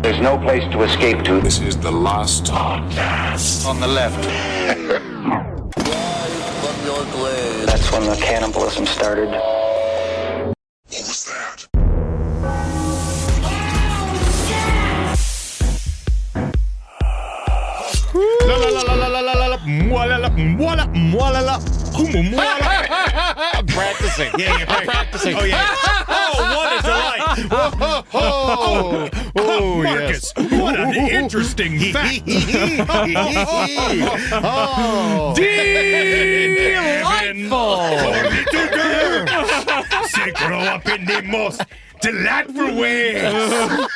There's no place to escape to. This is the last podcast. On the left. That's when the cannibalism started. What was that? La la la la la la la la la mwala la mwala mwala la mwala. I'm practicing. Yeah, you're practicing. Oh yeah. Oh, what a delight. Oh, Marcus, yes. what an interesting fact. Oh. Delightful. Little girl. They grow up in the most delightful ways.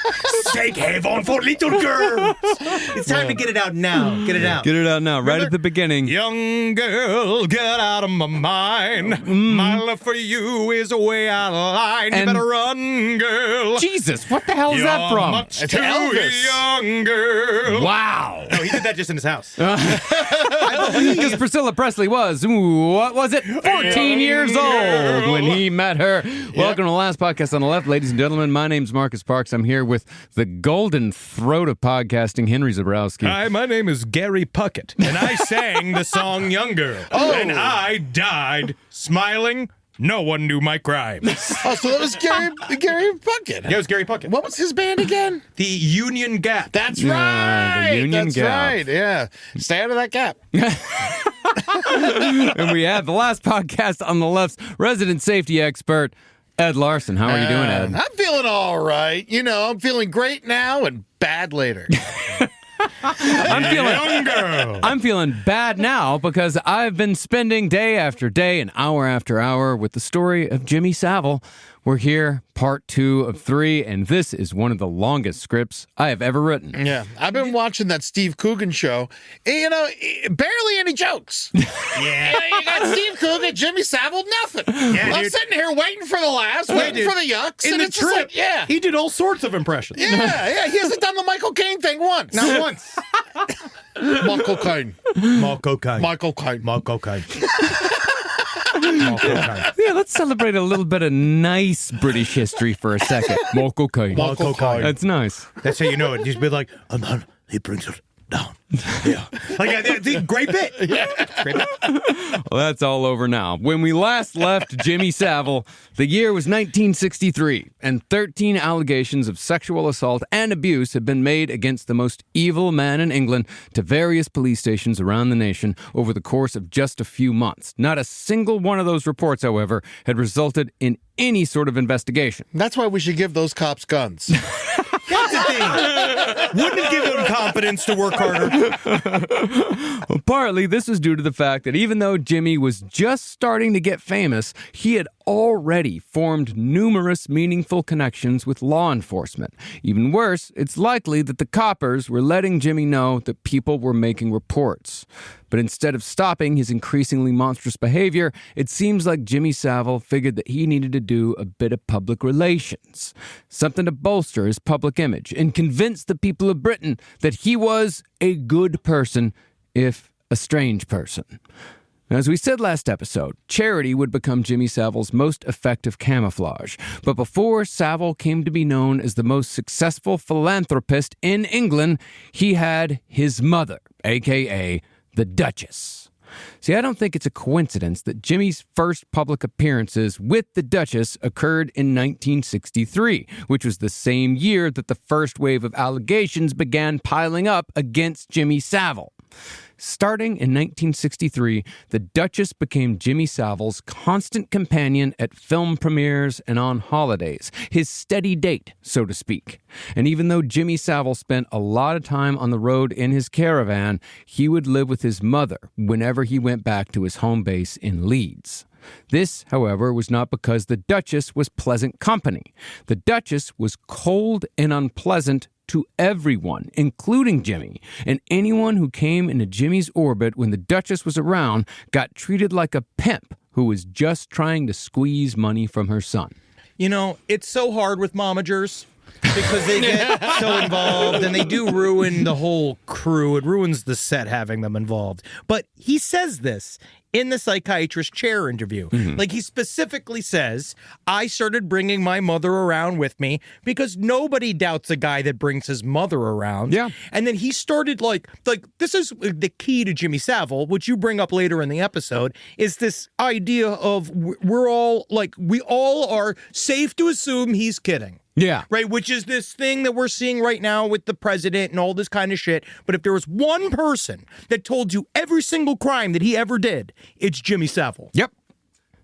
Take heaven for little girls. It's time to get it out now. Get it out. Get it out now, right at the beginning. Young girl, get out of my mind. My love for you is way out of line. You And- better run, girl. Jesus, what the hell is You're that from? much It's too Elvis. young, girl. Wow. No, he did that just in his house. Because Priscilla Presley was, what was it, 14 years old when he met her. Welcome to the last podcast on the left, ladies and gentlemen. My name's Marcus Parks. I'm here with the golden throat of podcasting, Henry Zabrowski. Hi, my name is Gary Puckett, and I sang the song Young Girl. Oh. And I died smiling. No one knew my crime. Oh, so that was Gary Puckett. Yeah, it was Gary Puckett. What was his band again? The Union Gap. That's Yeah, right. the Union That's Gap. right. Yeah. Stay out of that gap. And we have the last podcast on the left's resident safety expert, Ed Larson. How are you doing, Ed? I'm feeling all right. You know, I'm feeling great now and bad later. Young Girl. I'm feeling bad now because I've been spending day after day and hour after hour with the story of Jimmy Savile. We're here, part 2 of 3, and this is one of the longest scripts I have ever written. Yeah. I've been watching that Steve Coogan show. And, you know, barely any jokes. Yeah. You got Steve Coogan, Jimmy Savile, nothing. Yeah, I'm dude. sitting here waiting for the laughs, waiting dude. for the yucks. In and the it's just trip, like, yeah. he did all sorts of impressions. Yeah. He hasn't done the Michael Caine thing once. Not once. Michael Caine. Michael Caine. Michael Caine. Michael Caine. Michael Caine. Yeah, let's celebrate a little bit of nice British history for a second. Michael Caine. Michael Caine. That's nice. That's how you know it. He's been like, and then he brings it down. Yeah. Like, great bit. Yeah. Great bit. Well, that's all over now. When we last left Jimmy Savile, the year was 1963, and 13 allegations of sexual assault and abuse had been made against the most evil man in England to various police stations around the nation over the course of just a few months. Not a single one of those reports, however, had resulted in any sort of investigation. That's why we should give those cops guns. That's the thing. Wouldn't it give them confidence to work harder? Well, partly this was due to the fact that even though Jimmy was just starting to get famous, he had already formed numerous meaningful connections with law enforcement. Even worse, it's likely that the coppers were letting Jimmy know that people were making reports. But instead of stopping his increasingly monstrous behavior, it seems like Jimmy Savile figured that he needed to do a bit of public relations, something to bolster his public image and convince the people of Britain that he was a good person, if a strange person. As we said last episode, charity would become Jimmy Savile's most effective camouflage. But before Savile came to be known as the most successful philanthropist in England, he had his mother, a.k.a. the Duchess. See, I don't think it's a coincidence that Jimmy's first public appearances with the Duchess occurred in 1963, which was the same year that the first wave of allegations began piling up against Jimmy Savile. Starting in 1963, the Duchess became Jimmy Savile's constant companion at film premieres and on holidays, his steady date, so to speak. And even though Jimmy Savile spent a lot of time on the road in his caravan, he would live with his mother whenever he went back to his home base in Leeds. This, however, was not because the Duchess was pleasant company. The Duchess was cold and unpleasant to everyone, including Jimmy, and anyone who came into Jimmy's orbit when the Duchess was around got treated like a pimp who was just trying to squeeze money from her son. You know, it's so hard with momagers because they get so involved and they do ruin the whole crew. It ruins the set having them involved. But he says this in the psychiatrist chair interview. Like, he specifically says, I started bringing my mother around with me because nobody doubts a guy that brings his mother around. Yeah. And then he started like this is the key to Jimmy Savile, which you bring up later in the episode, is this idea of we all are safe to assume he's kidding. Yeah. Right, which is this thing that we're seeing right now with the president and all this kind of shit. But if there was one person that told you every single crime that he ever did, it's Jimmy Savile. Yep.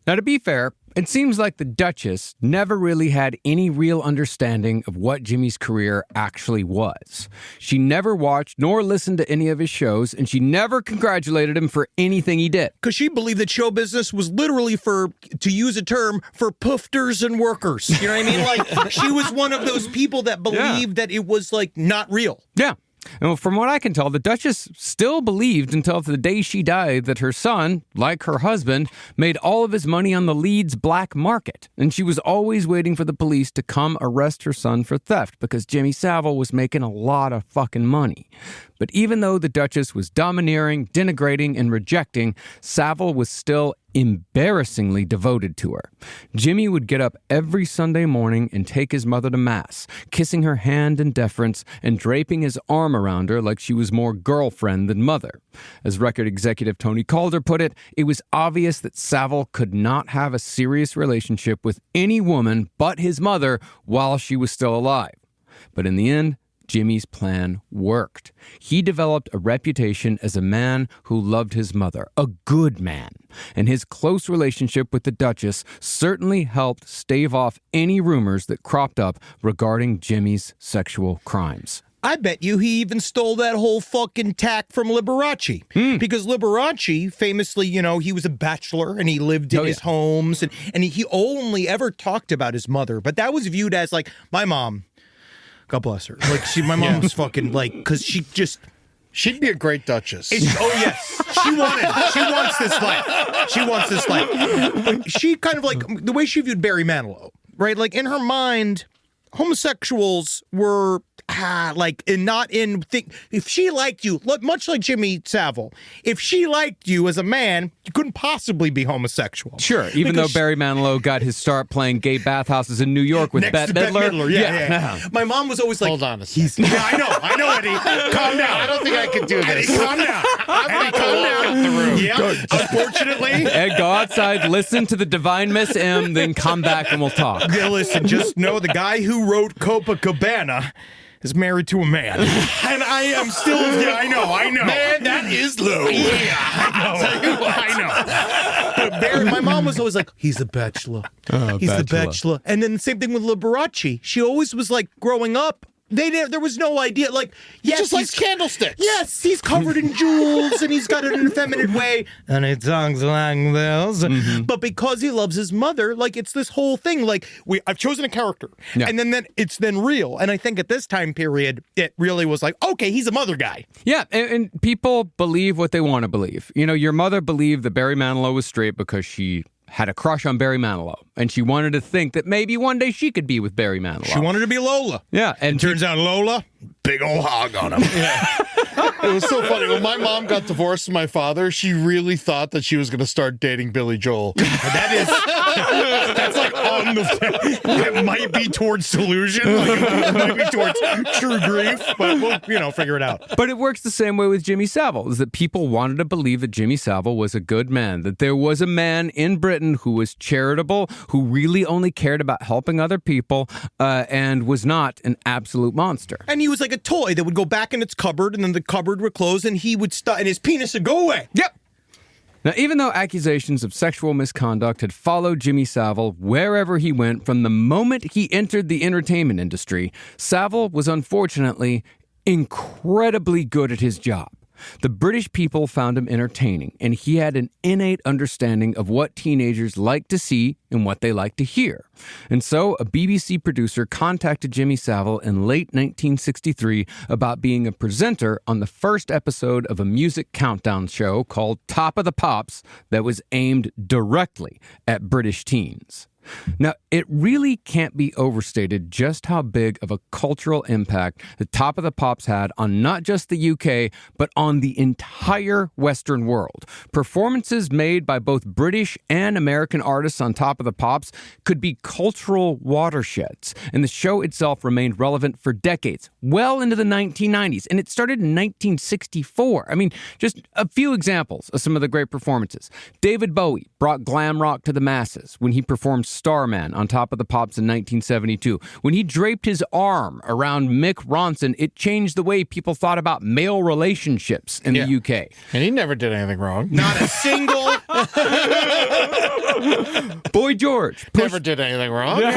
Now, to be fair, it seems like the Duchess never really had any real understanding of what Jimmy's career actually was. She never watched nor listened to any of his shows, and she never congratulated him for anything he did. Because she believed that show business was literally for, to use a term, for poofters and workers. You know what I mean? Like, she was one of those people that believed that it was, like, not real. Yeah. And from what I can tell, the Duchess still believed until the day she died that her son, like her husband, made all of his money on the Leeds black market. And she was always waiting for the police to come arrest her son for theft because Jimmy Savile was making a lot of fucking money. But even though the Duchess was domineering, denigrating, and rejecting, Savile was still embarrassingly devoted to her. Jimmy would get up every Sunday morning and take his mother to Mass, kissing her hand in deference and draping his arm around her like she was more girlfriend than mother. As record executive Tony Calder put it was obvious that Savile could not have a serious relationship with any woman but his mother while she was still alive. But in the end, Jimmy's plan worked. He developed a reputation as a man who loved his mother, a good man. And his close relationship with the Duchess certainly helped stave off any rumors that cropped up regarding Jimmy's sexual crimes. I bet you he even stole that whole fucking tack from Liberace. Because Liberace, famously, you know, he was a bachelor and he lived in his homes and he only ever talked about his mother. But that was viewed as like, my mom, God bless her. Like, my mom was fucking like, because she'd be a great Duchess. Oh, yes. She wants this life. She wants this life. But she kind of like, the way she viewed Barry Manilow, right? Like, in her mind, homosexuals were if she liked you, much like Jimmy Savile, if she liked you as a man, you couldn't possibly be homosexual. Sure, even though Barry Manilow got his start playing gay bathhouses in New York with Bette Midler. Yeah. My mom was always like, hold on a second. I know, Eddie. Calm down. I don't think I could do this. Eddie, calm down. Eddie, calm down. The room. Yeah. Unfortunately. Ed, go outside, listen to the Divine Miss M, then come back and we'll talk. Yeah, listen, just know the guy who wrote Copacabana is married to a man. And I am still, I know. Man, that is low. Yeah, I know. But Barry, my mom was always like, he's a bachelor. He's the bachelor. And then the same thing with Liberace. She always was like, growing up, there was no idea. Like, yes, just likes candlesticks. Yes, he's covered in jewels and he's got it in an effeminate way. And it songs like this. But because he loves his mother, like, it's this whole thing. Like, I've chosen a character. Yeah. And then it's then real. And I think at this time period, it really was like, okay, he's a mother guy. Yeah, and people believe what they want to believe. You know, your mother believed that Barry Manilow was straight because she had a crush on Barry Manilow, and she wanted to think that maybe one day she could be with Barry Manilow. She wanted to be Lola. Yeah, and turns out Lola, big old hog on him. Yeah. It was so funny. When my mom got divorced from my father, she really thought that she was going to start dating Billy Joel. That's like on the, it might be towards delusion, like it might be towards true grief, but we'll, figure it out. But it works the same way with Jimmy Savile, is that people wanted to believe that Jimmy Savile was a good man, that there was a man in Britain who was charitable, who really only cared about helping other people, and was not an absolute monster. And he was like a toy that would go back in its cupboard, and then the cupboard would close, and he would and his penis would go away. Yep. Now, even though accusations of sexual misconduct had followed Jimmy Savile wherever he went from the moment he entered the entertainment industry, Savile was unfortunately incredibly good at his job. The British people found him entertaining, and he had an innate understanding of what teenagers like to see and what they like to hear. And so a BBC producer contacted Jimmy Savile in late 1963 about being a presenter on the first episode of a music countdown show called Top of the Pops that was aimed directly at British teens. Now, it really can't be overstated just how big of a cultural impact the Top of the Pops had on not just the UK, but on the entire Western world. Performances made by both British and American artists on Top of the Pops could be cultural watersheds, and the show itself remained relevant for decades, well into the 1990s, and it started in 1964. I mean, just a few examples of some of the great performances. David Bowie brought glam rock to the masses when he performed Starman on Top of the Pops in 1972. When he draped his arm around Mick Ronson, it changed the way people thought about male relationships in the UK. And he never did anything wrong. Not a single. Boy George Never did anything wrong. Boy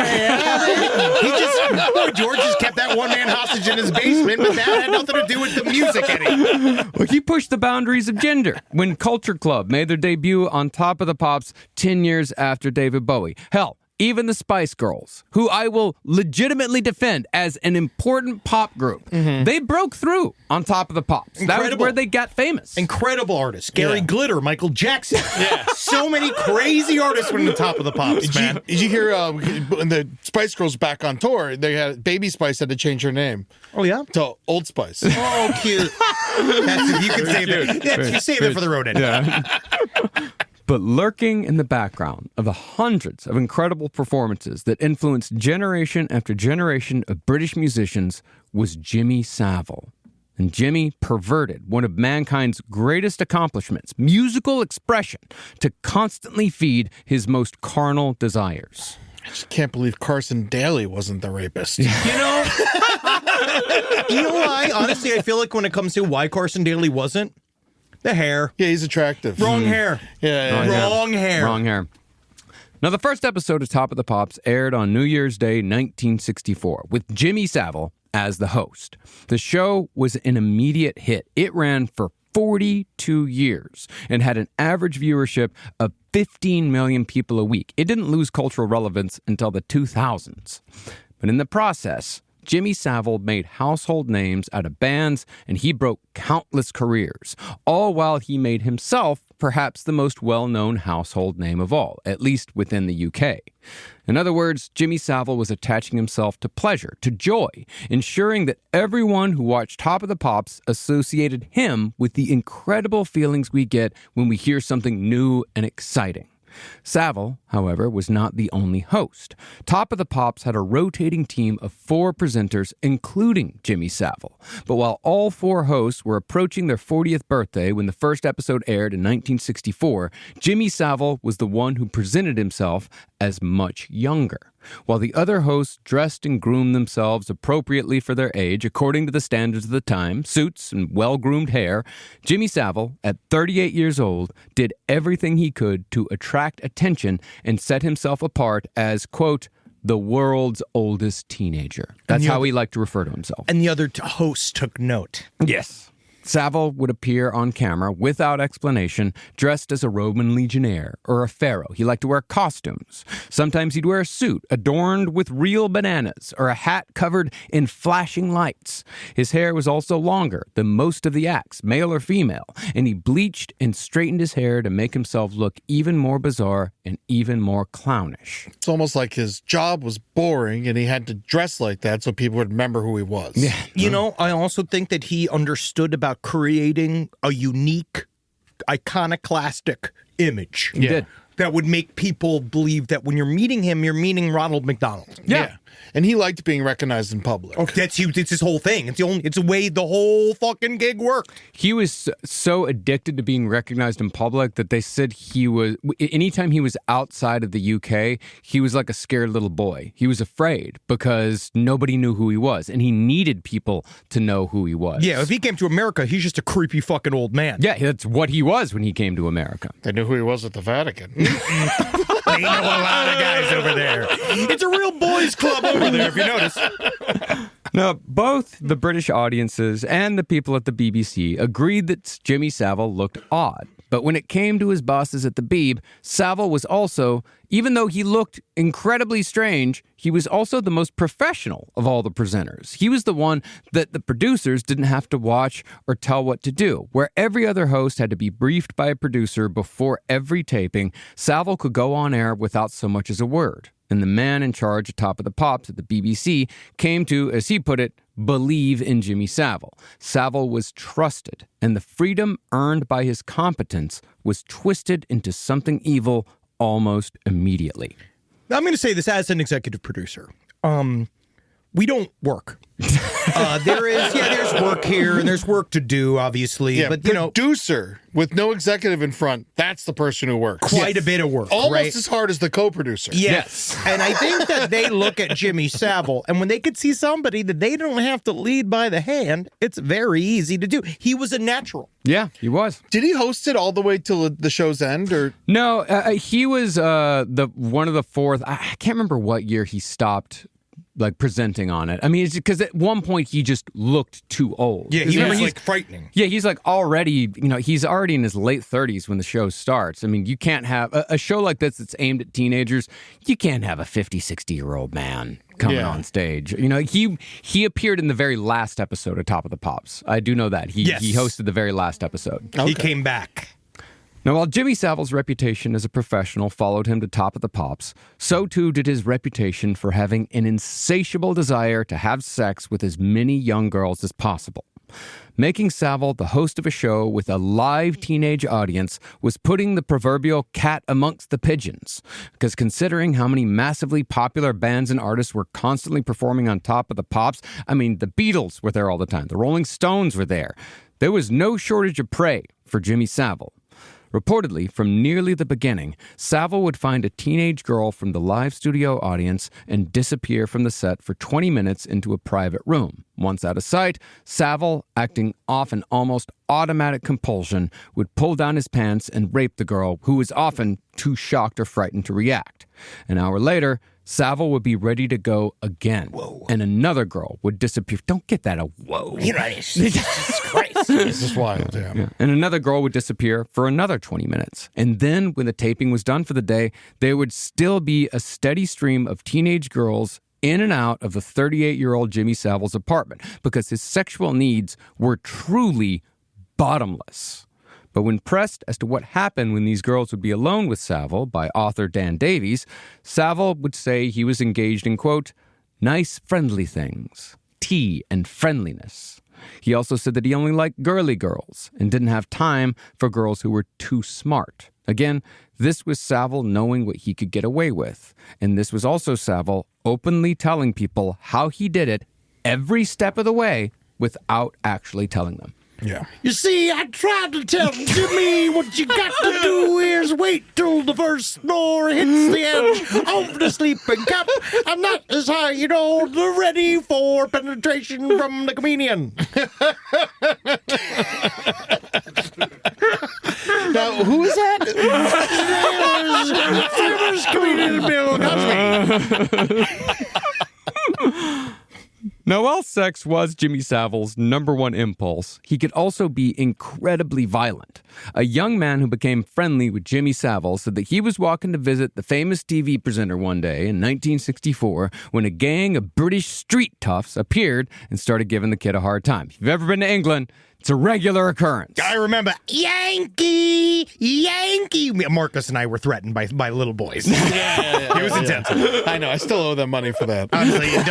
George just kept that one man hostage in his basement, but that had nothing to do with the music, Eddie. Well, he pushed the boundaries of gender when Culture Club made their debut on Top of the Pops 10 years after David Bowie. Hell, even the Spice Girls, who I will legitimately defend as an important pop group, they broke through on Top of the Pops. That was Incredible. where they got famous. Incredible artists. Gary Yeah. Glitter, Michael Jackson. Yeah. So many crazy artists were in the Top of the Pops, man. Did you hear when the Spice Girls back on tour, they had Baby Spice had to change her name Oh, yeah? to Old Spice. Oh, cute. You can save it. Yeah, save it for the road, Eddie. But lurking in the background of the hundreds of incredible performances that influenced generation after generation of British musicians was Jimmy Savile. And Jimmy perverted one of mankind's greatest accomplishments, musical expression, to constantly feed his most carnal desires. I just can't believe Carson Daly wasn't the rapist. You know why? Honestly, I feel like when it comes to why Carson Daly wasn't, the hair. Yeah, he's attractive. Wrong hair. Yeah. Wrong hair. Wrong hair. Now, the first episode of Top of the Pops aired on New Year's Day, 1964, with Jimmy Savile as the host. The show was an immediate hit. It ran for 42 years and had an average viewership of 15 million people a week. It didn't lose cultural relevance until the 2000s. But in the process, Jimmy Savile made household names out of bands, and he broke countless careers, all while he made himself perhaps the most well-known household name of all, at least within the UK. In other words, Jimmy Savile was attaching himself to pleasure, to joy, ensuring that everyone who watched Top of the Pops associated him with the incredible feelings we get when we hear something new and exciting. Savile, however, was not the only host. Top of the Pops had a rotating team of 4 presenters, including Jimmy Savile. But while all 4 hosts were approaching their 40th birthday when the first episode aired in 1964, Jimmy Savile was the one who presented himself as much younger. While the other hosts dressed and groomed themselves appropriately for their age, according to the standards of the time, suits and well-groomed hair, Jimmy Savile, at 38 years old, did everything he could to attract attention and set himself apart as, quote, the world's oldest teenager. That's how he liked to refer to himself. And the other hosts took note. Yes. Savile would appear on camera without explanation, dressed as a Roman legionnaire or a pharaoh. He liked to wear costumes. Sometimes he'd wear a suit adorned with real bananas or a hat covered in flashing lights. His hair was also longer than most of the acts, male or female, and he bleached and straightened his hair to make himself look even more bizarre and even more clownish. It's almost like his job was boring and he had to dress like that so people would remember who he was. Yeah. You know, I also think that he understood about creating a unique, iconoclastic image. He did. That would make people believe that when you're meeting him, you're meeting Ronald McDonald. Yeah. And he liked being recognized in public. Oh, it's his whole thing. It's the way the whole fucking gig worked. He was so addicted to being recognized in public that they said anytime he was outside of the UK, he was like a scared little boy. He was afraid because nobody knew who he was, and he needed people to know who he was. Yeah, if he came to America, he's just a creepy fucking old man. Yeah, that's what he was when he came to America. They knew who he was at the Vatican. They know a lot of guys over there. It's a real boys club over there, if you notice. Now, both the British audiences and the people at the BBC agreed that Jimmy Savile looked odd. But when it came to his bosses at the Beeb, Savile was also, even though he looked incredibly strange, he was also the most professional of all the presenters. He was the one that the producers didn't have to watch or tell what to do. Where every other host had to be briefed by a producer before every taping, Savile could go on air without so much as a word. And the man in charge at Top of the Pops at the BBC came to, as he put it, believe in Jimmy Savile. Savile was trusted, and the freedom earned by his competence was twisted into something evil almost immediately. Now, I'm going to say this as an executive producer. We don't work. There's work here and there's work to do, obviously. Yeah, but producer with no executive in front, that's the person who works. Quite a bit of work. Almost as hard as the co-producer. Yes. And I think that they look at Jimmy Savile, and when they could see somebody that they don't have to lead by the hand, it's very easy to do. He was a natural. Yeah, he was. Did he host it all the way till the show's end, or No, he was the one of the fourth. I can't remember what year he stopped presenting on it. I mean, it's because at one point he just looked too old. Yeah, he was like frightening. Yeah, he's like already, he's already in his late 30s when the show starts. I mean, you can't have a show like this that's aimed at teenagers. You can't have a 50, 60-year-old man coming on stage. He appeared in the very last episode of Top of the Pops. I do know that. He hosted the very last episode. Okay. He came back. Now, while Jimmy Savile's reputation as a professional followed him to Top of the Pops, so too did his reputation for having an insatiable desire to have sex with as many young girls as possible. Making Savile the host of a show with a live teenage audience was putting the proverbial cat amongst the pigeons, because considering how many massively popular bands and artists were constantly performing on Top of the Pops, I mean, the Beatles were there all the time, the Rolling Stones were there. There was no shortage of prey for Jimmy Savile. Reportedly, from nearly the beginning, Savile would find a teenage girl from the live studio audience and disappear from the set for 20 minutes into a private room. Once out of sight, Savile, acting off an almost automatic compulsion, would pull down his pants and rape the girl, who was often too shocked or frightened to react. An hour later, Savile would be ready to go again. Whoa. And another girl would disappear. Don't get that a whoa. Jesus Christ. This is wild, yeah. And another girl would disappear for another 20 minutes. And then, when the taping was done for the day, there would still be a steady stream of teenage girls in and out of the 38-year-old Jimmy Savile's apartment because his sexual needs were truly bottomless. But when pressed as to what happened when these girls would be alone with Savile by author Dan Davies, Savile would say he was engaged in, quote, nice friendly things, tea and friendliness. He also said that he only liked girly girls and didn't have time for girls who were too smart. Again, this was Savile knowing what he could get away with. And this was also Savile openly telling people how he did it every step of the way without actually telling them. Yeah. You see, I tried to tell Jimmy what you got to do is wait till the first snore hits the edge of the sleeping cup. I'm not as high, ready for penetration from the comedian. Now, who is that? Famous comedian Bill Cosby. Now, while sex was Jimmy Savile's number one impulse, he could also be incredibly violent. A young man who became friendly with Jimmy Savile said that he was walking to visit the famous TV presenter one day in 1964 when a gang of British street toughs appeared and started giving the kid a hard time. If you've ever been to England, it's a regular occurrence. I remember Yankee. Marcus and I were threatened by little boys. Yeah. It was intense. I know. I still owe them money for that. Honestly, in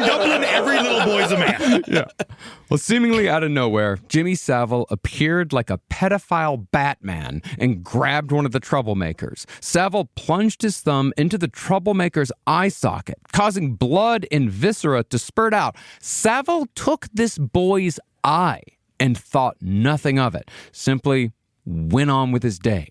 Dublin, every little boy's a man. Yeah. Well, seemingly out of nowhere, Jimmy Savile appeared like a pedophile Batman and grabbed one of the troublemakers. Savile plunged his thumb into the troublemaker's eye socket, causing blood and viscera to spurt out. Savile took this boy's eye and thought nothing of it, simply went on with his day.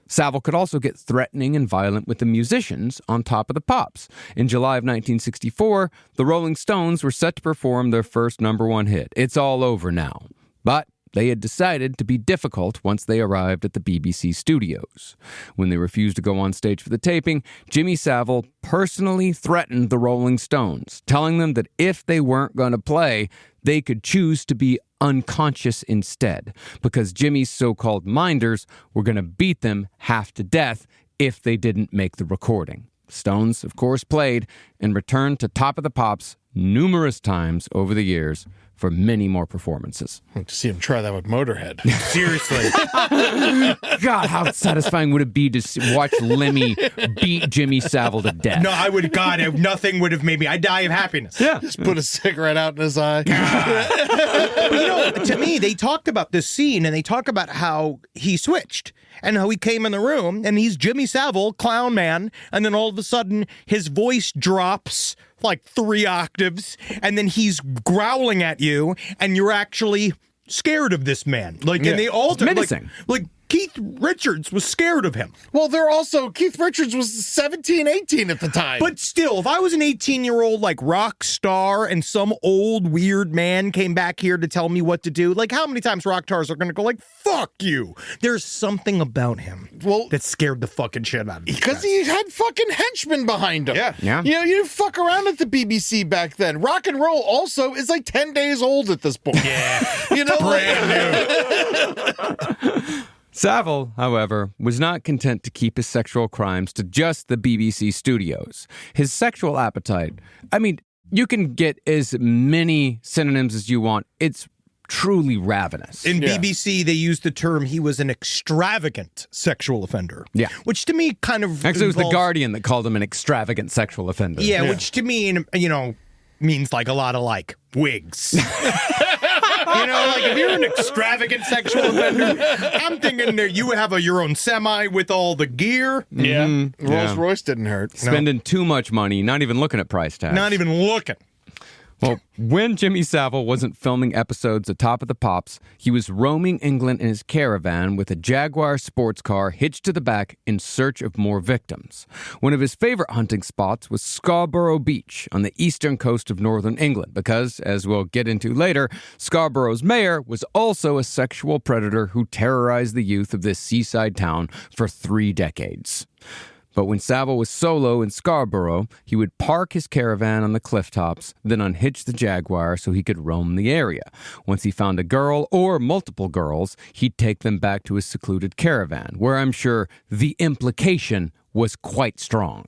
Savile could also get threatening and violent with the musicians on Top of the Pops. In July of 1964, the Rolling Stones were set to perform their first number one hit, It's All Over Now. But they had decided to be difficult once they arrived at the BBC studios. When they refused to go on stage for the taping, Jimmy Savile personally threatened the Rolling Stones, telling them that if they weren't going to play, they could choose to be unconscious instead, because Jimmy's so-called minders were going to beat them half to death if they didn't make the recording. Stones, of course, played and returned to Top of the Pops numerous times over the years for many more performances. I'd like to see him try that with Motorhead. Seriously. God, how satisfying would it be to watch Lemmy beat Jimmy Savile to death? No, I would, God, nothing would have made me, I'd die of happiness. Yeah. Just put a cigarette out in his eye. But to me, they talked about this scene and they talk about how he switched and how he came in the room and he's Jimmy Savile, clown man, and then all of a sudden his voice drops like 3 octaves and then he's growling at you and you're actually scared of this man. Like, and they altered, menacing. like Keith Richards was scared of him. Well, Keith Richards was 17, 18 at the time. But still, if I was an 18-year-old, like, rock star and some old weird man came back here to tell me what to do, like, how many times rock stars are going to go like, fuck you? There's something about him that scared the fucking shit out of me. Because he had fucking henchmen behind him. Yeah. You know, you didn't fuck around at the BBC back then. Rock and roll also is like 10 days old at this point. Yeah. You know, Brand new. Savile, however, was not content to keep his sexual crimes to just the BBC studios. His sexual appetite, I mean, you can get as many synonyms as you want. It's truly ravenous. In BBC, they used the term he was an extravagant sexual offender. Yeah. Which to me kind of Actually, it was The involves- Guardian that called him an extravagant sexual offender. Yeah, which to me, means like a lot of like wigs. Like if you're an extravagant sexual offender, I'm thinking that you have your own semi with all the gear. yeah. Mm-hmm. Rolls Royce didn't hurt. Spending too much money, not even looking at price tags. Not even looking. Well, when Jimmy Savile wasn't filming episodes of Top of the Pops, he was roaming England in his caravan with a Jaguar sports car hitched to the back in search of more victims. One of his favorite hunting spots was Scarborough Beach on the eastern coast of northern England because, as we'll get into later, Scarborough's mayor was also a sexual predator who terrorized the youth of this seaside town for 3 decades. But when Savile was solo in Scarborough, he would park his caravan on the cliff tops, then unhitch the Jaguar so he could roam the area. Once he found a girl or multiple girls, he'd take them back to his secluded caravan, where I'm sure the implication was quite strong.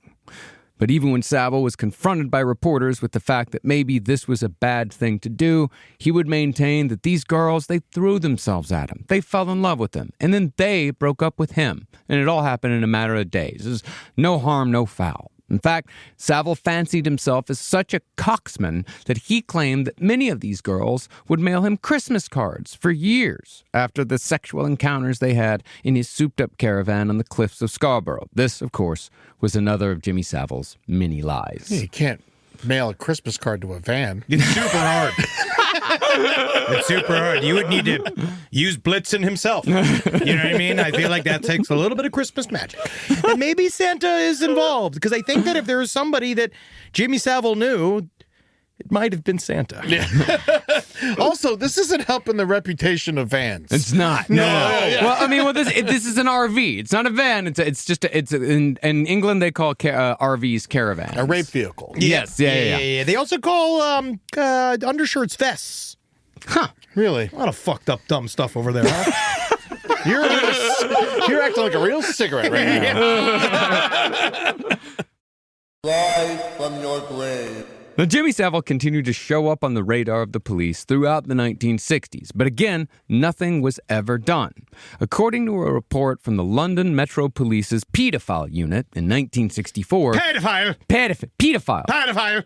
But even when Savile was confronted by reporters with the fact that maybe this was a bad thing to do, he would maintain that these girls, they threw themselves at him. They fell in love with him. And then they broke up with him. And it all happened in a matter of days. It was no harm, no foul. In fact, Savile fancied himself as such a coxman that he claimed that many of these girls would mail him Christmas cards for years after the sexual encounters they had in his souped-up caravan on the cliffs of Scarborough. This, of course, was another of Jimmy Savile's many lies. You can't mail a Christmas card to a van. It's super hard. It's super hard. You would need to use Blitzen himself. You know what I mean? I feel like that takes a little bit of Christmas magic. And maybe Santa is involved, because I think that if there was somebody that Jimmy Savile knew, it might have been Santa. Also, this isn't helping the reputation of vans. It's not. No. Well, I mean, this is an RV. It's not a van. In England they call RVs caravan. A rape vehicle. Yes. Yeah. They also call undershirts vests. Huh. Really? A lot of fucked up dumb stuff over there, huh? You're acting like a real cigarette right now. Rise from your grave. Now, Jimmy Savile continued to show up on the radar of the police throughout the 1960s, but again, nothing was ever done. According to a report from the London Metro Police's Pedophile Unit in 1964... Pedophile! Pedophile!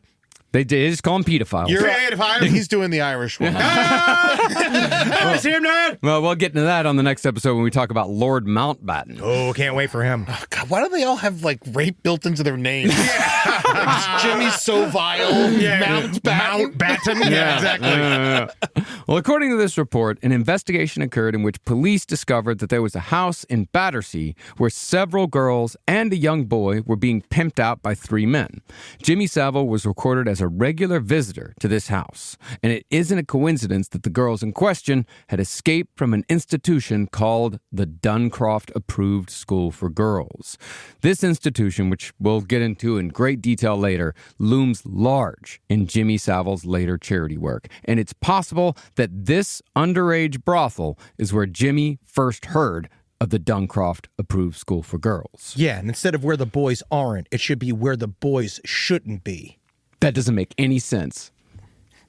They just call him pedophile. You're a pedophile! He's doing the Irish one. I see him now! Well, we'll get into that on the next episode when we talk about Lord Mountbatten. Oh, can't wait for him. God, why do they all have like rape built into their names? Like Jimmy Savile, Mountbatten. Yeah, exactly. Well, according to this report, an investigation occurred in which police discovered that there was a house in Battersea where several girls and a young boy were being pimped out by 3 men. Jimmy Savile was recorded as as a regular visitor to this house, and it isn't a coincidence that the girls in question had escaped from an institution called the Duncroft Approved School for Girls. This institution, which we'll get into in great detail later, looms large in Jimmy Savile's later charity work, and it's possible that this underage brothel is where Jimmy first heard of the Duncroft Approved School for Girls. Yeah, and instead of where the boys aren't, it should be where the boys shouldn't be. That doesn't make any sense.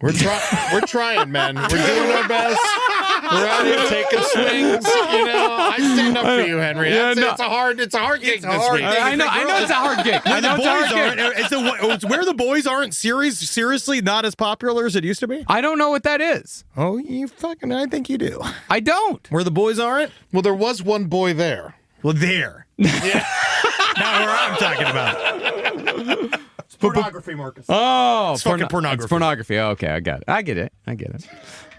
We're trying, man. We're doing our best. We're out here taking swings. You know, I stand up for you, Henry. It's a hard gig this week. I know it's a hard gig. I know it's a hard gig. It's where the boys aren't seriously not as popular as it used to be? I don't know what that is. Oh, I think you do. I don't. Where the boys aren't? Well, there was one boy there. Well, there. Yeah. Not where I'm talking about. It's pornography, Marcus. Oh, it's fucking pornography. It's pornography. Okay, I got it. I get it.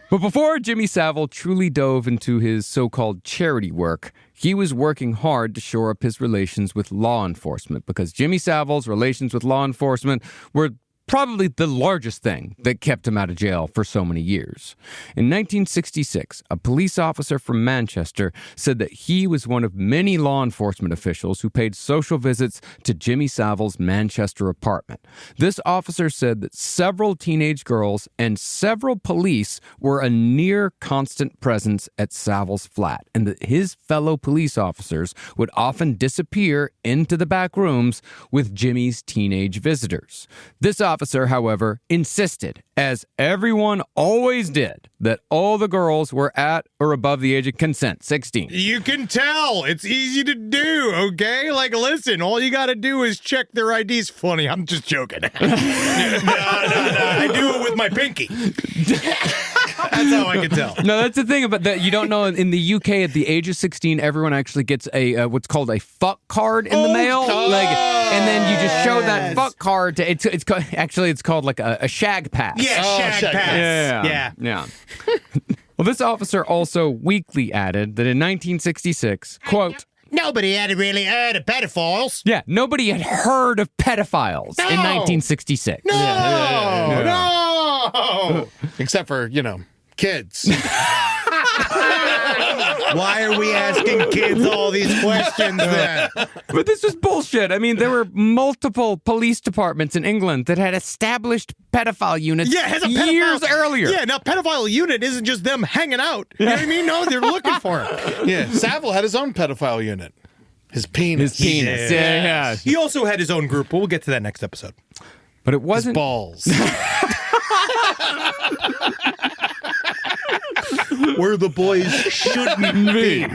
But before Jimmy Savile truly dove into his so-called charity work, he was working hard to shore up his relations with law enforcement, because Jimmy Savile's relations with law enforcement were probably the largest thing that kept him out of jail for so many years. In 1966, a police officer from Manchester said that he was one of many law enforcement officials who paid social visits to Jimmy Savile's Manchester apartment. This officer said that several teenage girls and several police were a near constant presence at Savile's flat, and that his fellow police officers would often disappear into the back rooms with Jimmy's teenage visitors. This officer, however, insisted, as everyone always did, that all the girls were at or above the age of consent, 16. You can tell. It's easy to do, okay? Like, listen, all you got to do is check their IDs. Funny, I'm just joking. No. I do it with my pinky. That's how I can tell. No, that's the thing about that. You don't know, in the UK, at the age of 16, everyone actually gets a what's called a fuck card in the mail. And then you just show that fuck card to it's called like a shag pass. Yeah, shag pass. Yeah. Well, this officer also weakly added that in 1966, quote, nobody had really heard of pedophiles. Yeah, nobody had heard of pedophiles in 1966. No. Except for, kids. Why are we asking kids all these questions then? But this was bullshit. I mean, there were multiple police departments in England that had established pedophile units years earlier. Yeah, now pedophile unit isn't just them hanging out. You know what I mean? No, they're looking for it. Yeah, Savile had his own pedophile unit. His penis. Yeah. He also had his own group, but we'll get to that next episode. But it wasn't... His balls. Where the boys shouldn't be.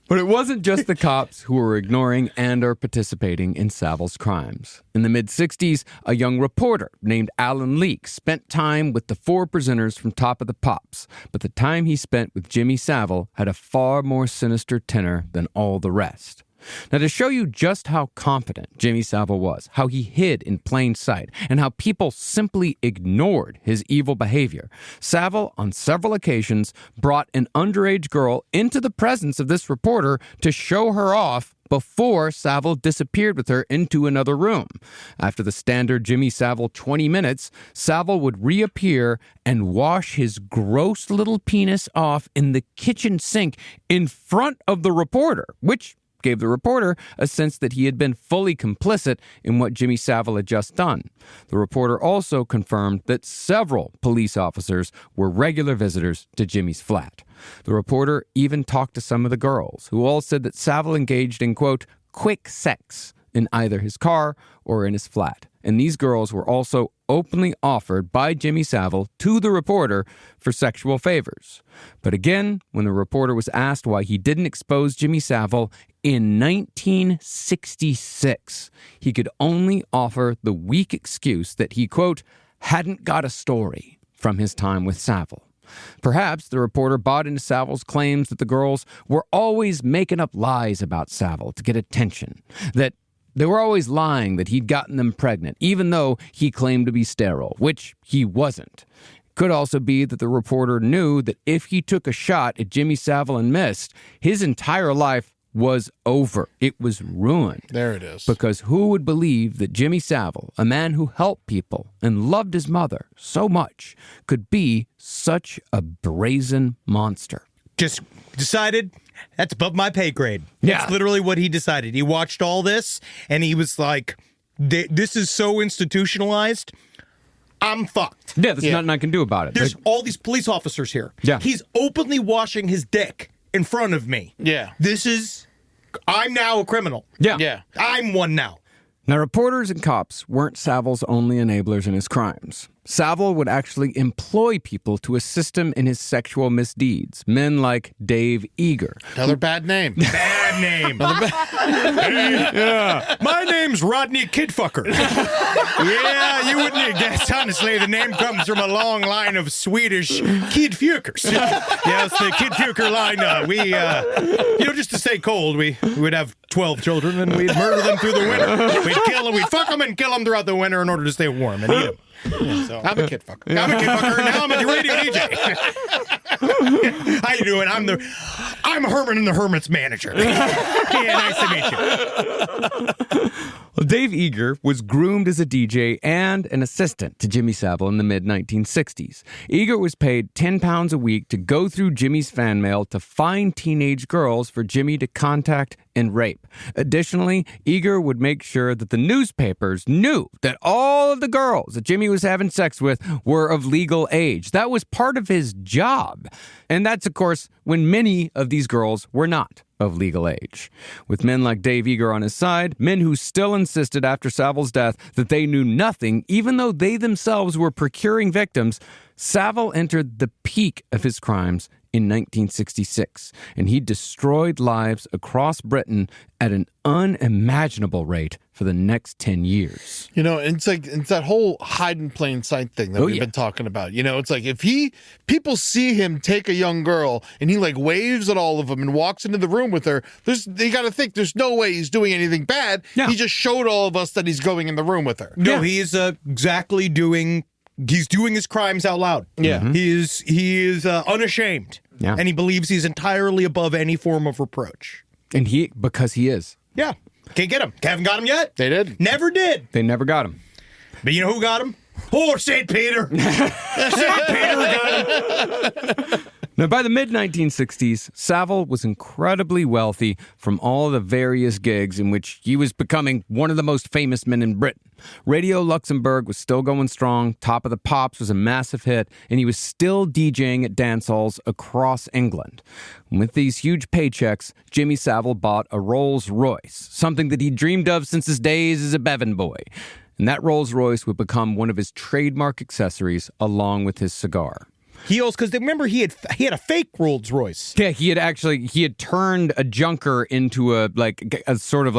But it wasn't just the cops who were ignoring and or participating in Savile's crimes. In the mid-60s, a young reporter named Alan Leake spent time with the 4 prisoners from Top of the Pops, but the time he spent with Jimmy Savile had a far more sinister tenor than all the rest. Now, to show you just how confident Jimmy Savile was, how he hid in plain sight, and how people simply ignored his evil behavior, Savile, on several occasions, brought an underage girl into the presence of this reporter to show her off before Savile disappeared with her into another room. After the standard Jimmy Savile 20 minutes, Savile would reappear and wash his gross little penis off in the kitchen sink in front of the reporter, which gave the reporter a sense that he had been fully complicit in what Jimmy Savile had just done. The reporter also confirmed that several police officers were regular visitors to Jimmy's flat. The reporter even talked to some of the girls, who all said that Savile engaged in, quote, quick sex in either his car or in his flat. And these girls were also openly offered by Jimmy Savile to the reporter for sexual favors. But again, when the reporter was asked why he didn't expose Jimmy Savile in 1966, he could only offer the weak excuse that he, quote, hadn't got a story from his time with Savile. Perhaps the reporter bought into Savile's claims that the girls were always making up lies about Savile to get attention, that they were always lying that he'd gotten them pregnant, even though he claimed to be sterile, which he wasn't. Could also be that the reporter knew that if he took a shot at Jimmy Savile and missed, his entire life was over. It was ruined. There it is. Because who would believe that Jimmy Savile, a man who helped people and loved his mother so much, could be such a brazen monster? Just decided that's above my pay grade. Yeah. That's literally what he decided. He watched all this and he was like, this is so institutionalized. I'm fucked. Yeah, there's nothing I can do about it. There's all these police officers here. Yeah. He's openly washing his dick in front of me. Yeah. I'm now a criminal. Yeah. Yeah. I'm one now. Now, reporters and cops weren't Savile's only enablers in his crimes. Savile would actually employ people to assist him in his sexual misdeeds. Men like Dave Eager. Another bad name. Bad name. Yeah. My name's Rodney Kidfucker. Yeah, you wouldn't have guessed. Honestly, the name comes from a long line of Swedish Kidfuckers. Yes, the Kidfucker line. Just to stay cold, we would have 12 children and we'd murder them through the winter. We'd kill them, we'd fuck them and kill them throughout the winter in order to stay warm and eat them. Yeah, so I'm a kid fucker. I'm a kid fucker. Now I'm a radio DJ. How you doing? I'm Herman and the Hermit's manager. Yeah, nice to meet you. Well, Dave Eager was groomed as a DJ and an assistant to Jimmy Savile in the mid-1960s. Eager was paid £10 a week to go through Jimmy's fan mail to find teenage girls for Jimmy to contact and rape. Additionally, Eager would make sure that the newspapers knew that all of the girls that Jimmy was having sex with were of legal age. That was part of his job. And that's, of course, when many of these girls were not of legal age. With men like Dave Eager on his side, men who still insisted after Savile's death that they knew nothing, even though they themselves were procuring victims, Savile entered the peak of his crimes in 1966, and he destroyed lives across Britain at an unimaginable rate for the next 10 years. It's that whole hide in plain sight thing that we've been talking about. It's like if people see him take a young girl and he like waves at all of them and walks into the room with her, they got to think there's no way he's doing anything bad. Yeah. He just showed all of us that he's going in the room with her. No, he is he's doing his crimes out loud. Yeah. Mm-hmm. He is unashamed. Yeah. And he believes he's entirely above any form of reproach. And because he is. Yeah. Can't get him. Haven't got him yet. They did. Never did. They never got him. But you know who got him? Oh, St. Peter. St. Peter got him. Now, by the mid-1960s, Savile was incredibly wealthy from all the various gigs in which he was becoming one of the most famous men in Britain. Radio Luxembourg was still going strong, Top of the Pops was a massive hit, and he was still DJing at dance halls across England. With these huge paychecks, Jimmy Savile bought a Rolls Royce, something that he dreamed of since his days as a Bevan boy. And that Rolls Royce would become one of his trademark accessories along with his cigar. He also, because remember he had a fake Rolls Royce. Yeah, he had turned a junker into a sort of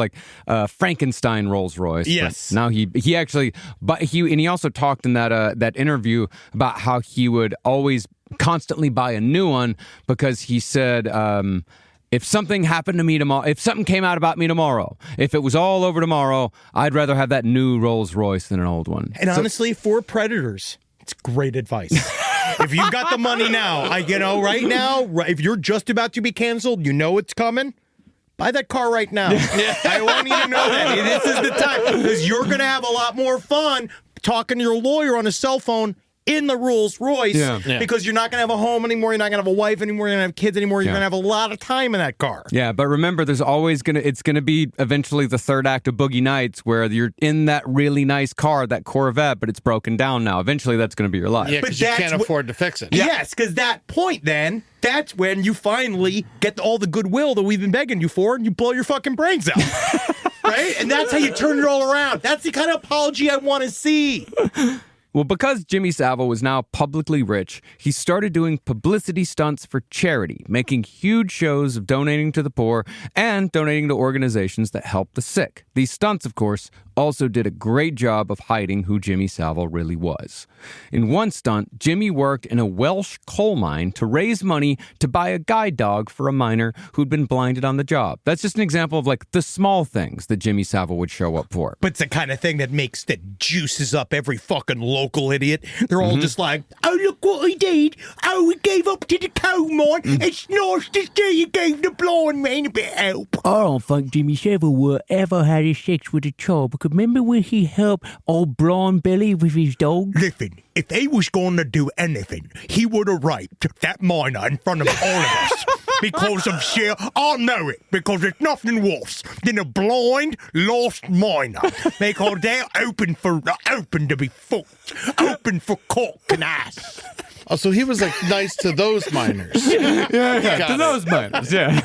Frankenstein Rolls Royce. Yes. Now he also talked in that interview about how he would always constantly buy a new one because he said, if something happened to me tomorrow, if something came out about me tomorrow, if it was all over tomorrow, I'd rather have that new Rolls Royce than an old one. And honestly, for predators, it's great advice. If you've got the money now, right now, if you're just about to be canceled, you know it's coming, buy that car right now. I want you to know that. This is the time, because you're going to have a lot more fun talking to your lawyer on a cell phone in the Rolls Royce, because you're not going to have a home anymore, you're not going to have a wife anymore, you're not going to have kids anymore, you're going to have a lot of time in that car. Yeah, but remember, it's going to be eventually the third act of Boogie Nights where you're in that really nice car, that Corvette, but it's broken down now. Eventually, that's going to be your life. Yeah, because you can't afford to fix it. Yes, because that point then, that's when you finally get all the goodwill that we've been begging you for, and you blow your fucking brains out. Right? And that's how you turn it all around. That's the kind of apology I want to see. Well, because Jimmy Savile was now publicly rich, he started doing publicity stunts for charity, making huge shows of donating to the poor and donating to organizations that help the sick. These stunts, of course, also did a great job of hiding who Jimmy Savile really was. In one stunt, Jimmy worked in a Welsh coal mine to raise money to buy a guide dog for a miner who'd been blinded on the job. That's just an example of the small things that Jimmy Savile would show up for. But it's the kind of thing that juices up every fucking local local idiot. They're all just like, oh, look what he did. Oh, he gave up to the coal mine. It's nice to see you gave the blind man a bit of help. I don't think Jimmy Savile would ever had his sex with a child, because remember when he helped old Blind Billy with his dog? Listen, if he was going to do anything, he would have raped that miner in front of all of us. Because of sheer, I know it, because there's nothing worse than a blind, lost miner. Because they're open to be fucked, open for cock and ass. Oh, so he was like nice to those miners. To those miners, yeah.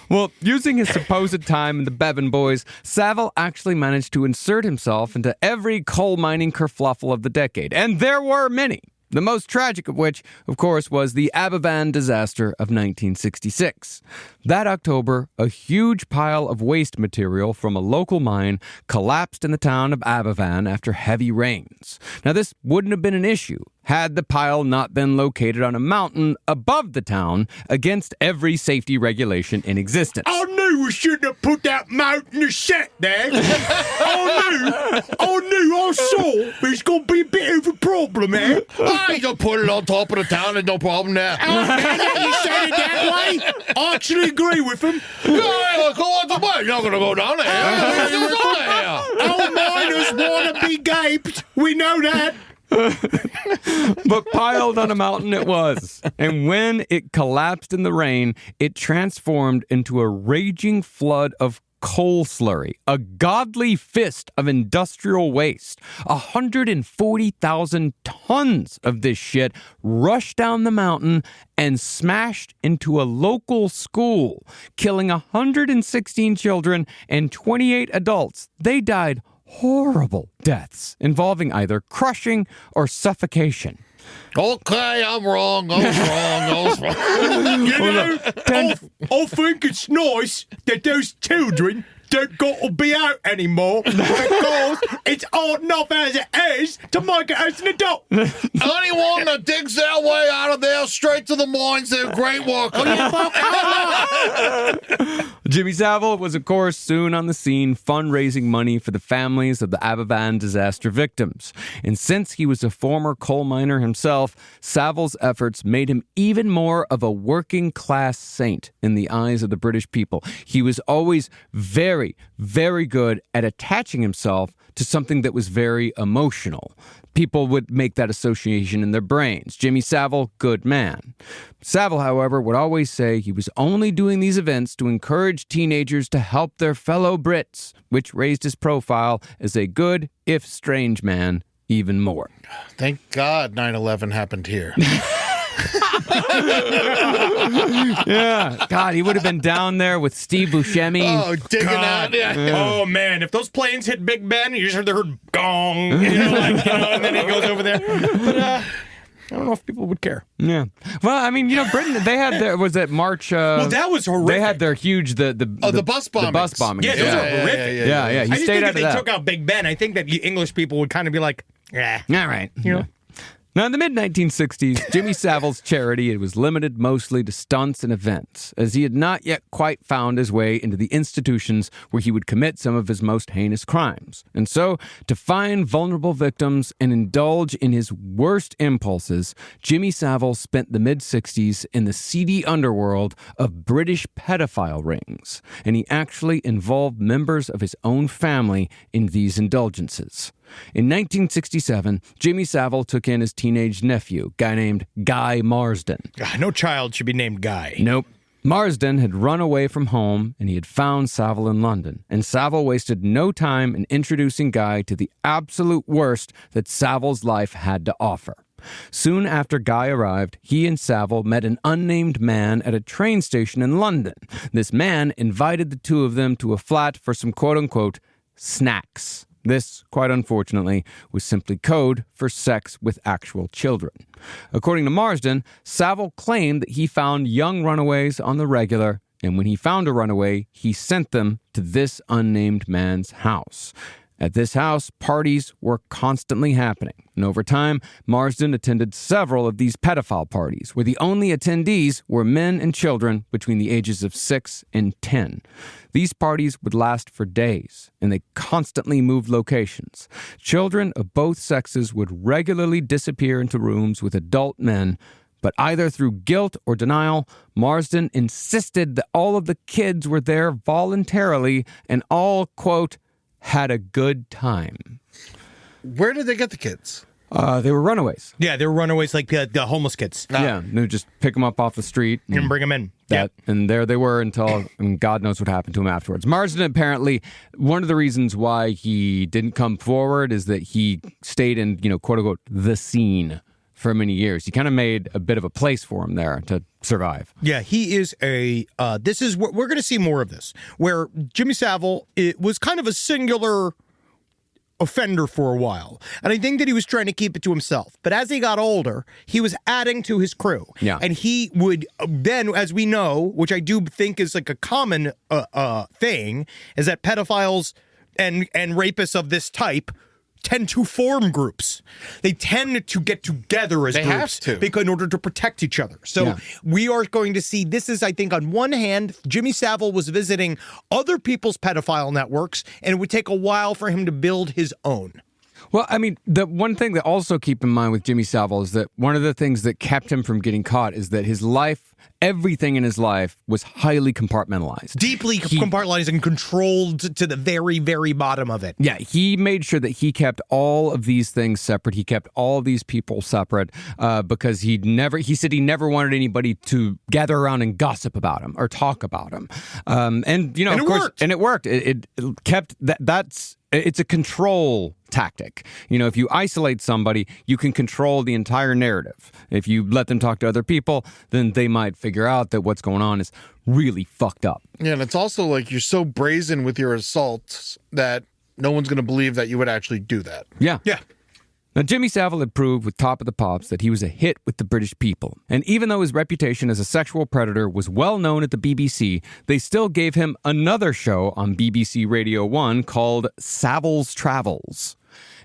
Well, using his supposed time in the Bevan Boys, Savile actually managed to insert himself into every coal mining kerfluffle of the decade, and there were many. The most tragic of which, of course, was the Abavan disaster of 1966. That October, a huge pile of waste material from a local mine collapsed in the town of Abavan after heavy rains. Now, this wouldn't have been an issue had the pile not been located on a mountain above the town against every safety regulation in existence. I knew we shouldn't have put that mountain to set there. I saw it's going to be a bit of a problem, eh? I just put it on top of the town, there's no problem there. You said it that way? I actually agree with him. Yeah, go on the way. You're not going to go down there. Our miners want to be gaped. We know that. But piled on a mountain it was. And when it collapsed in the rain, it transformed into a raging flood of coal slurry, a godly fist of industrial waste. 140,000 tons of this shit rushed down the mountain and smashed into a local school, killing 116 children and 28 adults. They died horrible deaths involving either crushing or suffocation. Okay, I'm wrong. I was wrong. You know, I think it's nice that those children don't got to be out anymore because it's hard enough as it is to make it as an adult. Anyone that digs their way out of there straight to the mines, they're great workers. Jimmy Savile was, of course, soon on the scene fundraising money for the families of the Abavan disaster victims. And since he was a former coal miner himself, Savile's efforts made him even more of a working-class saint in the eyes of the British people. He was always very, very good at attaching himself to something that was very emotional. People would make that association in their brains. Jimmy Savile, good man. Savile, however, would always say he was only doing these events to encourage teenagers to help their fellow Brits, which raised his profile as a good, if strange man, even more. Thank God 9/11 happened here. Yeah. God, he would have been down there with Steve Buscemi. Oh, digging out. Yeah. Oh, man, if those planes hit Big Ben, you just heard the heard gong, and then he goes over there. But, I don't know if people would care. Yeah. Well, I mean, Britain, they had their, was it March? Well, that was horrific. They had their huge, the bus bombings. The bus bombings. Yeah, those are horrific. Yeah. He I just stayed think out if of they that. took out Big Ben, I think that English people would kind of be like, yeah. All right. Now, in the mid-1960s, Jimmy Savile's charity was limited mostly to stunts and events, as he had not yet quite found his way into the institutions where he would commit some of his most heinous crimes. And so, to find vulnerable victims and indulge in his worst impulses, Jimmy Savile spent the mid-60s in the seedy underworld of British pedophile rings, and he actually involved members of his own family in these indulgences. In 1967, Jimmy Savile took in his teenage nephew, a guy named Guy Marsden. No child should be named Guy. Nope. Marsden had run away from home, and he had found Savile in London. And Savile wasted no time in introducing Guy to the absolute worst that Savile's life had to offer. Soon after Guy arrived, he and Savile met an unnamed man at a train station in London. This man invited the two of them to a flat for some quote-unquote snacks. This, quite unfortunately, was simply code for sex with actual children. According to Marsden, Savile claimed that he found young runaways on the regular, and when he found a runaway, he sent them to this unnamed man's house. At this house, parties were constantly happening, and over time, Marsden attended several of these pedophile parties, where the only attendees were men and children between the ages of 6 and 10. These parties would last for days, and they constantly moved locations. Children of both sexes would regularly disappear into rooms with adult men, but either through guilt or denial, Marsden insisted that all of the kids were there voluntarily and all, quote, had a good time. Where did they get the kids? They were runaways. Yeah, they were runaways like the homeless kids. Yeah, they would just pick them up off the street And bring them in. and there they were until God knows what happened to him afterwards. Marsden apparently, one of the reasons why he didn't come forward is that he stayed in, quote unquote, the scene for many years. He kind of made a bit of a place for him there to survive. Yeah, he is this is what we're going to see more of this, where Jimmy Savile, it was kind of a singular offender for a while. And I think that he was trying to keep it to himself. But as he got older, he was adding to his crew. Yeah. And he would then, as we know, which I do think is like a common thing, is that pedophiles and rapists of this type tend to form groups. They tend to get together as They groups have to. because in order to protect each other. So we are going to see, this is, I think, on one hand, Jimmy Savile was visiting other people's pedophile networks, and it would take a while for him to build his own. Well, I mean, the one thing that also keep in mind with Jimmy Savile is that one of the things that kept him from getting caught is that his life, everything in his life was highly compartmentalized. Deeply compartmentalized and controlled to the very, very bottom of it. Yeah, he made sure that he kept all of these things separate. He kept all of these people separate because he said he never wanted anybody to gather around and gossip about him or talk about him. And it of course, worked. and it worked. It kept it's a control tactic. If you isolate somebody, you can control the entire narrative. If you let them talk to other people, then they might figure out that what's going on is really fucked up. Yeah, and it's also like you're so brazen with your assaults that no one's going to believe that you would actually do that. Yeah. Yeah. Now, Jimmy Savile had proved with Top of the Pops that he was a hit with the British people. And even though his reputation as a sexual predator was well known at the BBC, they still gave him another show on BBC Radio 1 called Savile's Travels.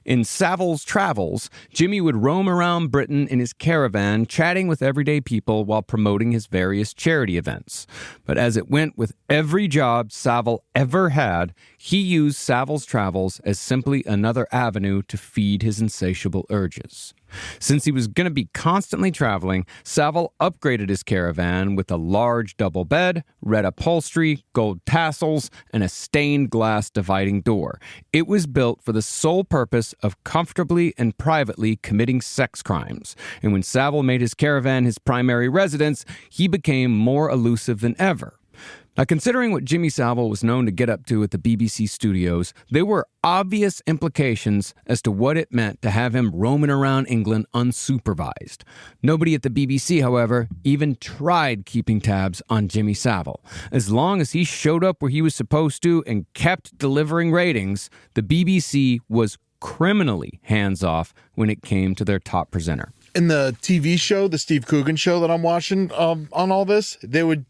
In Savile's Travels, Jimmy would roam around Britain in his caravan, chatting with everyday people while promoting his various charity events. But as it went with every job Savile ever had, he used Savile's Travels as simply another avenue to feed his insatiable urges. Since he was going to be constantly traveling, Savile upgraded his caravan with a large double bed, red upholstery, gold tassels, and a stained glass dividing door. It was built for the sole purpose of comfortably and privately committing sex crimes. And when Savile made his caravan his primary residence, he became more elusive than ever. Now, considering what Jimmy Savile was known to get up to at the BBC studios, there were obvious implications as to what it meant to have him roaming around England unsupervised. Nobody at the BBC, however, even tried keeping tabs on Jimmy Savile. As long as he showed up where he was supposed to and kept delivering ratings, the BBC was criminally hands-off when it came to their top presenter. In the TV show, the Steve Coogan show that I'm watching on all this, they would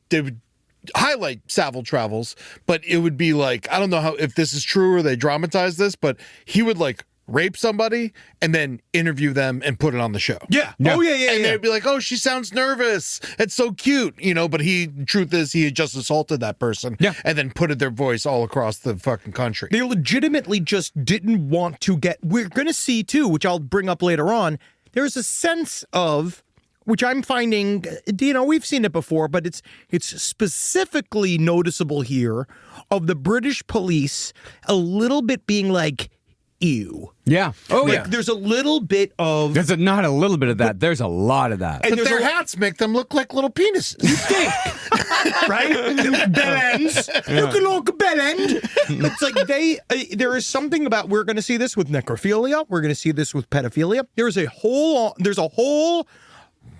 highlight Savile Travels, but it would be like, I don't know if this is true or they dramatize this, but he would like rape somebody and then interview them and put it on the show. Yeah. Oh, yeah. And they'd be like, oh, she sounds nervous. It's so cute. But truth is, he had just assaulted that person and then put their voice all across the fucking country. They legitimately just didn't want to we're going to see too, which I'll bring up later on. There's a sense of, which I'm finding, we've seen it before, but it's specifically noticeable here, of the British police a little bit being like, ew. Yeah. Oh, like, yeah. There's a little bit of... There's not a little bit of that. There's a lot of that. But their hats make them look like little penises. You think, right? Bell ends. Look like a bell end. It's like there is something about, we're going to see this with necrophilia. We're going to see this with pedophilia. There's a whole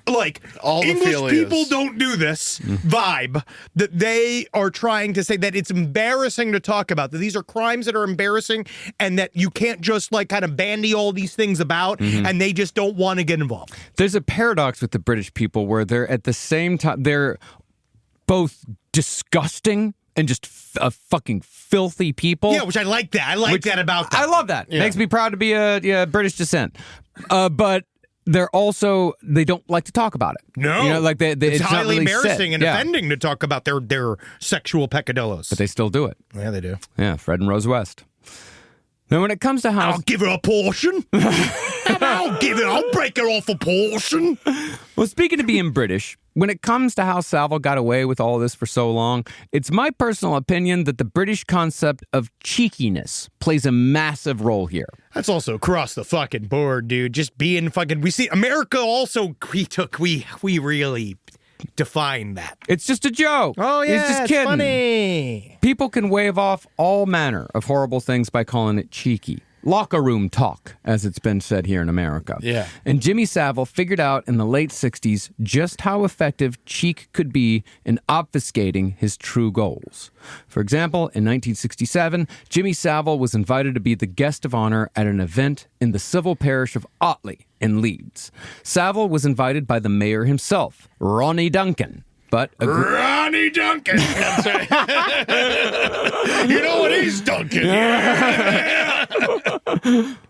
like, all English the people don't do this vibe that they are trying to say that it's embarrassing to talk about, that these are crimes that are embarrassing and that you can't just like kind of bandy all these things about and they just don't want to get involved. There's a paradox with the British people where they're at the same time, they're both disgusting and just fucking filthy people. Yeah, which I like that. I like that about them. I love that. Makes me proud to be a British descent. But they don't like to talk about it. No. You know, like it's not highly really embarrassing said. and offending to talk about their sexual peccadillos. But they still do it. Yeah, they do. Yeah, Fred and Rose West. Now, when it comes to how... I'll give her a portion. I'll break her off a portion. Well, speaking of being British, when it comes to how Savile got away with all this for so long, it's my personal opinion that the British concept of cheekiness plays a massive role here. That's also across the fucking board, dude. Just being fucking... We see America also... We really defined that. It's just a joke. Oh, yeah, He's just it's kidding. funny. People can wave off all manner of horrible things by calling it cheeky. Locker room talk, as it's been said here in America. Yeah. And Jimmy Savile figured out in the late 60s just how effective cheek could be in obfuscating his true goals. For example, in 1967, Jimmy Savile was invited to be the guest of honor at an event in the civil parish of Otley in Leeds. Savile was invited by the mayor himself, Ronnie Duncan. But Ronnie Duncan. You know what he's Duncan.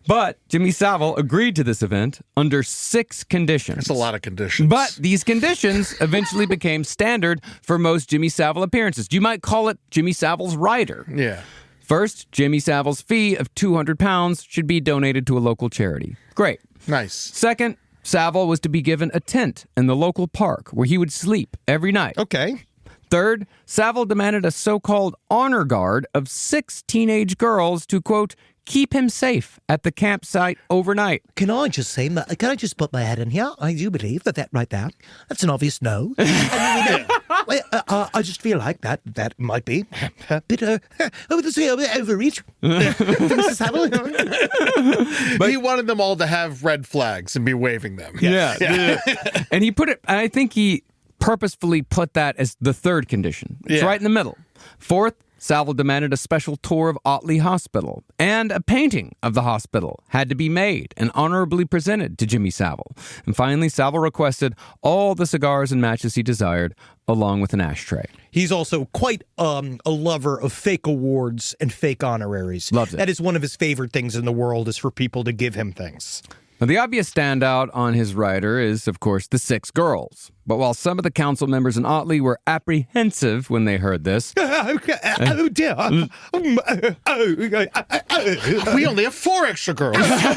But Jimmy Savile agreed to this event under 6 conditions. That's a lot of conditions. But these conditions eventually became standard for most Jimmy Savile appearances. You might call it Jimmy Savile's rider. Yeah. First, Jimmy Savile's fee of £200 should be donated to a local charity. Great. Nice. Second, Savile was to be given a tent in the local park where he would sleep every night. Okay. Third, Savile demanded a so-called honor guard of 6 teenage girls to, quote, keep him safe at the campsite overnight. Can I just put my head in here? I do believe that right there, that's an obvious no. I just feel like that might be a bit overreach. Mrs. Savile. But he wanted them all to have red flags and be waving them. Yeah. And he put it, I think he purposefully put that as the third condition. It's right in the middle. Fourth, Savile demanded a special tour of Otley Hospital, and a painting of the hospital had to be made and honorably presented to Jimmy Savile. And finally, Savile requested all the cigars and matches he desired, along with an ashtray. He's also quite a lover of fake awards and fake honoraries. Loves it. That is one of his favorite things in the world, is for people to give him things. Now, the obvious standout on his rider is, of course, the 6 girls. But while some of the council members in Otley were apprehensive when they heard this... Oh, dear. We only have 4 extra girls. That's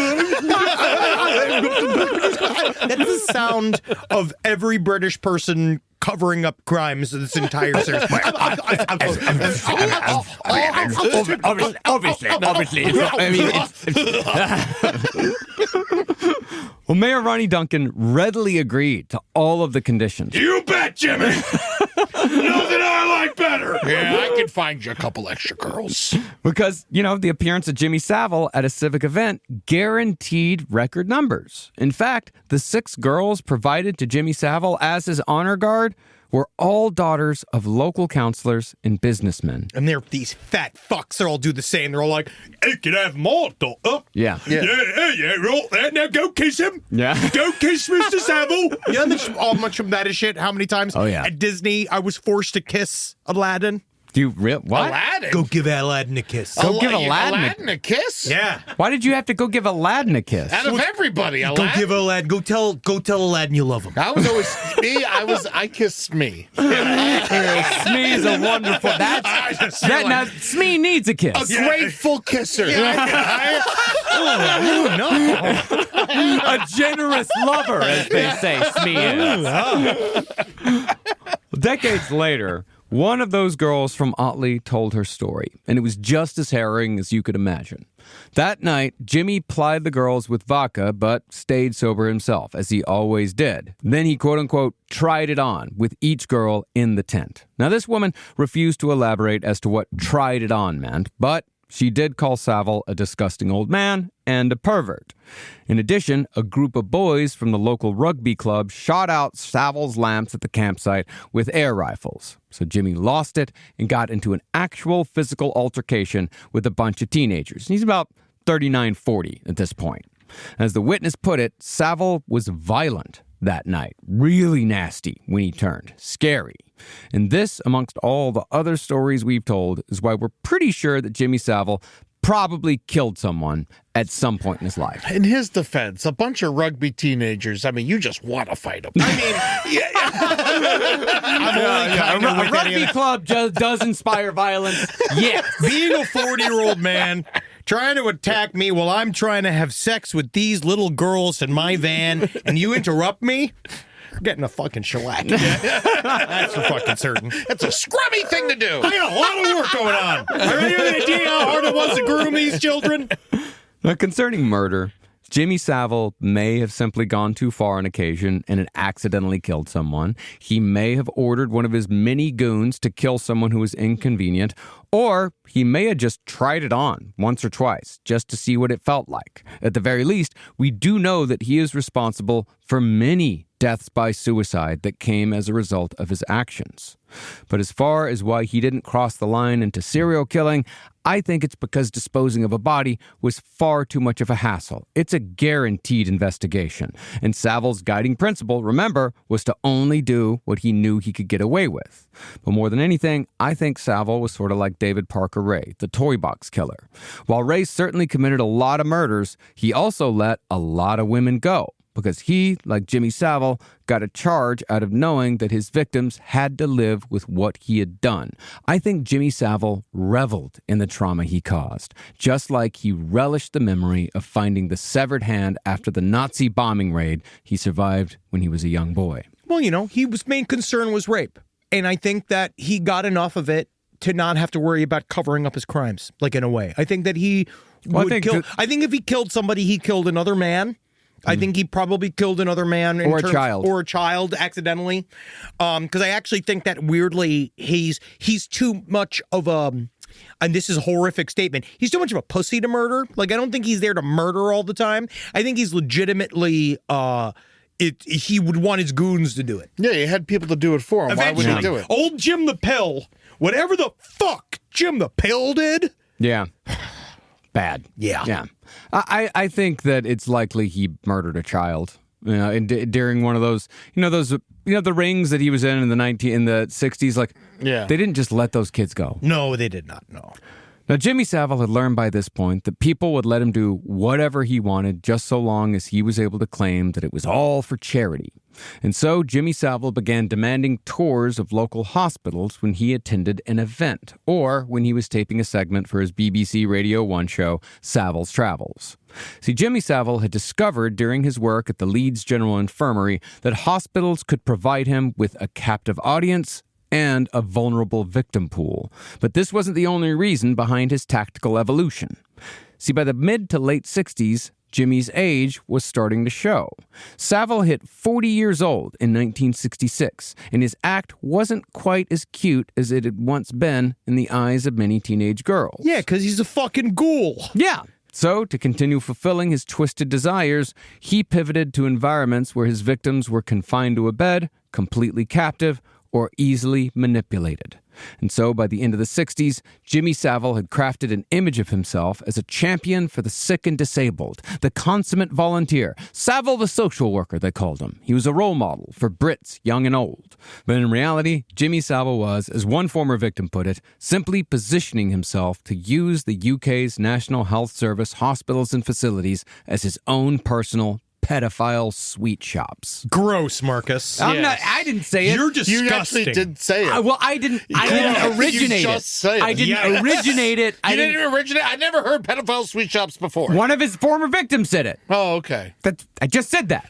the sound of every British person covering up crimes of this entire series. Obviously. I mean, well, Mayor Ronnie Duncan readily agreed to all of the conditions. You bet, Jimmy. Nothing I like better. Yeah, I could find you a couple extra girls. Because, the appearance of Jimmy Savile at a civic event guaranteed record numbers. In fact, the 6 girls provided to Jimmy Savile as his honor guard were all daughters of local counselors and businessmen. And they're these fat fucks. They all do the same. They're all like, "Hey, can I have more, doctor?" Yeah. Roll that. Now go kiss him. Yeah. Go kiss Mr. Savile. You know how much of that is shit? How many times? Oh, yeah. At Disney, I was forced to kiss Aladdin. What? Aladdin? Go give Aladdin a kiss. Go give Aladdin a kiss? Yeah. Why did you have to go give Aladdin a kiss? Out of everybody, Aladdin. Go give Aladdin. Go tell Aladdin you love him. I was always I kissed Smee. Smee is a wonderful. Now Smee needs a kiss. A grateful kisser. A generous lover, as they say. Smee is. Decades later, one of those girls from Otley told her story, and it was just as harrowing as you could imagine. That night, Jimmy plied the girls with vodka, but stayed sober himself, as he always did. Then he, quote-unquote, tried it on with each girl in the tent. Now, this woman refused to elaborate as to what tried it on meant, but she did call Savile a disgusting old man and a pervert. In addition, a group of boys from the local rugby club shot out Savile's lamps at the campsite with air rifles. So Jimmy lost it and got into an actual physical altercation with a bunch of teenagers. He's about 39-40 at this point. As the witness put it, Savile was violent that night. Really nasty when he turned. Scary. And this, amongst all the other stories we've told, is why we're pretty sure that Jimmy Savile probably killed someone at some point in his life. In his defense, a bunch of rugby teenagers, I mean, you just want to fight them. I mean, A rugby club just does inspire violence. Yes. Being a 40-year-old man trying to attack me while I'm trying to have sex with these little girls in my van, and you interrupt me? You're getting a fucking shellac. That's for fucking certain. That's a scrummy thing to do. I got a lot of work going on. Are you any idea how hard it was to groom these children? Now, concerning murder, Jimmy Savile may have simply gone too far on occasion and had accidentally killed someone. He may have ordered one of his many goons to kill someone who was inconvenient, or he may have just tried it on once or twice just to see what it felt like. At the very least, we do know that he is responsible for many deaths by suicide that came as a result of his actions. But as far as why he didn't cross the line into serial killing, I think it's because disposing of a body was far too much of a hassle. It's a guaranteed investigation. And Savile's guiding principle, remember, was to only do what he knew he could get away with. But more than anything, I think Savile was sort of like David Parker Ray, the toy box killer. While Ray certainly committed a lot of murders, he also let a lot of women go. Because he, like Jimmy Savile, got a charge out of knowing that his victims had to live with what he had done. I think Jimmy Savile reveled in the trauma he caused, just like he relished the memory of finding the severed hand after the Nazi bombing raid he survived when he was a young boy. Well, his main concern was rape. And I think that he got enough of it to not have to worry about covering up his crimes, like in a way. I think that he would kill. I think if he killed somebody, he killed another man. I think he probably killed another man or a child accidentally. Because I actually think that weirdly he's too much of a, and this is a horrific statement, he's too much of a pussy to murder. Like, I don't think he's there to murder all the time. I think he's legitimately he would want his goons to do it. Yeah, he had people to do it for him. Why would he do it? Old Jim the Pill, whatever the fuck Jim the Pill did. Yeah. Bad. Yeah. I think that it's likely he murdered a child. And during one of those, the rings that he was in the 60s. Like, yeah, they didn't just let those kids go. No, they did not. No. Now, Jimmy Savile had learned by this point that people would let him do whatever he wanted just so long as he was able to claim that it was all for charity. And so Jimmy Savile began demanding tours of local hospitals when he attended an event or when he was taping a segment for his BBC Radio 1 show, Savile's Travels. See, Jimmy Savile had discovered during his work at the Leeds General Infirmary that hospitals could provide him with a captive audience and a vulnerable victim pool. But this wasn't the only reason behind his tactical evolution. See, by the mid to late 60s, Jimmy's age was starting to show. Savile hit 40 years old in 1966, and his act wasn't quite as cute as it had once been in the eyes of many teenage girls. Yeah, because he's a fucking ghoul. Yeah. So, to continue fulfilling his twisted desires, he pivoted to environments where his victims were confined to a bed, completely captive, or easily manipulated. And so, by the end of the 60s, Jimmy Savile had crafted an image of himself as a champion for the sick and disabled, the consummate volunteer, Savile the social worker, they called him. He was a role model for Brits, young and old. But in reality, Jimmy Savile was, as one former victim put it, simply positioning himself to use the UK's National Health Service hospitals and facilities as his own personal pedophile sweet shops. Gross, Marcus. I didn't say it. You're disgusting. You actually did say it. I didn't originate you it. just say it. I didn't originate it. You didn't originate. I never heard pedophile sweet shops before. One of his former victims said it. Oh, okay. I just said that.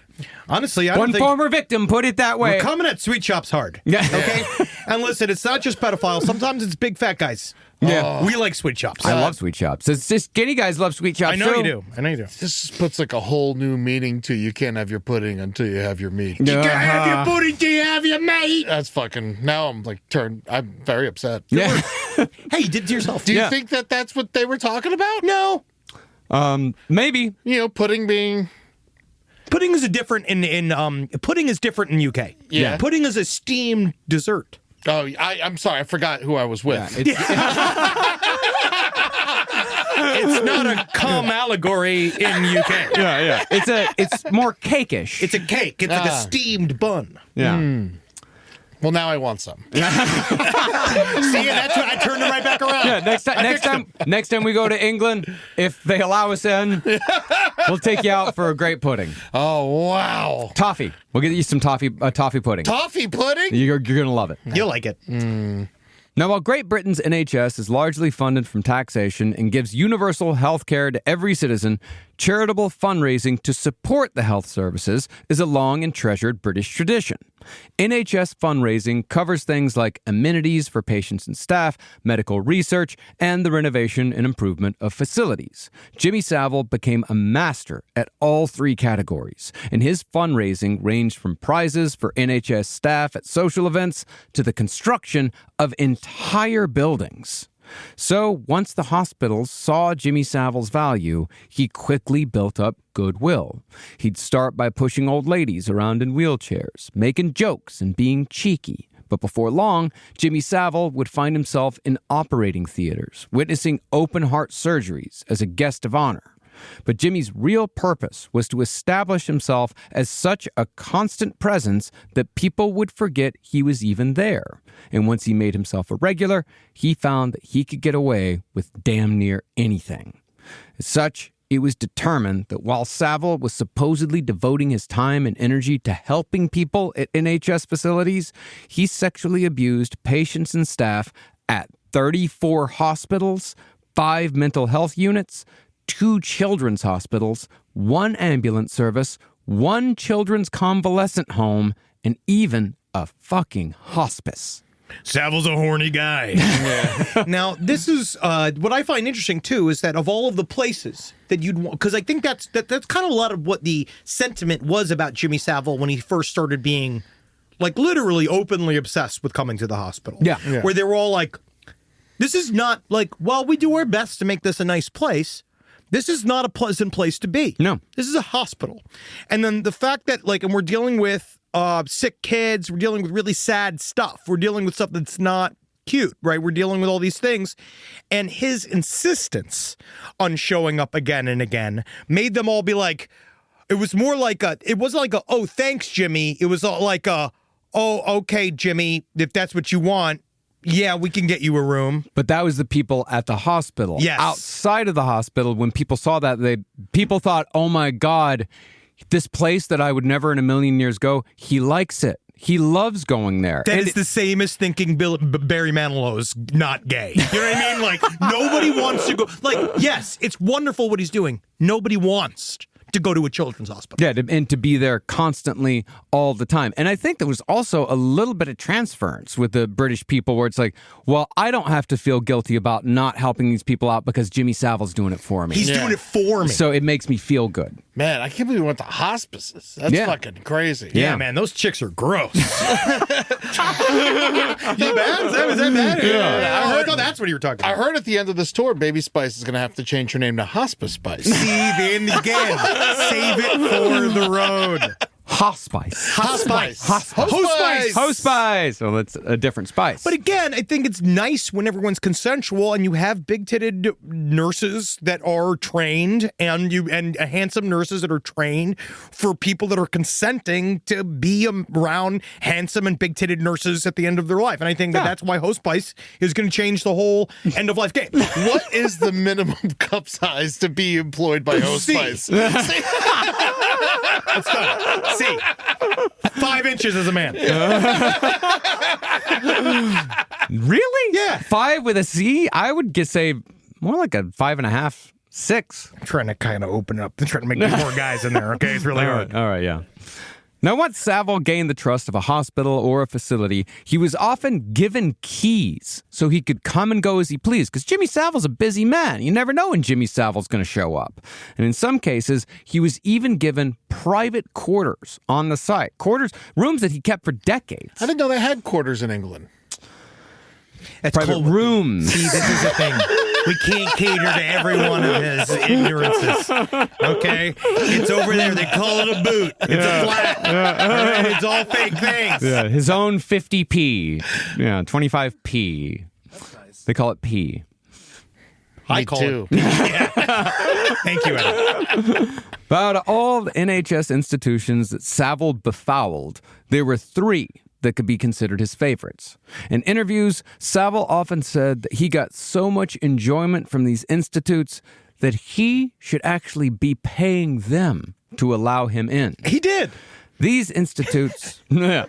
Honestly, I don't think... One former victim put it that way. We're coming at sweet shops hard. Yeah. Okay? And listen, it's not just pedophiles. Sometimes it's big fat guys. Yeah. We like sweet shops. I love sweet shops. It's just skinny guys love sweet shops. I know too. you do. I know you do. This puts like a whole new meaning to you can't have your pudding until you have your meat. You can't have your pudding till you have your meat. That's fucking, now I'm very upset. Yeah. Hey, you did it to yourself. Do you think that that's what they were talking about? No. Maybe. Pudding being... Pudding is pudding is different in UK. Yeah. Pudding is a steamed dessert. Oh, I'm sorry. I forgot who I was with. It's not a cum allegory in UK. Yeah. It's more cakeish. It's a cake. It's like a steamed bun. Yeah. Well, now I want some. See, and that's what I turned it right back around. Yeah, next time we go to England, if they allow us in, we'll take you out for a great pudding. Oh, wow. Toffee. We'll get you some toffee pudding. Toffee pudding? You're going to love it. You'll like it. Now, while Great Britain's NHS is largely funded from taxation and gives universal health care to every citizen, charitable fundraising to support the health services is a long and treasured British tradition. NHS fundraising covers things like amenities for patients and staff, medical research, and the renovation and improvement of facilities. Jimmy Savile became a master at all three categories, and his fundraising ranged from prizes for NHS staff at social events to the construction of entire buildings. So, once the hospitals saw Jimmy Savile's value, he quickly built up goodwill. He'd start by pushing old ladies around in wheelchairs, making jokes and being cheeky. But before long, Jimmy Savile would find himself in operating theaters, witnessing open-heart surgeries as a guest of honor. But Jimmy's real purpose was to establish himself as such a constant presence that people would forget he was even there. And once he made himself a regular, he found that he could get away with damn near anything. As such, it was determined that while Savile was supposedly devoting his time and energy to helping people at NHS facilities, he sexually abused patients and staff at 34 hospitals, 5 mental health units, 2 children's hospitals, 1 ambulance service, 1 children's convalescent home, and even a fucking hospice. Savile's a horny guy. Now, this is what I find interesting, too, is that of all of the places that you'd want, because I think that's kind of a lot of what the sentiment was about Jimmy Savile when he first started being, like, literally openly obsessed with coming to the hospital. Yeah. Where they were all like, this is not like, well, we do our best to make this a nice place. This is not a pleasant place to be. No. This is a hospital. And then the fact that, like, and we're dealing with sick kids, we're dealing with really sad stuff. We're dealing with stuff that's not cute, right? We're dealing with all these things. And his insistence on showing up again and again made them all be like, it was more like it wasn't like oh, thanks, Jimmy. It was like oh, okay, Jimmy, if that's what you want. Yeah, we can get you a room. But that was the people at the hospital. Yes. Outside of the hospital, when people saw that, people thought, oh my God, this place that I would never in a million years go, he likes it. He loves going there. That is the same as thinking Barry Manilow's not gay. You know what I mean? Like, nobody wants to go. Like, yes, it's wonderful what he's doing. Nobody wants to go to a children's hospital. Yeah, and to be there constantly all the time. And I think there was also a little bit of transference with the British people where it's like, well, I don't have to feel guilty about not helping these people out because Jimmy Savile's doing it for me. He's doing it for me. So it makes me feel good. Man, I can't believe we went to hospices. That's fucking crazy. Yeah, man, those chicks are gross. Is that bad? Yeah. I thought that's what you were talking about. I heard at the end of this tour, Baby Spice is going to have to change her name to Hospice Spice. See, then again, save it for the road. Hospice. Hospice. Hospice. Well, that's a different spice. But again, I think it's nice when everyone's consensual and you have big-titted nurses that are trained and handsome nurses that are trained for people that are consenting to be around handsome and big-titted nurses at the end of their life. And I think that's why Hospice is going to change the whole end-of-life game. What is the minimum cup size to be employed by Hospice? Let's go. C. 5 inches as a man. Really? Yeah. 5 with a C? I would say more like a 5.5, 6. I'm trying to kind of open up. I'm trying to make more guys in there, okay? It's really hard. All right, yeah. Now, once Savile gained the trust of a hospital or a facility, he was often given keys so he could come and go as he pleased, because Jimmy Savile's a busy man. You never know when Jimmy Savile's going to show up. And in some cases, he was even given private quarters on the site. Rooms that he kept for decades. I didn't know they had quarters in England. Private rooms. See, this is the thing. We can't cater to every one of his ignorances. Okay? It's over there. They call it a boot. It's a flat. Right? It's all fake things. Yeah, his own 50p. Yeah, 25p. They call it P. I call too. it. Yeah. Thank you, Adam. But out of all the NHS institutions that Savile befouled, there were 3 that could be considered his favorites. In interviews, Savile often said that he got so much enjoyment from these institutes that he should actually be paying them to allow him in. He did. These institutes, yeah.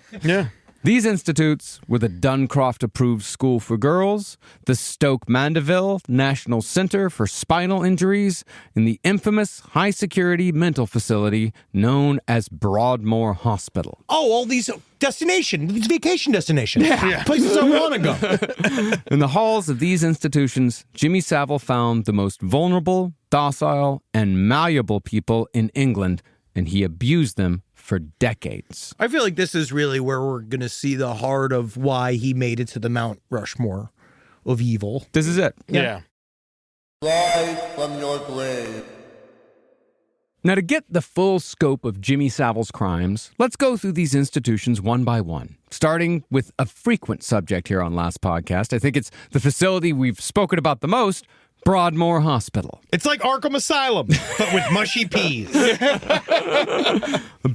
These institutes were the Duncroft-approved School for Girls, the Stoke Mandeville National Center for Spinal Injuries, and the infamous high-security mental facility known as Broadmoor Hospital. Oh, all these these vacation destinations. Yeah. Places I want to go. In the halls of these institutions, Jimmy Savile found the most vulnerable, docile, and malleable people in England, and he abused them for decades. I feel like this is really where we're going to see the heart of why he made it to the Mount Rushmore of evil. This is it. Yeah. Rise from your grave. Now, to get the full scope of Jimmy Savile's crimes, let's go through these institutions one by one, starting with a frequent subject here on Last Podcast. I think it's the facility we've spoken about the most, Broadmoor Hospital. It's like Arkham Asylum, but with mushy peas.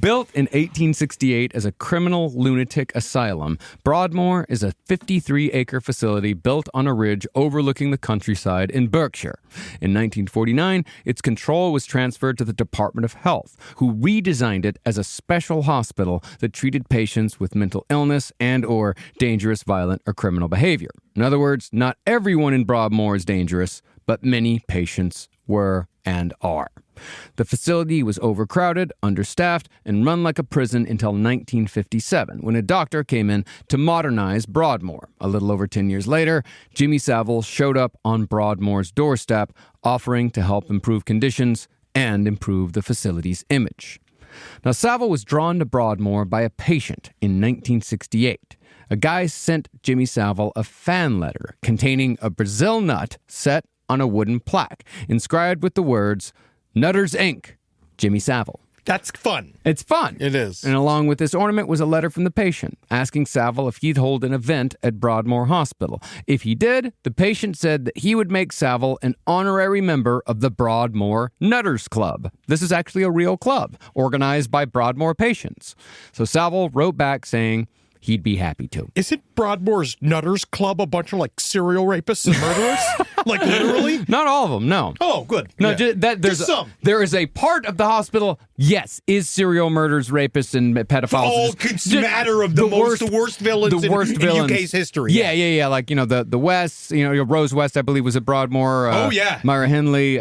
Built in 1868 as a criminal lunatic asylum, Broadmoor is a 53-acre facility built on a ridge overlooking the countryside in Berkshire. In 1949, its control was transferred to the Department of Health, who redesigned it as a special hospital that treated patients with mental illness and/or dangerous, violent, or criminal behavior. In other words, not everyone in Broadmoor is dangerous, but many patients were and are. The facility was overcrowded, understaffed, and run like a prison until 1957, when a doctor came in to modernize Broadmoor. A little over 10 years later, Jimmy Savile showed up on Broadmoor's doorstep, offering to help improve conditions and improve the facility's image. Now, Savile was drawn to Broadmoor by a patient in 1968. A guy sent Jimmy Savile a fan letter containing a Brazil nut set on a wooden plaque, inscribed with the words, "Nutters Inc., Jimmy Savile." That's fun. It's fun. It is. And along with this ornament was a letter from the patient, asking Savile if he'd hold an event at Broadmoor Hospital. If he did, the patient said that he would make Savile an honorary member of the Broadmoor Nutters Club. This is actually a real club, organized by Broadmoor patients. So Savile wrote back saying he'd be happy to. Isn't Broadmoor's Nutters Club a bunch of like serial rapists and murderers? Like literally? Not all of them, no. Oh, good. No, Yeah. there's some. There is a part of the hospital, yes, is serial murders, rapists, and pedophiles. All matter of the worst villains in UK's history. Yeah. Like, the West, Rose West, I believe, was at Broadmoor. Myra Henley,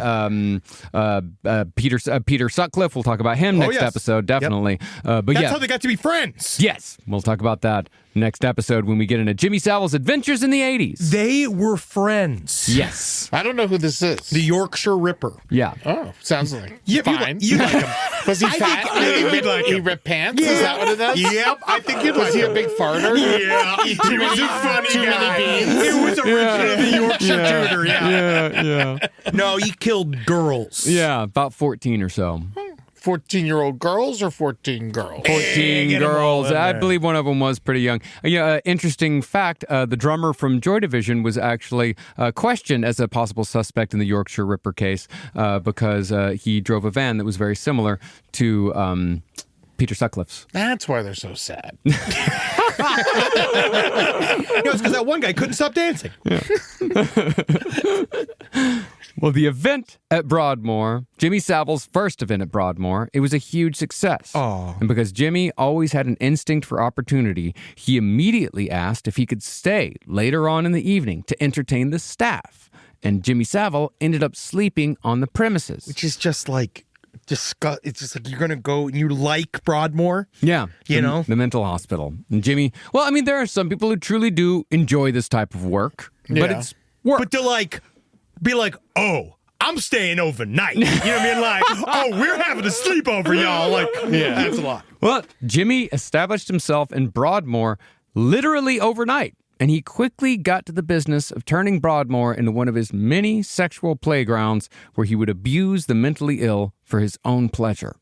Peter Sutcliffe. We'll talk about him next episode, definitely. But That's how they got to be friends. Yes, we'll talk about that next episode when we get into Jimmy Savile's adventures in the 80s. They were friends. Yes. I don't know who this is. The Yorkshire Ripper. Yeah. Oh, sounds like Yeah, fine. You like him. Was he fat? He ripped pants? Is that what it is? Yep, I think you'd Was like he him. a big farter? Yeah, he was a funny too many guy. beans? It was originally the Yorkshire Tutor, Yeah. No, he killed girls. Yeah, about 14 or so. 14-year-old girls or 14 girls? 14 get 'em all girls. in I there. believe one of them was pretty young. Interesting fact, the drummer from Joy Division was actually questioned as a possible suspect in the Yorkshire Ripper case because he drove a van that was very similar to Peter Sutcliffe's. That's why they're so sad. It's because that one guy couldn't stop dancing. Well, the event at Broadmoor, Jimmy Savile's first event at Broadmoor, it was a huge success. Oh. And because Jimmy always had an instinct for opportunity, he immediately asked if he could stay later on in the evening to entertain the staff. And Jimmy Savile ended up sleeping on the premises. Which is just like, it's just like you're going to go and you like Broadmoor. Yeah. The mental hospital. And Jimmy, there are some people who truly do enjoy this type of work, but Yeah. it's work. But to be like, oh, I'm staying overnight. You know what I mean? Like, oh, we're having a sleepover, y'all. Like, that's a lot. Well, Jimmy established himself in Broadmoor literally overnight, and he quickly got to the business of turning Broadmoor into one of his many sexual playgrounds where he would abuse the mentally ill for his own pleasure.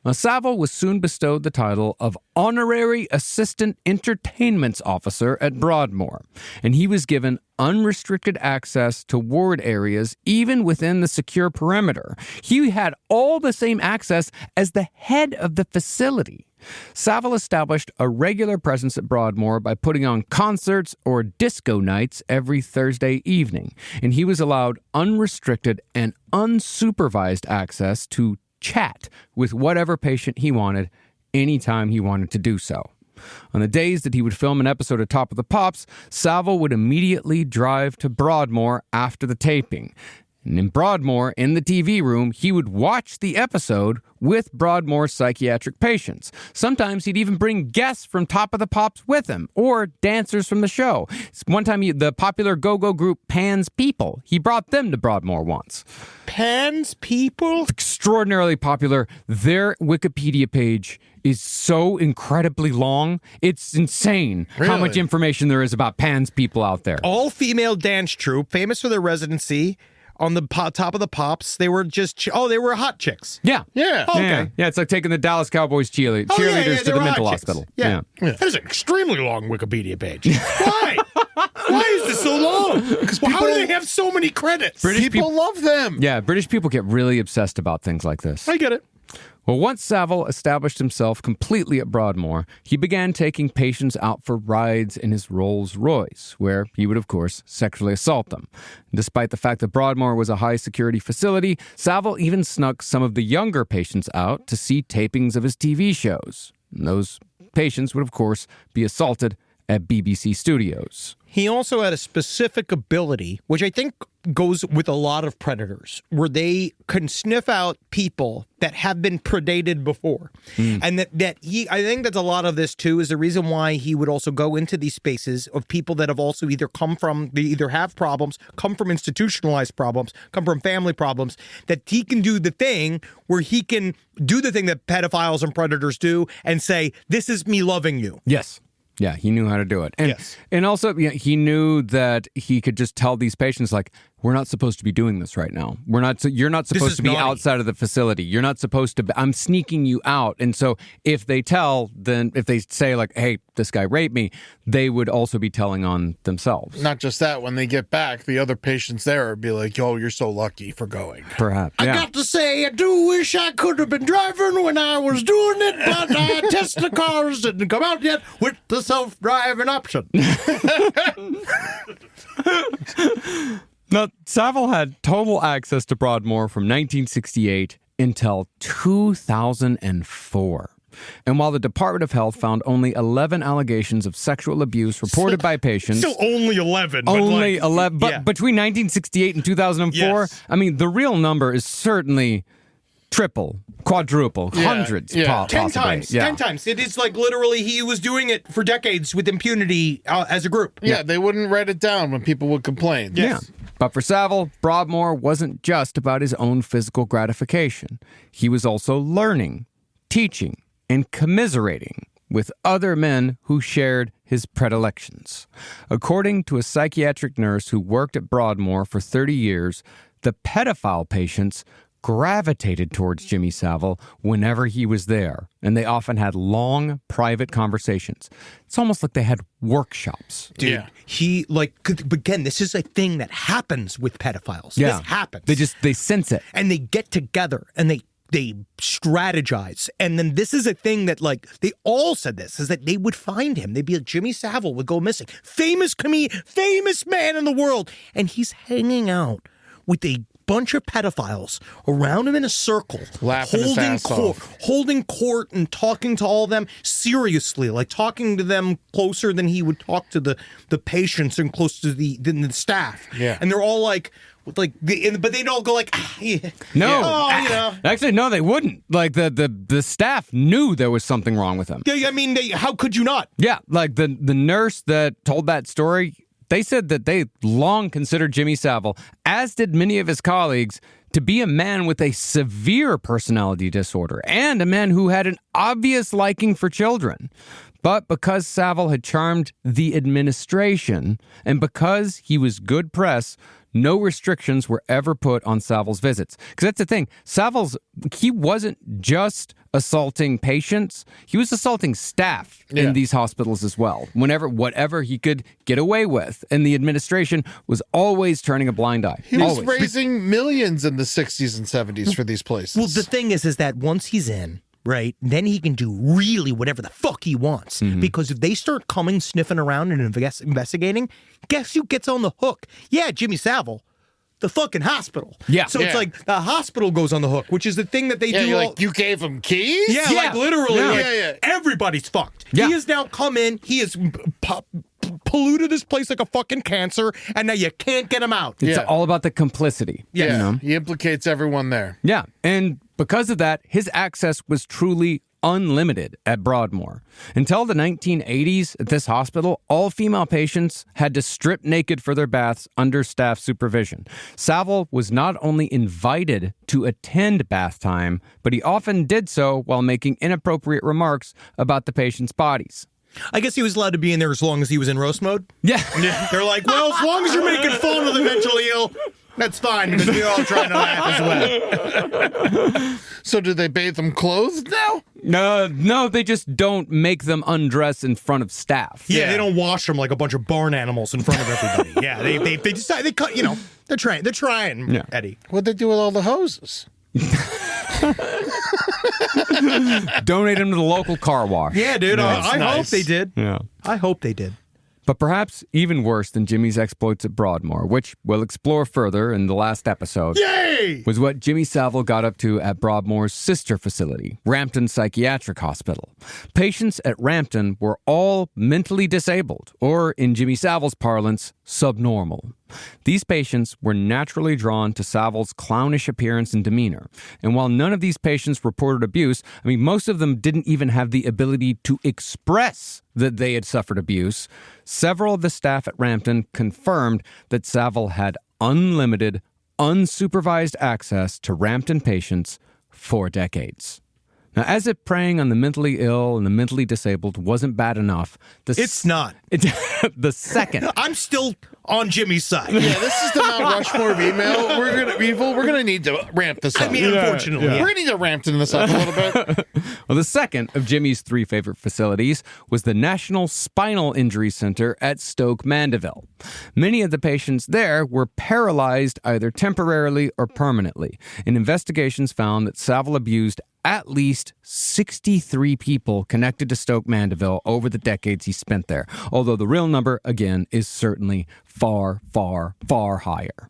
Now, Savile was soon bestowed the title of Honorary Assistant Entertainments Officer at Broadmoor, and he was given unrestricted access to ward areas even within the secure perimeter. He had all the same access as the head of the facility. Savile established a regular presence at Broadmoor by putting on concerts or disco nights every Thursday evening, and he was allowed unrestricted and unsupervised access to chat with whatever patient he wanted anytime he wanted to do so. On the days that he would film an episode of Top of the Pops, Savile would immediately drive to Broadmoor after the taping. And in Broadmoor, in the TV room, he would watch the episode with Broadmoor's psychiatric patients. Sometimes he'd even bring guests from Top of the Pops with him, or dancers from the show. One time, the popular go-go group Pan's People, he brought them to Broadmoor once. Pan's People? Extraordinarily popular. Their Wikipedia page is so incredibly long. It's insane how much information there is about Pan's People out there. All-female dance troupe, famous for their residency on the Top of the Pops. They were just, they were hot chicks. Yeah. Yeah. Oh, okay. Yeah, it's like taking the Dallas Cowboys cheerleaders to the mental hospital. Yeah. That is an extremely long Wikipedia page. Why? Why is this so long? Because how do they have so many credits? People love them. Yeah, British people get really obsessed about things like this. I get it. Well, once Savile established himself completely at Broadmoor, he began taking patients out for rides in his Rolls Royce, where he would, of course, sexually assault them. Despite the fact that Broadmoor was a high-security facility, Savile even snuck some of the younger patients out to see tapings of his TV shows. And those patients would, of course, be assaulted at BBC studios. He also had a specific ability, which I think goes with a lot of predators, where they can sniff out people that have been predated before. And I think that a lot of this too is the reason why he would also go into these spaces of people that have also they either have problems, come from institutionalized problems, come from family problems, that he can do the thing where he can do the thing that pedophiles and predators do and say, this is me loving you. Yes. Yeah, he knew how to do it. And, and also, he knew that he could just tell these patients, like, we're not supposed to be doing this right now. You're not supposed to be outside of the facility. You're not supposed to be, I'm sneaking you out. And so if they say like, hey, this guy raped me, they would also be telling on themselves. Not just that, when they get back, the other patients there would be like, yo, you're so lucky for going. Perhaps. I got to say, I do wish I could have been driving when I was doing it, but Tesla cars didn't come out yet with the self-driving option. Now, Savile had total access to Broadmoor from 1968 until 2004. And while the Department of Health found only 11 allegations of sexual abuse reported by patients... Still only 11. Only 11. But between 1968 and 2004, I mean, the real number is certainly triple, quadruple, hundreds. 10 times. 10 times. It is like literally he was doing it for decades with impunity as a group. Yeah, they wouldn't write it down when people would complain. Yeah. But for Savile, Broadmoor wasn't just about his own physical gratification. He was also learning, teaching, and commiserating with other men who shared his predilections. According to a psychiatric nurse who worked at Broadmoor for 30 years, the pedophile patients gravitated towards Jimmy Savile whenever he was there, and they often had long, private conversations. It's almost like they had workshops. Dude, again, this is a thing that happens with pedophiles. Yeah. This happens. They sense it. And they get together, and they strategize. And then this is a thing that, like, they all said this, is that they would find him. They'd be like, Jimmy Savile would go missing. Famous man in the world. And he's hanging out with a bunch of pedophiles around him in a circle, holding court and talking to all of them seriously, like talking to them closer than he would talk to the patients and close to the staff. Yeah. And they're all like, but they'd all go like, no, actually, no, they wouldn't. Like the staff knew there was something wrong with him. Yeah, I mean, how could you not? Yeah, like the nurse that told that story. They said that they long considered Jimmy Savile, as did many of his colleagues, to be a man with a severe personality disorder and a man who had an obvious liking for children. But because Savile had charmed the administration and because he was good press, no restrictions were ever put on Savile's visits. Because that's the thing. He wasn't just assaulting patients. He was assaulting staff in these hospitals as well. Whatever he could get away with. And the administration was always turning a blind eye. He was raising millions in the 60s and 70s for these places. Well, the thing is that once he's in, right, then he can do really whatever the fuck he wants. Because if they start coming, sniffing around and investigating, guess who gets on the hook? Yeah, Jimmy Savile. The fucking hospital. Yeah. So it's like the hospital goes on the hook, which is the thing that they do. Like, you gave him keys? Yeah, like literally. Yeah. Like, everybody's fucked. Yeah. He has now come in. He has polluted this place like a fucking cancer, and now you can't get him out. It's all about the complicity. Yeah. You know? He implicates everyone there. Yeah, and because of that, his access was truly unlimited at Broadmoor. Until the 1980s, at this hospital, all female patients had to strip naked for their baths under staff supervision. Savile was not only invited to attend bath time, but he often did so while making inappropriate remarks about the patients' bodies. I guess he was allowed to be in there as long as he was in roast mode. Yeah. They're like, well, as long as you're making fun of the mentally ill, that's fine, because we're all trying to laugh as well. So do they bathe them clothed now? No, they just don't make them undress in front of staff. Yeah, they don't wash them like a bunch of barn animals in front of everybody. Yeah, they decide, they cut, they're trying, Yeah. Eddie. What'd they do with all the hoses? Donate them to the local car wash. Yeah, dude, I hope they did. Yeah. I hope they did. But perhaps even worse than Jimmy's exploits at Broadmoor, which we'll explore further in the last episode, Yay! was what Jimmy Savile got up to at Broadmoor's sister facility, Rampton Psychiatric Hospital. Patients at Rampton were all mentally disabled, or in Jimmy Savile's parlance, subnormal. These patients were naturally drawn to Savile's clownish appearance and demeanor. And while none of these patients reported abuse, most of them didn't even have the ability to express that they had suffered abuse. Several of the staff at Rampton confirmed that Savile had unlimited, unsupervised access to Rampton patients for decades. Now, as if preying on the mentally ill and the mentally disabled wasn't bad enough, It's not. the second. I'm still on Jimmy's side. Yeah, this is the Mount Rushmore of email. We're gonna need to ramp this up. Unfortunately. We're gonna need to ramp this up a little bit. Well, the second of Jimmy's three favorite facilities was the National Spinal Injury Center at Stoke Mandeville. Many of the patients there were paralyzed either temporarily or permanently, and investigations found that Savile abused at least 63 people connected to Stoke Mandeville over the decades he spent there, although the real number, again, is certainly far, far, far higher.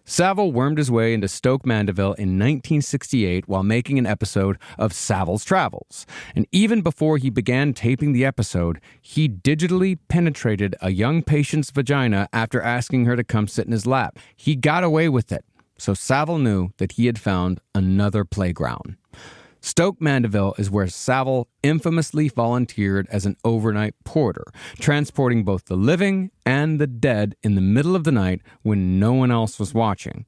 Savile wormed his way into Stoke Mandeville in 1968 while making an episode of Savile's Travels. And even before he began taping the episode, he digitally penetrated a young patient's vagina after asking her to come sit in his lap. He got away with it, so Savile knew that he had found another playground. Stoke Mandeville is where Savile infamously volunteered as an overnight porter, transporting both the living and the dead in the middle of the night when no one else was watching.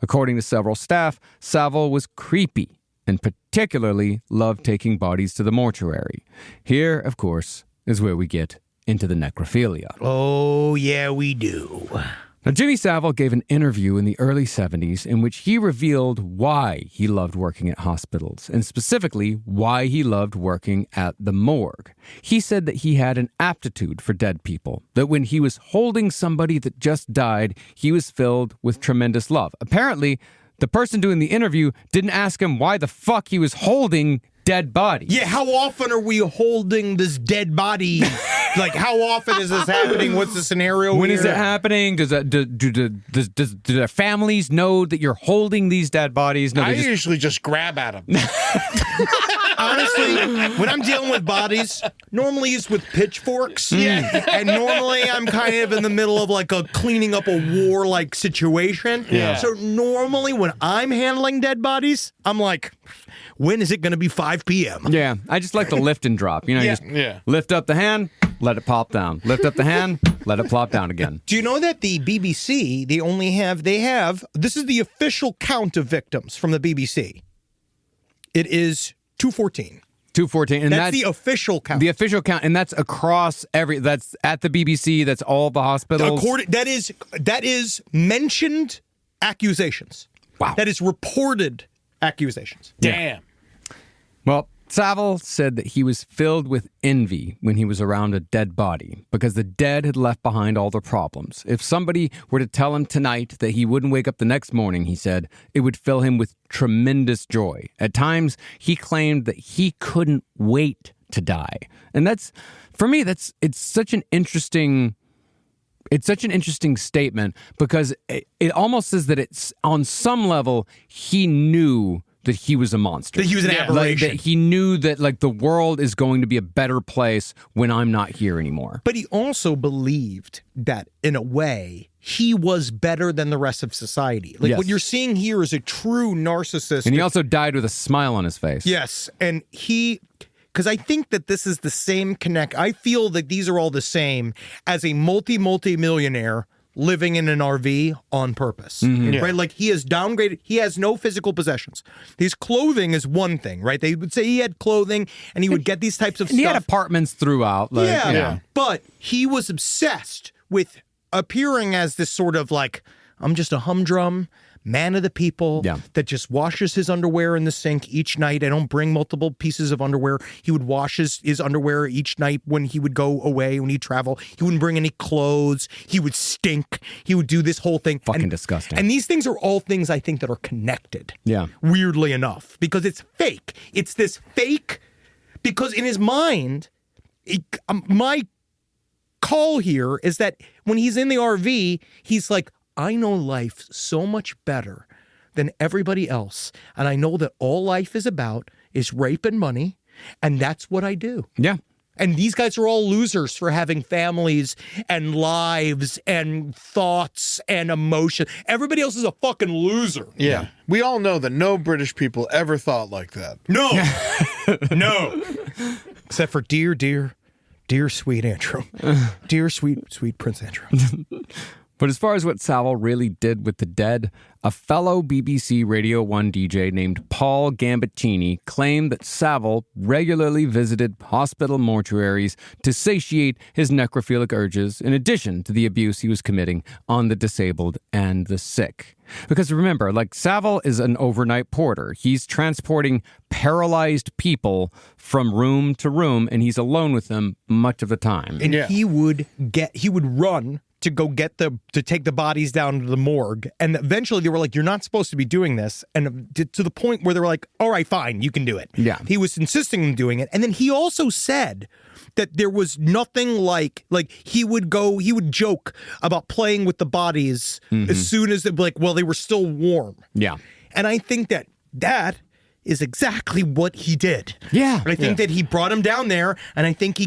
According to several staff, Savile was creepy and particularly loved taking bodies to the mortuary. Here, of course, is where we get into the necrophilia. Oh, yeah, we do. Now, Jimmy Savile gave an interview in the early 70s in which he revealed why he loved working at hospitals, and specifically why he loved working at the morgue. He said that he had an aptitude for dead people, that when he was holding somebody that just died, he was filled with tremendous love. Apparently, the person doing the interview didn't ask him why the fuck he was holding dead bodies. Yeah, how often are we holding this dead body? Like, how often is this happening? What's the scenario? When is it happening? Do their families know that you're holding these dead bodies? No, I usually just grab at them. Honestly, when I'm dealing with bodies, normally it's with pitchforks. Yeah. And normally I'm kind of in the middle of like a cleaning up a war-like situation. Yeah. So normally when I'm handling dead bodies, I'm like, when is it going to be 5 p.m.? Yeah, I just like to lift and drop. You know, Yeah. just lift up the hand, let it pop down. Lift up the hand, let it plop down again. Do you know that the BBC, they have, this is the official count of victims from the BBC. It is 214. 214, and That's the official count. The official count, and that's across that's at the BBC, that's all the hospitals. That is mentioned accusations. Wow. That is reported accusations. Damn. Well, Savile said that he was filled with envy when he was around a dead body because the dead had left behind all their problems. If somebody were to tell him tonight that he wouldn't wake up the next morning, he said, it would fill him with tremendous joy. At times, he claimed that he couldn't wait to die. And that's, for me, it's such an interesting statement because it almost says that it's on some level he knew that he was a monster. That he was an aberration. That he knew that the world is going to be a better place when I'm not here anymore. But he also believed that in a way he was better than the rest of society. Yes. What you're seeing here is a true narcissist. And he also died with a smile on his face. Yes, and because I think that this is the same connect. I feel that these are all the same as a multi-millionaire living in an RV on purpose, right? Like he is downgraded. He has no physical possessions. His clothing is one thing, right? They would say he had clothing and he would get these types of And stuff. he had apartments throughout. But he was obsessed with appearing as this sort of I'm just a humdrum man of the people that just washes his underwear in the sink each night. I don't bring multiple pieces of underwear. He would wash his underwear each night when he would go away, when he'd travel. He wouldn't bring any clothes. He would stink. He would do this whole thing. Fucking disgusting. And these things are all things I think that are connected. Yeah. Weirdly enough, because it's fake. It's this fake, because in his mind, my call here is that when he's in the RV, he's like, I know life so much better than everybody else. And I know that all life is about is rape and money. And that's what I do. Yeah. And these guys are all losers for having families and lives and thoughts and emotion. Everybody else is a fucking loser. Yeah. We all know that no British people ever thought like that. No. No. Except for dear sweet Andrew. Dear sweet Prince Andrew. But as far as what Savile really did with the dead, a fellow BBC Radio 1 DJ named Paul Gambaccini claimed that Savile regularly visited hospital mortuaries to satiate his necrophilic urges, in addition to the abuse he was committing on the disabled and the sick. Because remember, Savile is an overnight porter. He's transporting paralyzed people from room to room, and he's alone with them much of the time. And he would run to go to take the bodies down to the morgue. And eventually they were like, you're not supposed to be doing this. And to the point where they were like, all right, fine, you can do it. Yeah. He was insisting on doing it. And then he also said that there was nothing like he would joke about playing with the bodies as soon as they were still warm. Yeah. And I think that is exactly what he did. Yeah. And I think that he brought him down there, and I think he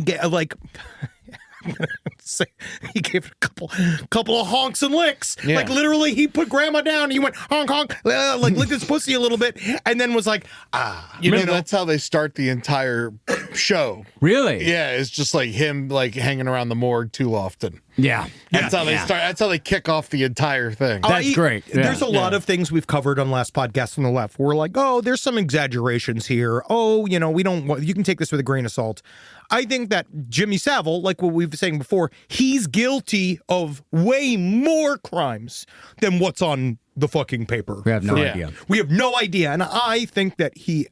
he gave it a couple of honks and licks. Yeah. Literally, he put grandma down and he went honk honk, licked his pussy a little bit, and then was like, You know, that's how they start the entire show. Really? Yeah, it's just him hanging around the morgue too often. Yeah. That's how they start. That's how they kick off the entire thing. That's great. Yeah. There's a lot of things we've covered on last podcast on the left where we're like, oh, there's some exaggerations here. Oh, we don't. You can take this with a grain of salt. I think that Jimmy Savile, like what we've been saying before, he's guilty of way more crimes than what's on the fucking paper. We have no idea. We have no idea. And I think that he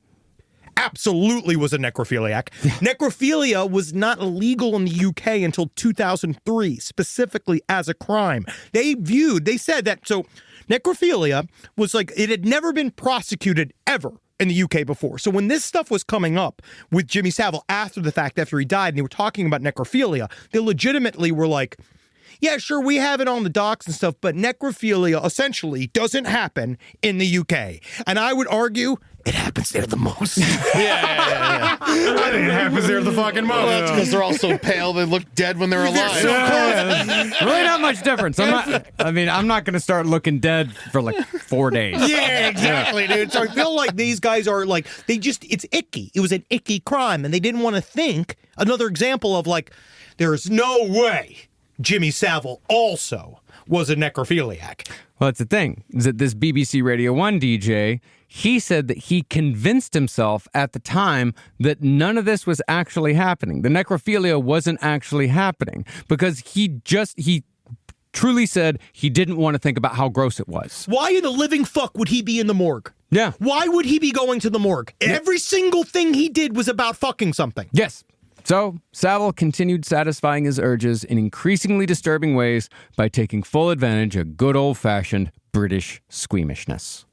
absolutely was a necrophiliac. Necrophilia was not illegal in the UK until 2003, specifically as a crime. They said that, so necrophilia was it had never been prosecuted ever in the UK before. So when this stuff was coming up with Jimmy Savile after the fact, after he died, and they were talking about necrophilia, they legitimately were like, yeah, sure, we have it on the docks and stuff, but necrophilia essentially doesn't happen in the UK. And I would argue it happens there the most. Yeah. I think it happens there the fucking most. Well, that's because they're all so pale they look dead when they're alive. Really not much difference. I'm not going to start looking dead for 4 days. Yeah, exactly, dude. So I feel like these guys are it's icky. It was an icky crime, and they didn't want to think. Another example of there's no way Jimmy Savile also was a necrophiliac. Well, that's the thing, is that this BBC Radio 1 DJ, he said that he convinced himself at the time that none of this was actually happening. The necrophilia wasn't actually happening because he truly said he didn't want to think about how gross it was. Why in the living fuck would he be in the morgue? Yeah. Why would he be going to the morgue? Every single thing he did was about fucking something. Yes. So, Savile continued satisfying his urges in increasingly disturbing ways by taking full advantage of good old-fashioned British squeamishness.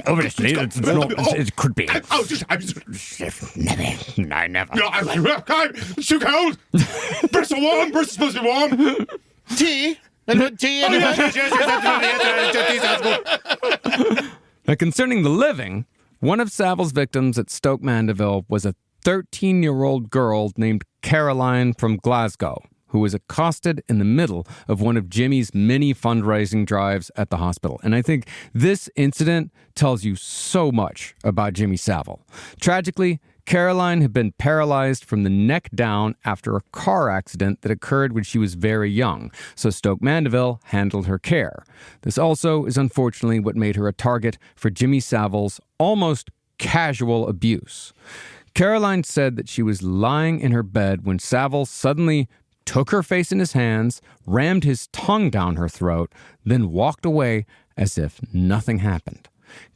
Obviously, it could be. I never. It's too cold. Breasts are warm. Breasts are supposed to be warm. Tea. Tea. Now, concerning the living, one of Savile's victims at Stoke Mandeville was a 13-year-old girl named Caroline from Glasgow, who was accosted in the middle of one of Jimmy's many fundraising drives at the hospital. And I think this incident tells you so much about Jimmy Savile. Tragically, Caroline had been paralyzed from the neck down after a car accident that occurred when she was very young, so Stoke Mandeville handled her care. This also is unfortunately what made her a target for Jimmy Savile's almost casual abuse. Caroline said that she was lying in her bed when Savile suddenly took her face in his hands, rammed his tongue down her throat, then walked away as if nothing happened.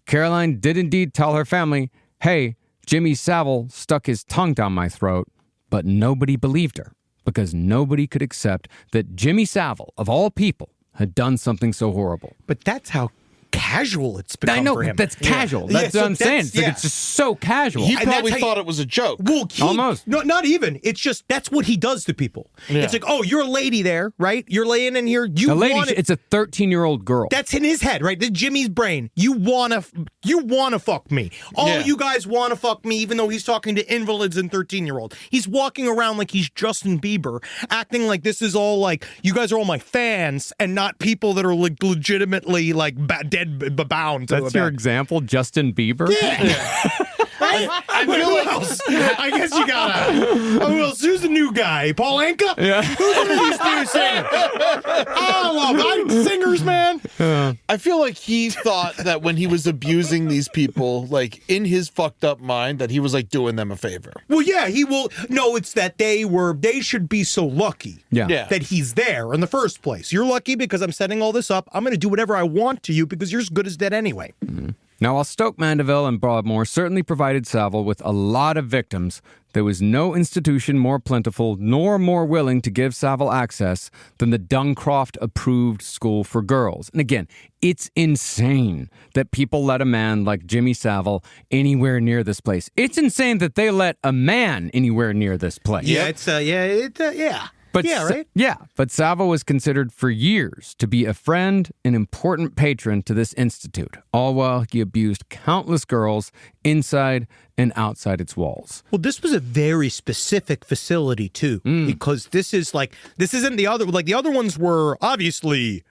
Caroline did indeed tell her family, "Hey, Jimmy Savile stuck his tongue down my throat," but nobody believed her because nobody could accept that Jimmy Savile, of all people, had done something so horrible. But that's how casual it's become I know, for him. that's casual. That's what I'm saying. It's like it's just so casual. He probably thought it was a joke. Well, Almost. No, not even. It's just, that's what he does to people. Yeah. It's like, oh, you're a lady there, right? You're laying in here. You A lady, want it. it's a 13-year-old girl. That's in his head, right? This is Jimmy's brain. You wanna fuck me. All you guys wanna fuck me, even though he's talking to invalids and 13-year-old. He's walking around like he's Justin Bieber, acting like this is all like, you guys are all my fans and not people that are like legitimately like dead bound. That's your example, Justin Bieber? Yeah. I guess you gotta. Who else? Who's the new guy? Paul Anka? Yeah. Who's one of these new singers? I love singers, man. I feel like he thought that when he was abusing these people, like in his fucked up mind, that he was like doing them a favor. Well, yeah, he will. No, it's that they should be so lucky Yeah. that he's there in the first place. You're lucky because I'm setting all this up. I'm going to do whatever I want to you because you're as good as dead anyway. Mm-hmm. Now, while Stoke Mandeville and Broadmoor certainly provided Savile with a lot of victims, there was no institution more plentiful nor more willing to give Savile access than the Duncroft-approved school for girls. And again, it's insane that people let a man like Jimmy Savile anywhere near this place. It's insane that they let a man anywhere near this place. Yeah, yeah. But right? But Savile was considered for years to be a friend and important patron to this institute, all while he abused countless girls inside and outside its walls. Well, this was a very specific facility too, because this isn't the other. Like the other ones were obviously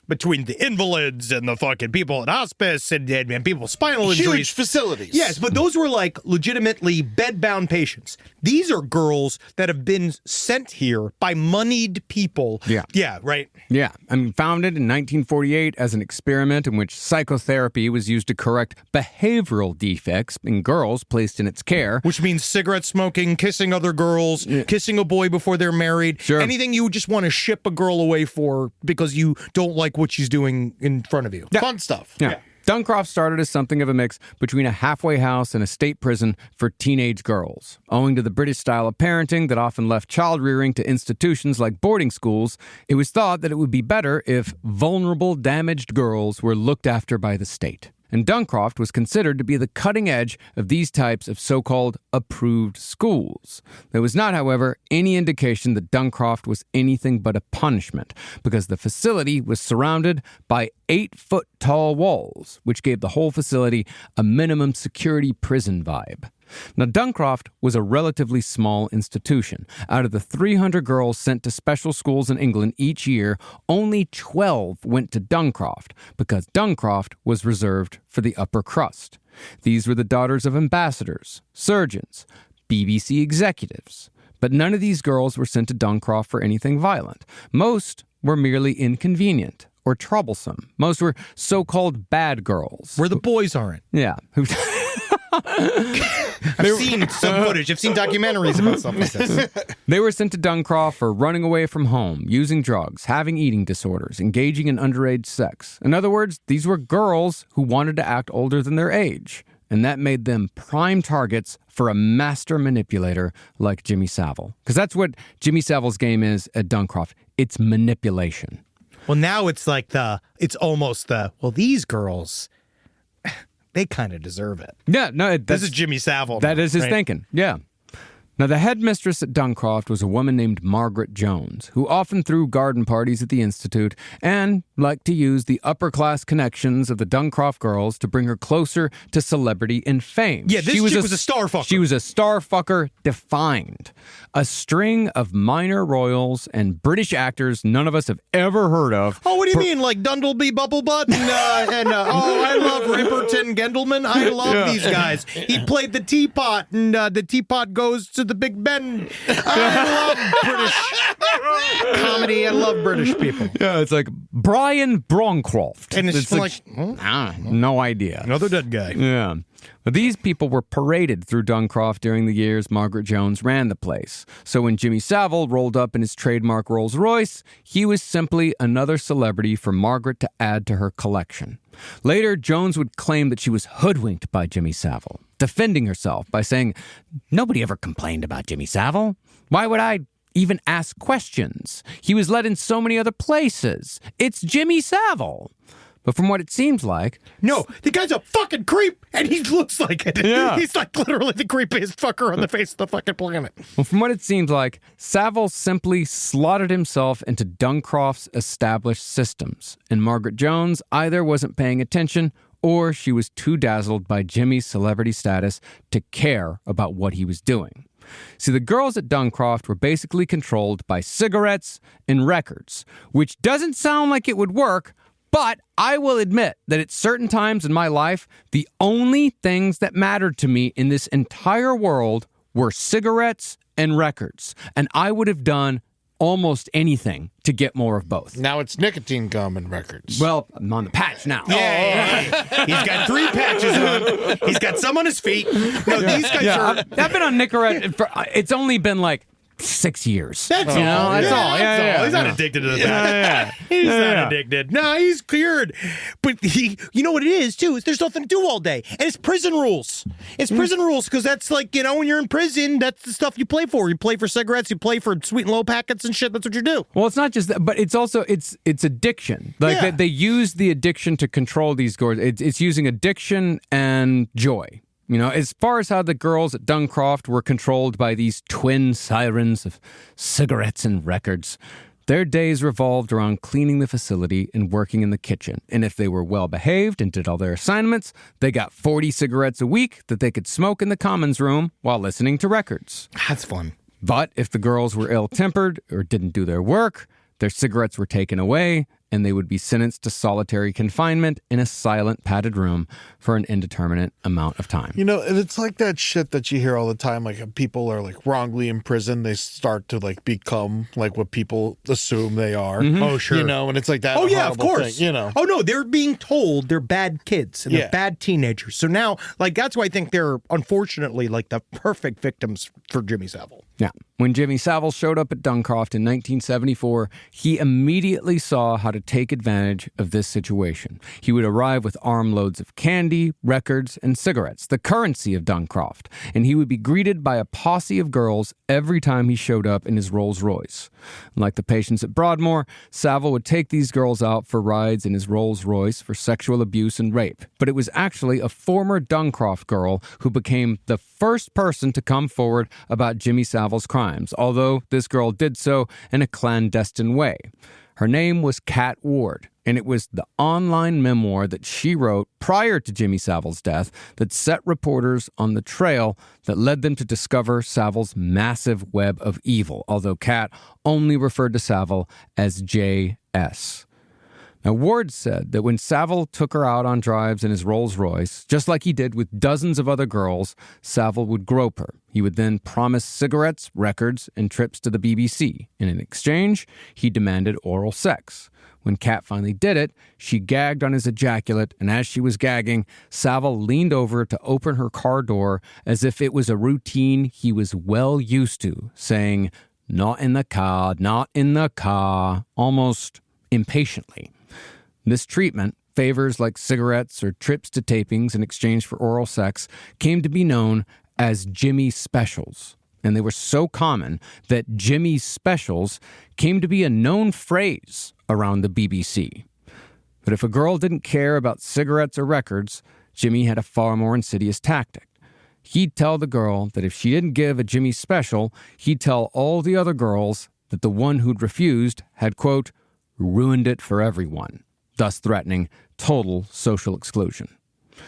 between the invalids and the fucking people at hospice and people with spinal injuries. Huge facilities. Yes, but those were like legitimately bedbound patients. These are girls that have been sent here by moneyed people. Yeah. Yeah, right. Yeah, I mean, founded in 1948 as an experiment in which psychotherapy was used to correct behavioral defects in girls placed in its care. Which means cigarette smoking, kissing other girls, kissing a boy before they're married. Sure. Anything you would just want to ship a girl away for because you don't like what she's doing in front of you. Fun stuff. Yeah. Duncroft started as something of a mix between a halfway house and a state prison for teenage girls. Owing to the British style of parenting that often left child rearing to institutions like boarding schools, it was thought that it would be better if vulnerable, damaged girls were looked after by the state. And Duncroft was considered to be the cutting edge of these types of so-called approved schools. There was not, however, any indication that Duncroft was anything but a punishment, because the facility was surrounded by 8-foot-tall walls, which gave the whole facility a minimum security prison vibe. Now, Duncroft was a relatively small institution. Out of the 300 girls sent to special schools in England each year, only 12 went to Duncroft, because Duncroft was reserved for the upper crust. These were the daughters of ambassadors, surgeons, BBC executives. But none of these girls were sent to Duncroft for anything violent. Most were merely inconvenient or troublesome. Most were so-called bad girls. Where the boys aren't. Yeah. I've seen some footage. I've seen documentaries about stuff like this. They were sent to Duncroft for running away from home, using drugs, having eating disorders, engaging in underage sex. In other words, these were girls who wanted to act older than their age. And that made them prime targets for a master manipulator like Jimmy Savile. Because that's what Jimmy Savile's game is at Duncroft. It's manipulation. Well, now it's like these girls, they kind of deserve it. Yeah, no, This is Jimmy Savile. That is his right? thinking, yeah. Now, the headmistress at Duncroft was a woman named Margaret Jones, who often threw garden parties at the Institute and liked to use the upper-class connections of the Duncroft girls to bring her closer to celebrity and fame. Yeah, this chick was a star fucker. She was a star fucker defined. A string of minor royals and British actors none of us have ever heard of. Oh, what do you mean? Like Dundleby Bubblebutt I love Ripperton Gendelman. I love these guys. He played the teapot, and the teapot goes to the Big Ben. I love British comedy. I love British people. Yeah, it's like Brian Broncroft. And it's like no idea. Another dead guy. Yeah. But these people were paraded through Duncroft during the years Margaret Jones ran the place. So when Jimmy Savile rolled up in his trademark Rolls Royce, he was simply another celebrity for Margaret to add to her collection. Later, Jones would claim that she was hoodwinked by Jimmy Savile, defending herself by saying, "Nobody ever complained about Jimmy Savile. Why would I even ask questions? He was let in so many other places. It's Jimmy Savile." But from what it seems like... No, the guy's a fucking creep, and he looks like it. Yeah. He's like literally the creepiest fucker on the face of the fucking planet. Well, from what it seems like, Savile simply slotted himself into Duncroft's established systems, and Margaret Jones either wasn't paying attention or she was too dazzled by Jimmy's celebrity status to care about what he was doing. See, the girls at Duncroft were basically controlled by cigarettes and records, which doesn't sound like it would work, but I will admit that at certain times in my life, the only things that mattered to me in this entire world were cigarettes and records. And I would have done almost anything to get more of both. Now it's nicotine gum and records. Well, I'm on the patch now. Yeah. He's got 3 patches on. He's got some on his feet. No, these guys are... I've been on Nicorette for, it's only been like 6 years. That's all. That's all. Yeah. He's not addicted to the patch. He's not addicted. No, he's cured. But you know what it is, too, is there's nothing to do all day. And it's prison rules. It's prison rules because that's like, when you're in prison, that's the stuff you play for. You play for cigarettes, you play for sweet and low packets and shit. That's what you do. Well, it's not just that, but it's also, it's addiction. Like they use the addiction to control these girls. It's using addiction and joy. As far as how the girls at Duncroft were controlled by these twin sirens of cigarettes and records, their days revolved around cleaning the facility and working in the kitchen. And if they were well behaved and did all their assignments, they got 40 cigarettes a week that they could smoke in the commons room while listening to records. That's fun. But if the girls were ill-tempered or didn't do their work, their cigarettes were taken away, and they would be sentenced to solitary confinement in a silent, padded room for an indeterminate amount of time. And it's like that shit that you hear all the time, like people are like wrongly in prison, they start to like become like what people assume they are. Mm-hmm. Oh, sure. And it's like that. Oh, yeah, of horrible course. thing, Oh, no, they're being told they're bad kids and they're bad teenagers. So now, like, that's why I think they're unfortunately like the perfect victims for Jimmy Savile. Yeah. When Jimmy Savile showed up at Duncroft in 1974, he immediately saw how to take advantage of this situation. He would arrive with armloads of candy, records, and cigarettes, the currency of Duncroft, and he would be greeted by a posse of girls every time he showed up in his Rolls Royce. Like the patients at Broadmoor, Savile would take these girls out for rides in his Rolls Royce for sexual abuse and rape. But it was actually a former Duncroft girl who became the first person to come forward about Jimmy Savile's crimes, although this girl did so in a clandestine way. Her name was Kat Ward, and it was the online memoir that she wrote prior to Jimmy Savile's death that set reporters on the trail that led them to discover Savile's massive web of evil, although Kat only referred to Savile as J.S. Now, Ward said that when Savile took her out on drives in his Rolls Royce, just like he did with dozens of other girls, Savile would grope her. He would then promise cigarettes, records, and trips to the BBC. And in exchange, he demanded oral sex. When Kat finally did it, she gagged on his ejaculate, and as she was gagging, Savile leaned over to open her car door as if it was a routine he was well used to, saying, "Not in the car, not in the car," almost impatiently. This treatment, favors like cigarettes or trips to tapings in exchange for oral sex, came to be known as Jimmy Specials. And they were so common that Jimmy Specials came to be a known phrase around the BBC. But if a girl didn't care about cigarettes or records, Jimmy had a far more insidious tactic. He'd tell the girl that if she didn't give a Jimmy Special, he'd tell all the other girls that the one who'd refused had, quote, ruined it for everyone, thus threatening total social exclusion.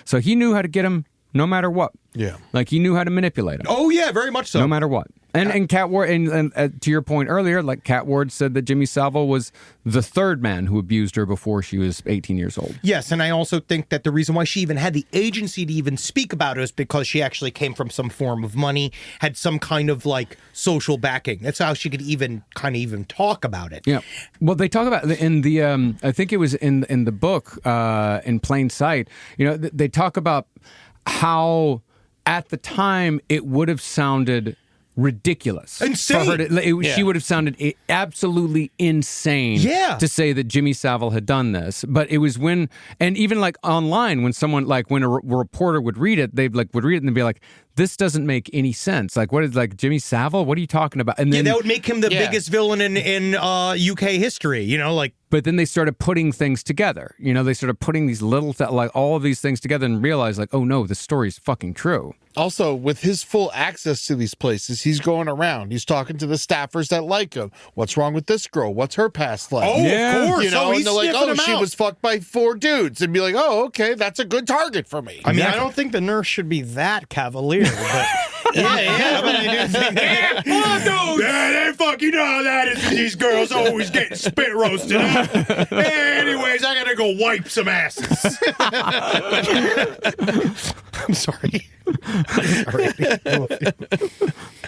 So he knew how to get him no matter what. Yeah. Like he knew how to manipulate him. Oh, yeah, very much so. No matter what. And Cat Ward, and to your point earlier, like Cat Ward said that Jimmy Savile was the third man who abused her before she was 18 years old. Yes, and I also think that the reason why she even had the agency to even speak about it is because she actually came from some form of money, had some kind of like social backing. That's how she could even talk about it. Yeah. Well, they talk about in the I think it was in the book in Plain Sight. You know, they talk about how at the time it would have sounded ridiculous. Insane. For her She would have sounded absolutely insane to say that Jimmy Savile had done this. But it was when, and even like online, when someone, like when a reporter would read it, they'd read it and be like, this doesn't make any sense. Like, what is like Jimmy Savile? What are you talking about? And then that would make him the biggest villain in UK history, you know, like. But then they started putting things together. You know, they started putting these little, like all of these things together and realized like, oh no, the story's fucking true. Also, with his full access to these places, he's going around. He's talking to the staffers that like him. What's wrong with this girl? What's her past like? Oh, yeah. Of course. You know, he's and they're like, oh, she out. was fucked by 4 dudes. And be like, oh, okay, that's a good target for me. I mean, I don't think the nurse should be that cavalier, but yeah, but I do think that. Oh, no, they fuck, you know how that is. These girls always getting spit roasted. Huh? Anyways, I gotta go wipe some asses. I'm sorry.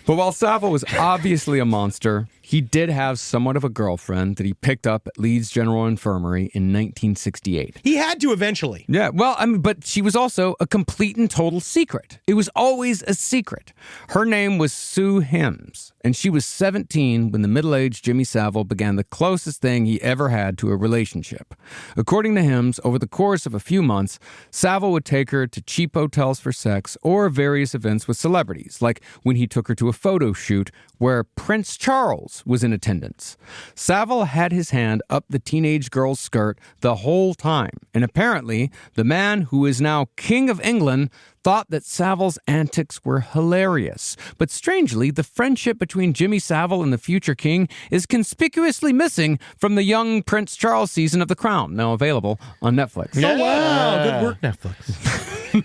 But while Savile was obviously a monster, he did have somewhat of a girlfriend that he picked up at Leeds General Infirmary in 1968. He had to eventually. Yeah, well, I mean, but she was also a complete and total secret. It was always a secret. Her name was Sue Hims, and she was 17 when the middle-aged Jimmy Savile began the closest thing he ever had to a relationship. According to Hims, over the course of a few months, Savile would take her to cheap hotels for sex or various events with celebrities, like when he took her to a photo shoot where Prince Charles was in attendance. Savile had his hand up the teenage girl's skirt the whole time, and apparently the man who is now King of England thought that Savile's antics were hilarious. But strangely, the friendship between Jimmy Savile and the future king is conspicuously missing from the young Prince Charles season of The Crown, now available on Netflix. Oh, wow. Good work, Netflix.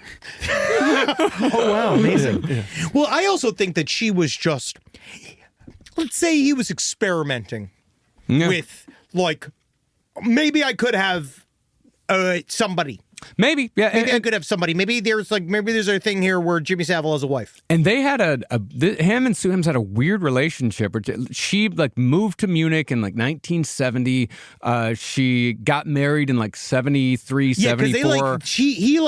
Oh, wow. Amazing. Yeah. Well, I also think that she was just, let's say he was experimenting with, like, maybe I could have somebody. Maybe, yeah. Maybe I could have somebody. Maybe there's a thing here where Jimmy Savile has a wife. And they had him and Sue Hims had a weird relationship. She like moved to Munich in like 1970. She got married in like 73, 74. He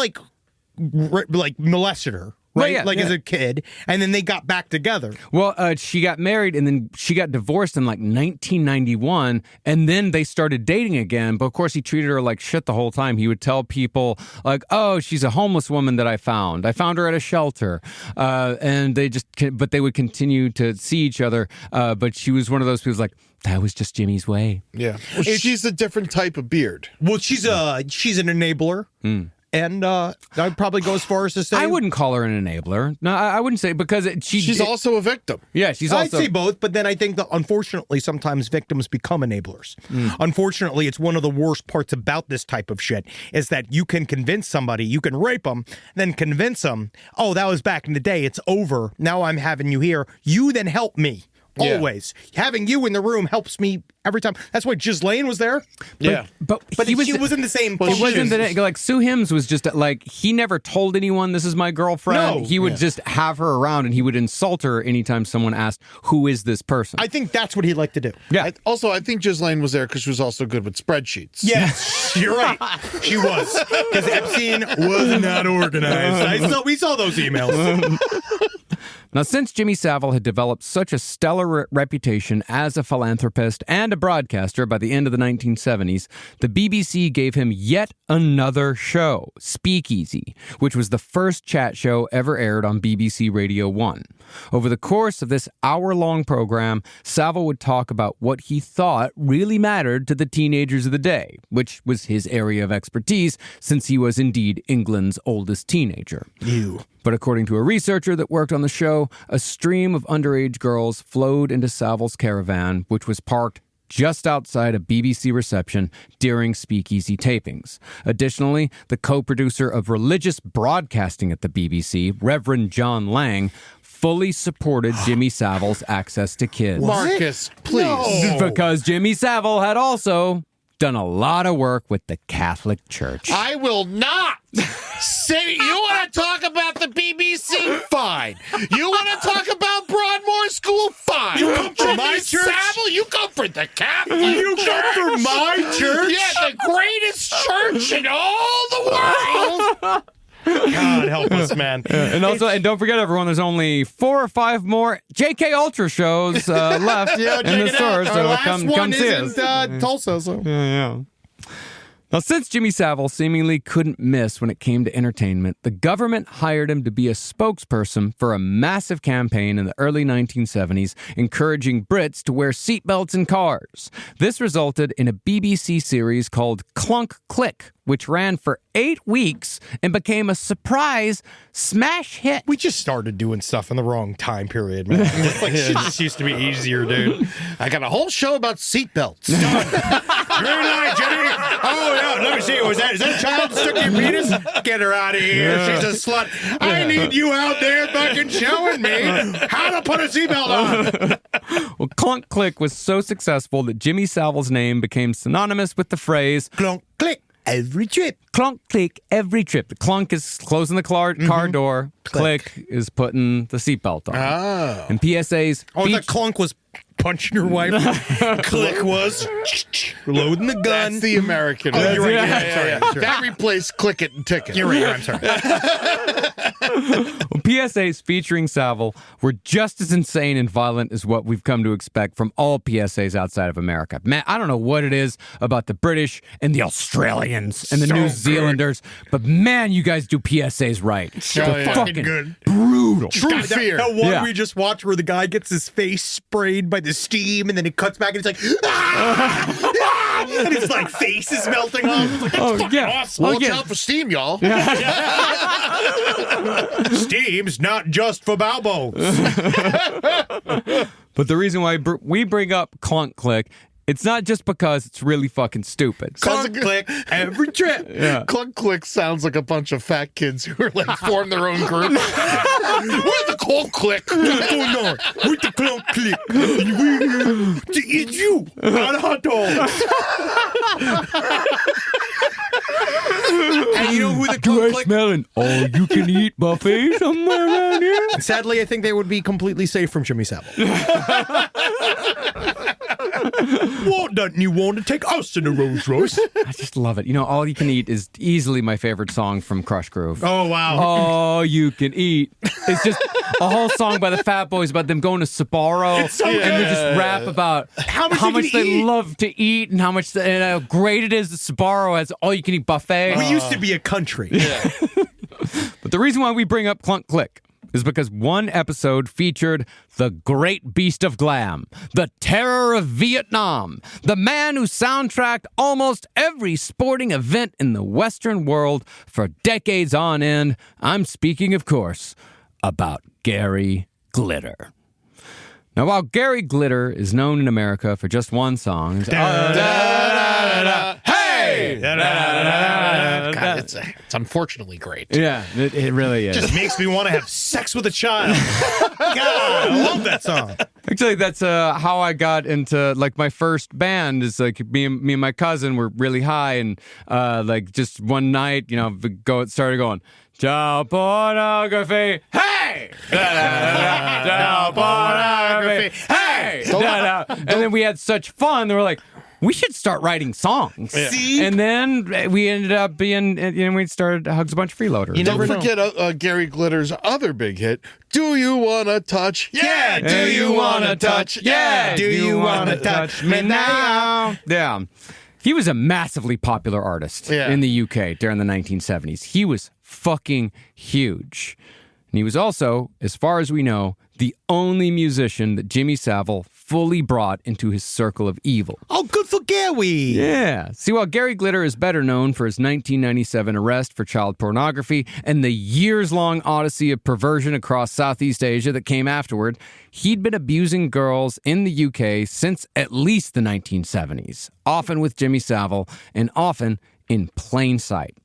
molested her. Right, as a kid, and then they got back together. Well, she got married, and then she got divorced in like 1991, and then they started dating again. But of course, he treated her like shit the whole time. He would tell people like, "Oh, she's a homeless woman that I found. I found her at a shelter," and they would continue to see each other. But she was one of those people like, that was just Jimmy's way. Yeah, well, she's a different type of beard. Well, she's an enabler. And I'd probably go as far as to say I wouldn't call her an enabler. No, I wouldn't say because she's also a victim. Yeah, she's also. I'd say both, but then I think that unfortunately sometimes victims become enablers. Unfortunately, it's one of the worst parts about this type of shit is that you can convince somebody, you can rape them, then convince them, oh, that was back in the day, it's over. Now I'm having you here. You then help me. Yeah. Always. Having you in the room helps me every time. That's why Ghislaine was there. Yeah. But She was in the same It wasn't function. that, like, Sue Hims was just like, he never told anyone this is my girlfriend. No. He would just have her around and he would insult her anytime someone asked, who is this person? I think that's what he'd like to do. Yeah. I think Ghislaine was there because she was also good with spreadsheets. Yes, you're right. She was. Because Epstein was not organized. We saw those emails. Now, since Jimmy Savile had developed such a stellar reputation as a philanthropist and a broadcaster by the end of the 1970s, the BBC gave him yet another show, Speakeasy, which was the first chat show ever aired on BBC Radio 1. Over the course of this hour-long program, Savile would talk about what he thought really mattered to the teenagers of the day, which was his area of expertise since he was indeed England's oldest teenager. But according to a researcher that worked on the show, a stream of underage girls flowed into Savile's caravan, which was parked just outside a BBC reception during Speakeasy tapings. Additionally, the co-producer of religious broadcasting at the BBC, Reverend John Lang, fully supported Jimmy Savile's access to kids. Marcus, please. Because Jimmy Savile had also done a lot of work with the Catholic Church. I will not say. You want to talk about the BBC? Fine. You want to talk about Broadmoor School? Fine. You come from my Jimmy church? Savile, you come from the Catholic You Church. come from my church? Yeah, the greatest church in all the world. God help us, man. And also, and don't forget, everyone, there's only 4 or 5 more JK Ultra shows left in the store, so come see us. Tulsa. So. Yeah. Now, since Jimmy Savile seemingly couldn't miss when it came to entertainment, the government hired him to be a spokesperson for a massive campaign in the early 1970s encouraging Brits to wear seatbelts in cars. This resulted in a BBC series called Clunk Click, which ran for 8 weeks and became a surprise smash hit. We just started doing stuff in the wrong time period, man. It's like shit just used to be easier, dude. I got a whole show about seatbelts. Green light, Jimmy. Oh, yeah. Let me see. Is that a child stuck in your penis? Get her out of here. She's a slut. I need you out there fucking showing me how to put a seatbelt on. Well, Clunk Click was so successful that Jimmy Savile's name became synonymous with the phrase Clunk, click, every trip. clunk click every trip. The clunk is closing the car door. Click is putting the seatbelt on. Oh. And PSA's Oh, the clunk was punching your wife. Click was loading the gun. That's the American. Oh, you're right. Yeah. Sorry. That replaced click it and ticket. You're right. I'm sorry. Well, PSAs featuring Savile were just as insane and violent as what we've come to expect from all PSAs outside of America. Man, I don't know what it is about the British and the Australians and the So New good. Zealanders, but man, you guys do PSAs right. They're yeah. fucking Good. brutal. True fear. That one Yeah. we just watched where the guy gets his face sprayed by the steam and then it cuts back and it's like, ah! And his like face is melting off. It's like, that's fucking awesome. Well, Watch again, out for steam, y'all. Steam's not just for Balbos. but the reason why we bring up Clunk Click, it's not just because it's really fucking stupid. Clunk, click, every trip. Yeah. Clunk Click sounds like a bunch of fat kids who are like form their own group. We're the Clunk Click. What's going on? With the clunk click. To eat you on a hot dog. And you know who the clunk click? smell an all-you-can-eat buffet somewhere around here? Sadly, I think they would be completely safe from Jimmy Savile. What doesn't you want to take us in a Rolls Royce? I just love it. You know, All You Can Eat is easily my favorite song from Crush Groove. Oh, wow. All You Can Eat. It's just a whole song by the Fat Boys about them going to Sbarro. so and they good. just rap about How much they you can eat. love to eat and how much and how great it is that Sbarro has all you can eat buffet. We used to be a country. But the reason why we bring up Clunk Click is because one episode featured the great beast of glam, the terror of Vietnam, the man who soundtracked almost every sporting event in the Western world for decades on end. I'm speaking, of course, about Gary Glitter. Now, while Gary Glitter is known in America for just one song, God, It's unfortunately great. Yeah, it really is. Just makes me want to have sex with a child. God, I love that song. Actually, that's how I got into like my first band. Is like me and my cousin were really high, and like just one night, started going child pornography. Hey, child pornography. Hey, and then we had such fun. They were like, we should start writing songs. Yeah. See? And then we ended up being, we started Hugs a Bunch of Freeloaders. You never Don't forget Gary Glitter's other big hit, Do You Wanna Touch? Yeah, do you want to touch? Yeah, do you want to touch me now? Yeah. He was a massively popular artist in the UK during the 1970s. He was fucking huge. And he was also, as far as we know, the only musician that Jimmy Savile fully brought into his circle of evil. Oh, good for Gary. Yeah. See, while Gary Glitter is better known for his 1997 arrest for child pornography and the years-long odyssey of perversion across Southeast Asia that came afterward, he'd been abusing girls in the UK since at least the 1970s, often with Jimmy Savile and often in plain sight.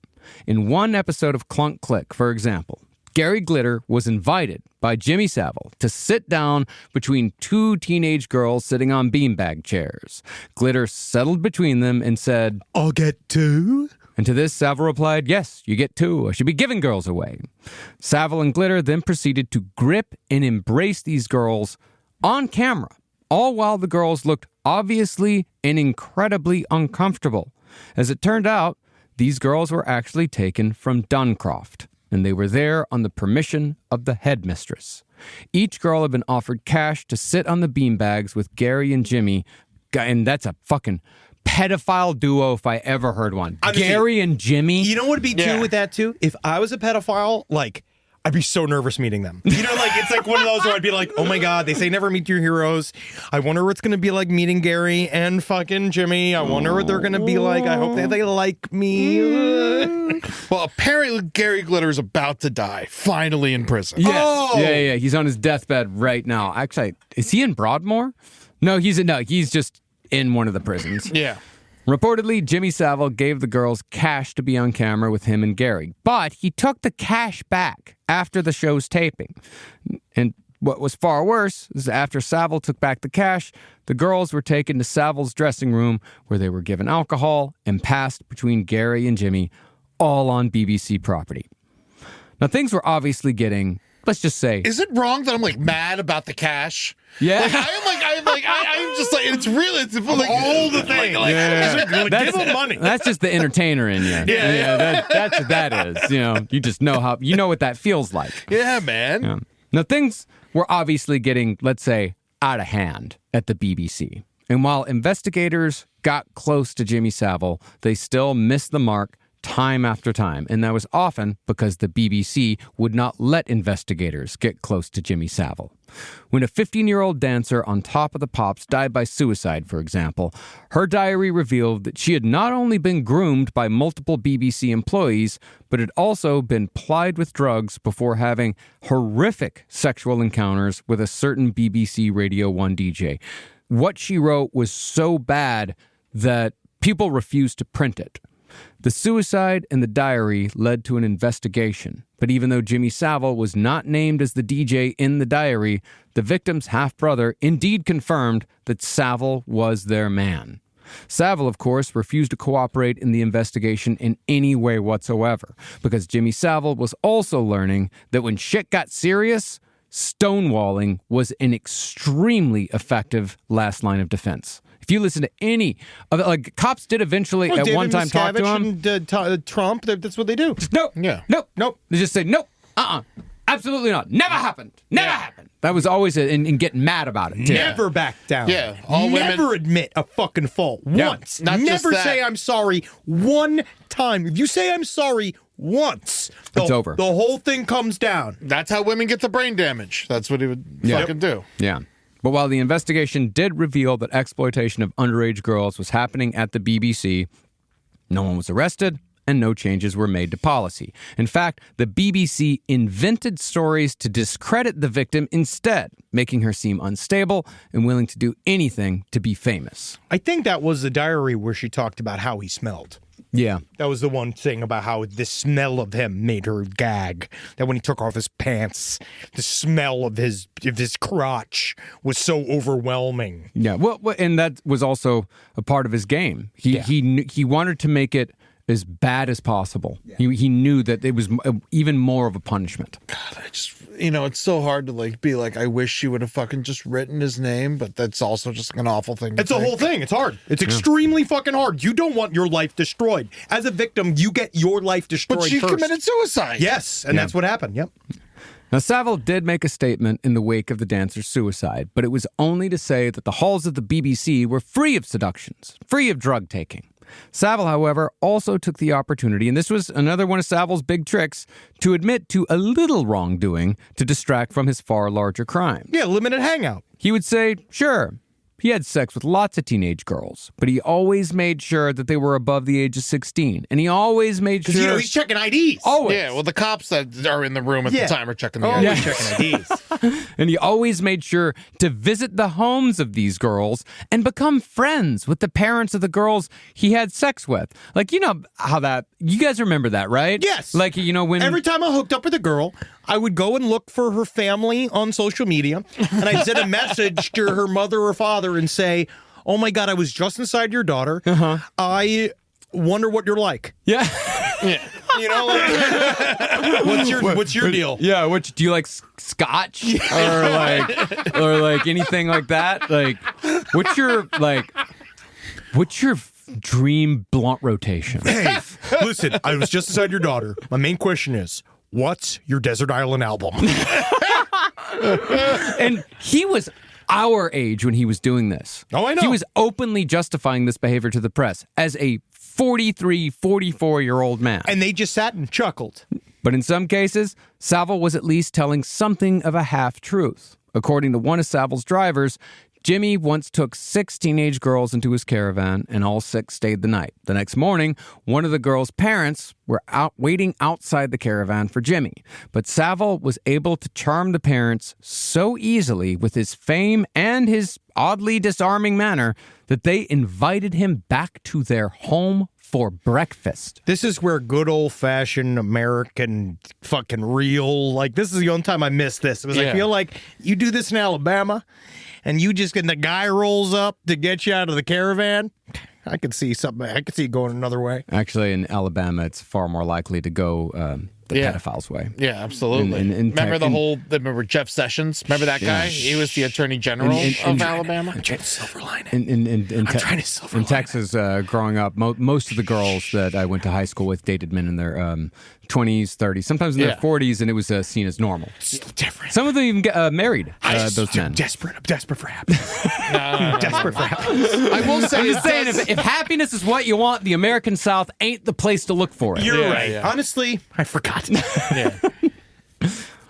In one episode of Clunk Click, for example, Gary Glitter was invited by Jimmy Savile to sit down between two teenage girls sitting on beanbag chairs. Glitter settled between them and said, I'll get two. And to this, Savile replied, yes, you get two. I should be giving girls away. Savile and Glitter then proceeded to grip and embrace these girls on camera, all while the girls looked obviously and incredibly uncomfortable. As it turned out, these girls were actually taken from Duncroft, and they were there on the permission of the headmistress. Each girl had been offered cash to sit on the beanbags with Gary and Jimmy, and that's a fucking pedophile duo if I ever heard one. Gary and Jimmy. You know what would be too with that too? If I was a pedophile, like, I'd be so nervous meeting them. It's like one of those where I'd be like, oh my God, they say never meet your heroes. I wonder what it's going to be like meeting Gary and fucking Jimmy. I wonder what they're going to be like. I hope they like me. Well, apparently Gary Glitter is about to die, finally in prison. Yes. Oh. Yeah. He's on his deathbed right now. Actually, is he in Broadmoor? No, he's just in one of the prisons. Yeah. Reportedly, Jimmy Savile gave the girls cash to be on camera with him and Gary, but he took the cash back after the show's taping. And what was far worse is after Savile took back the cash, the girls were taken to Savile's dressing room where they were given alcohol and passed between Gary and Jimmy, all on BBC property. Now, things were obviously getting, let's just say... Is it wrong that I'm like mad about the cash? Yeah. I'm just like, it's really, it's like all the things. Give them money. That's just the entertainer in you. That's what that is. You just know what that feels like. Yeah, man. Yeah. Now, things were obviously getting, let's say, out of hand at the BBC. And while investigators got close to Jimmy Savile, they still missed the mark time after time, and that was often because the BBC would not let investigators get close to Jimmy Savile. When a 15-year-old dancer on Top of the Pops died by suicide, for example, her diary revealed that she had not only been groomed by multiple BBC employees, but had also been plied with drugs before having horrific sexual encounters with a certain BBC Radio 1 DJ. What she wrote was so bad that people refused to print it. The suicide and the diary led to an investigation, but even though Jimmy Savile was not named as the DJ in the diary, the victim's half-brother indeed confirmed that Savile was their man. Savile, of course, refused to cooperate in the investigation in any way whatsoever, because Jimmy Savile was also learning that when shit got serious, stonewalling was an extremely effective last line of defense. If you listen to any of it, like cops did eventually at one time talk to him. And, Trump, that's what they do. Just, nope. Yeah. Nope. They just say, nope. Absolutely not. Never happened. Never happened. That was always in getting mad about it. Never back down. Yeah. Never admit a fucking fault. Once. Never say I'm sorry one time. If you say I'm sorry once, it's over. The whole thing comes down. That's how women get the brain damage. That's what he would fucking do. Yeah. But while the investigation did reveal that exploitation of underage girls was happening at the BBC, no one was arrested and no changes were made to policy. In fact, the BBC invented stories to discredit the victim instead, making her seem unstable and willing to do anything to be famous. I think that was the diary where she talked about how he smelled. Yeah. That was the one thing about how the smell of him made her gag. That when he took off his pants, the smell of his crotch was so overwhelming. Yeah. Well, and that was also a part of his game. He wanted to make it as bad as possible. Yeah. He knew that it was even more of a punishment. God, it's so hard to be like, I wish she would have fucking just written his name, but that's also just an awful thing. It's a whole thing. It's hard. It's extremely fucking hard. You don't want your life destroyed. As a victim, you get your life destroyed But she first. committed suicide. Yes, and that's what happened. Yep. Now, Savile did make a statement in the wake of the dancer's suicide, but it was only to say that the halls of the BBC were free of seductions, free of drug taking. Savile, however, also took the opportunity, and this was another one of Savile's big tricks, to admit to a little wrongdoing to distract from his far larger crime. Yeah, limited hangout. He would say, sure, he had sex with lots of teenage girls, but he always made sure that they were above the age of 16. And he always made sure... Because, he's checking IDs. Always. Yeah, well, the cops that are in the room at the time are checking the Always IDs. checking IDs. And he always made sure to visit the homes of these girls and become friends with the parents of the girls he had sex with. Like, you know how that... You guys remember that, right? Yes. Like, you know, when... Every time I hooked up with a girl, I would go and look for her family on social media, and I'd send a message to her mother or father and say, oh my God, I was just inside your daughter. I wonder what you're like. Yeah. You know, what's your deal? Yeah, do you like scotch or like anything like that? Like, what's your dream blunt rotation? Hey, listen, I was just inside your daughter. My main question is, what's your Desert Island album? And he was our age when he was doing this. Oh, I know. He was openly justifying this behavior to the press as a 43, 44-year-old man. And they just sat and chuckled. But in some cases, Savile was at least telling something of a half-truth. According to one of Savile's drivers, Jimmy once took 6 teenage girls into his caravan, and all 6 stayed the night. The next morning, one of the girls' parents were out waiting outside the caravan for Jimmy. But Savile was able to charm the parents so easily with his fame and his oddly disarming manner that they invited him back to their home for breakfast. This is where good old-fashioned American fucking real, this is the only time I missed this. It was I feel like you do this in Alabama, and you just get the guy rolls up to get you out of the caravan. I could see something. I could see it going another way. Actually, in Alabama, it's far more likely to go the pedophile's way. Yeah, absolutely. Remember Jeff Sessions? Remember that guy? He was the attorney general of Alabama. I'm trying to silver line it. In Texas, growing up, most of the girls that I went to high school with dated men in their 20s, 30s, sometimes in their 40s, and it was seen as normal. It's different. Some of them even get married, those men. I'm desperate for happiness. I'm desperate for happiness. I will say, I'm just saying, if happiness is what you want, the American South ain't the place to look for it. You're right. Yeah. Honestly, I forgot.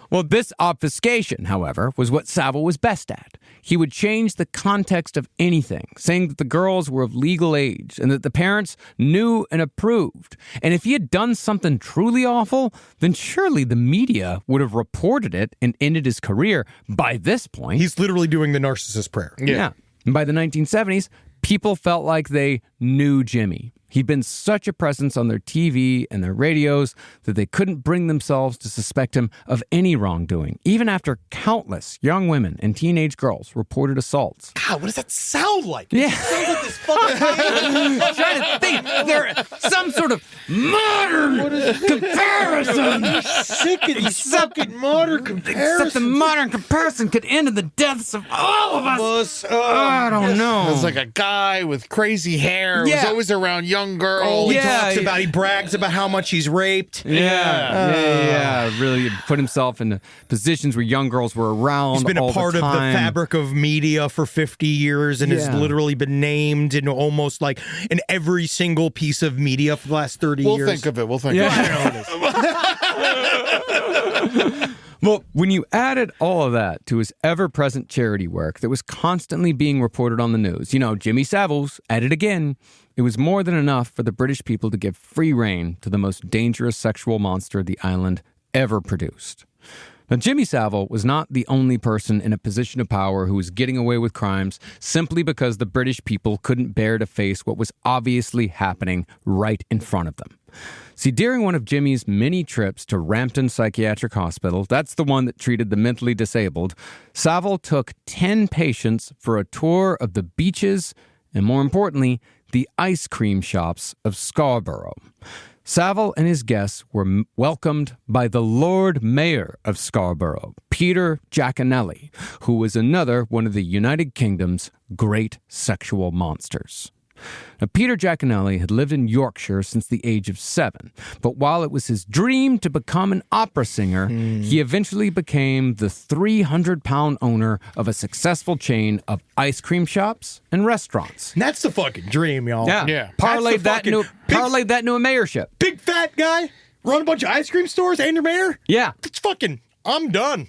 Well, this obfuscation, however, was what Savile was best at. He would change the context of anything, saying that the girls were of legal age and that the parents knew and approved. And if he had done something truly awful, then surely the media would have reported it and ended his career by this point. He's literally doing the narcissist prayer. Yeah. And by the 1970s, people felt like they knew Jimmy. He'd been such a presence on their TV and their radios that they couldn't bring themselves to suspect him of any wrongdoing, even after countless young women and teenage girls reported assaults. God, what does that sound like? Yeah. It sounds like this fucking thing. I'm trying to think. There some sort of modern comparison. Sick of these fucking modern comparisons. Except the modern comparison could end in the deaths of all of us. I don't know. It's like a guy with crazy hair who's always around young girls. He brags about how much he's raped. Yeah. Really put himself in positions where young girls were around. He's been a part of the fabric of media for 50 years and has literally been named in almost like in every single piece of media for the last 30 years. We'll think of it. Well, when you added all of that to his ever-present charity work that was constantly being reported on the news, Jimmy Savile's at it again, it was more than enough for the British people to give free rein to the most dangerous sexual monster the island ever produced. Now, Jimmy Savile was not the only person in a position of power who was getting away with crimes simply because the British people couldn't bear to face what was obviously happening right in front of them. See, during one of Jimmy's many trips to Rampton Psychiatric Hospital, that's the one that treated the mentally disabled, Savile took 10 patients for a tour of the beaches and, more importantly, the ice cream shops of Scarborough. Savile and his guests were welcomed by the Lord Mayor of Scarborough, Peter Giaconelli, who was another one of the United Kingdom's great sexual monsters. Now, Peter Giaconelli had lived in Yorkshire since the age of 7, but while it was his dream to become an opera singer, he eventually became the 300-pound owner of a successful chain of ice cream shops and restaurants. And that's the fucking dream, y'all. Yeah. Parlayed that into a mayorship. Big fat guy, run a bunch of ice cream stores, and your mayor? Yeah. It's fucking... I'm done.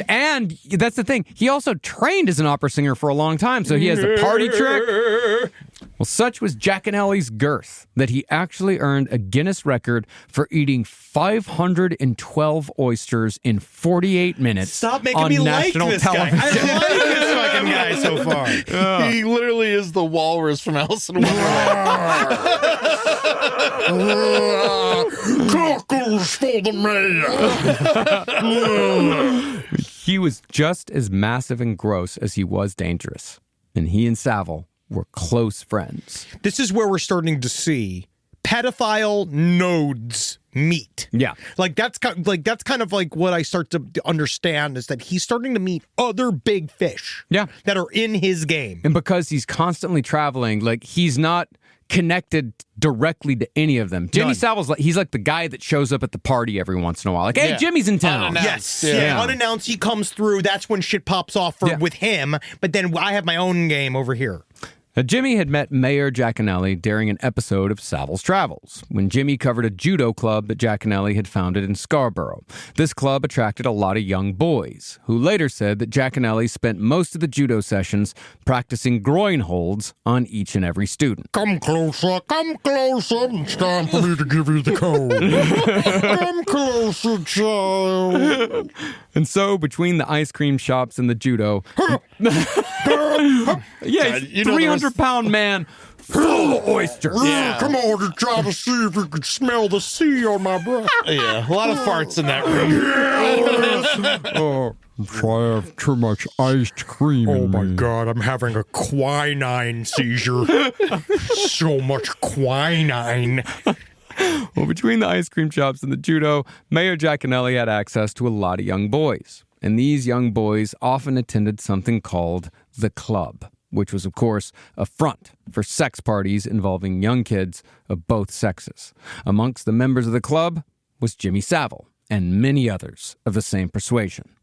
And that's the thing. He also trained as an opera singer for a long time, so he has the party trick. Well, such was Giaconelli's girth that he actually earned a Guinness record for eating 512 oysters in 48 minutes. Stop making on me national like this television. guy. I like this fucking guy so far. He literally is the walrus from Alice in Wonderland. Cockles for the mayor. He was just as massive and gross as he was dangerous, and he and Savile were close friends. This is where we're starting to see pedophile nodes meet. Yeah. That's kind of like what I start to understand is that he's starting to meet other big fish. Yeah. That are in his game. And because he's constantly traveling, he's not connected directly to any of them. Jimmy Savile's he's like the guy that shows up at the party every once in a while. Like, hey, Jimmy's in town. Yes. Yeah. Unannounced, he comes through. That's when shit pops off with him. But then I have my own game over here. Now, Jimmy had met Mayor Giaconelli during an episode of Savile's Travels, when Jimmy covered a judo club that Giaconelli had founded in Scarborough. This club attracted a lot of young boys, who later said that Giaconelli spent most of the judo sessions practicing groin holds on each and every student. Come closer, it's time for me to give you the code. Come closer, child. And so, between the ice cream shops and the judo... 300-pound man full of oysters. Yeah. Come on to try to see if you can smell the sea on my breath. Yeah, a lot of farts in that room. I have too much iced cream. Oh my God, I'm having a quinine seizure. So much quinine. Well, between the ice cream shops and the judo, Mayor Giaconelli had access to a lot of young boys. And these young boys often attended something called the club, which was, of course, a front for sex parties involving young kids of both sexes. Amongst the members of the club was Jimmy Savile and many others of the same persuasion.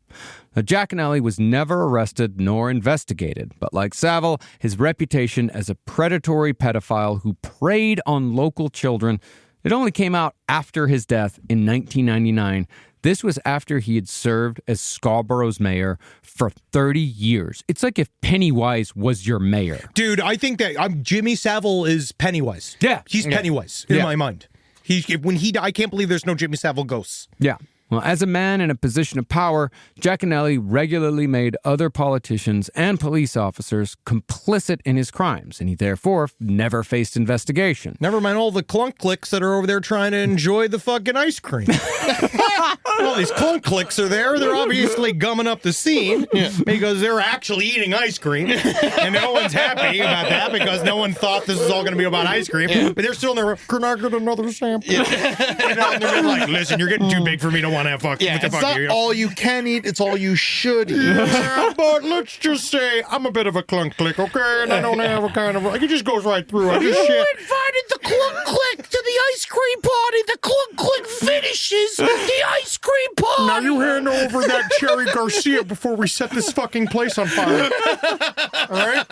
Now, Giaconelli was never arrested nor investigated, but like Savile, his reputation as a predatory pedophile who preyed on local children, it only came out after his death in 1999. This was after he had served as Scarborough's mayor for 30 years. It's like if Pennywise was your mayor. Dude, I think that Jimmy Savile is Pennywise. Yeah. He's Pennywise in my mind. When he died, I can't believe there's no Jimmy Savile ghosts. Yeah. Well, as a man in a position of power, Giaconelli regularly made other politicians and police officers complicit in his crimes, and he therefore never faced investigation. Never mind all the clunk clicks that are over there trying to enjoy the fucking ice cream. All these clunk clicks are there. They're obviously gumming up the scene because they're actually eating ice cream, and no one's happy about that because no one thought this was all going to be about ice cream. But they're still in there. Can I get another sample? And they're like, listen, you're getting too big for me to want to have fuck. It's not all you can eat, it's all you should eat. But let's just say I'm a bit of a clunk click, okay? And I don't have a kind of... It just goes right through. I just shit. Invited the clunk click to the ice cream party. The clunk click finishes the ice cream party. Now you hand over that Cherry Garcia before we set this fucking place on fire. All right?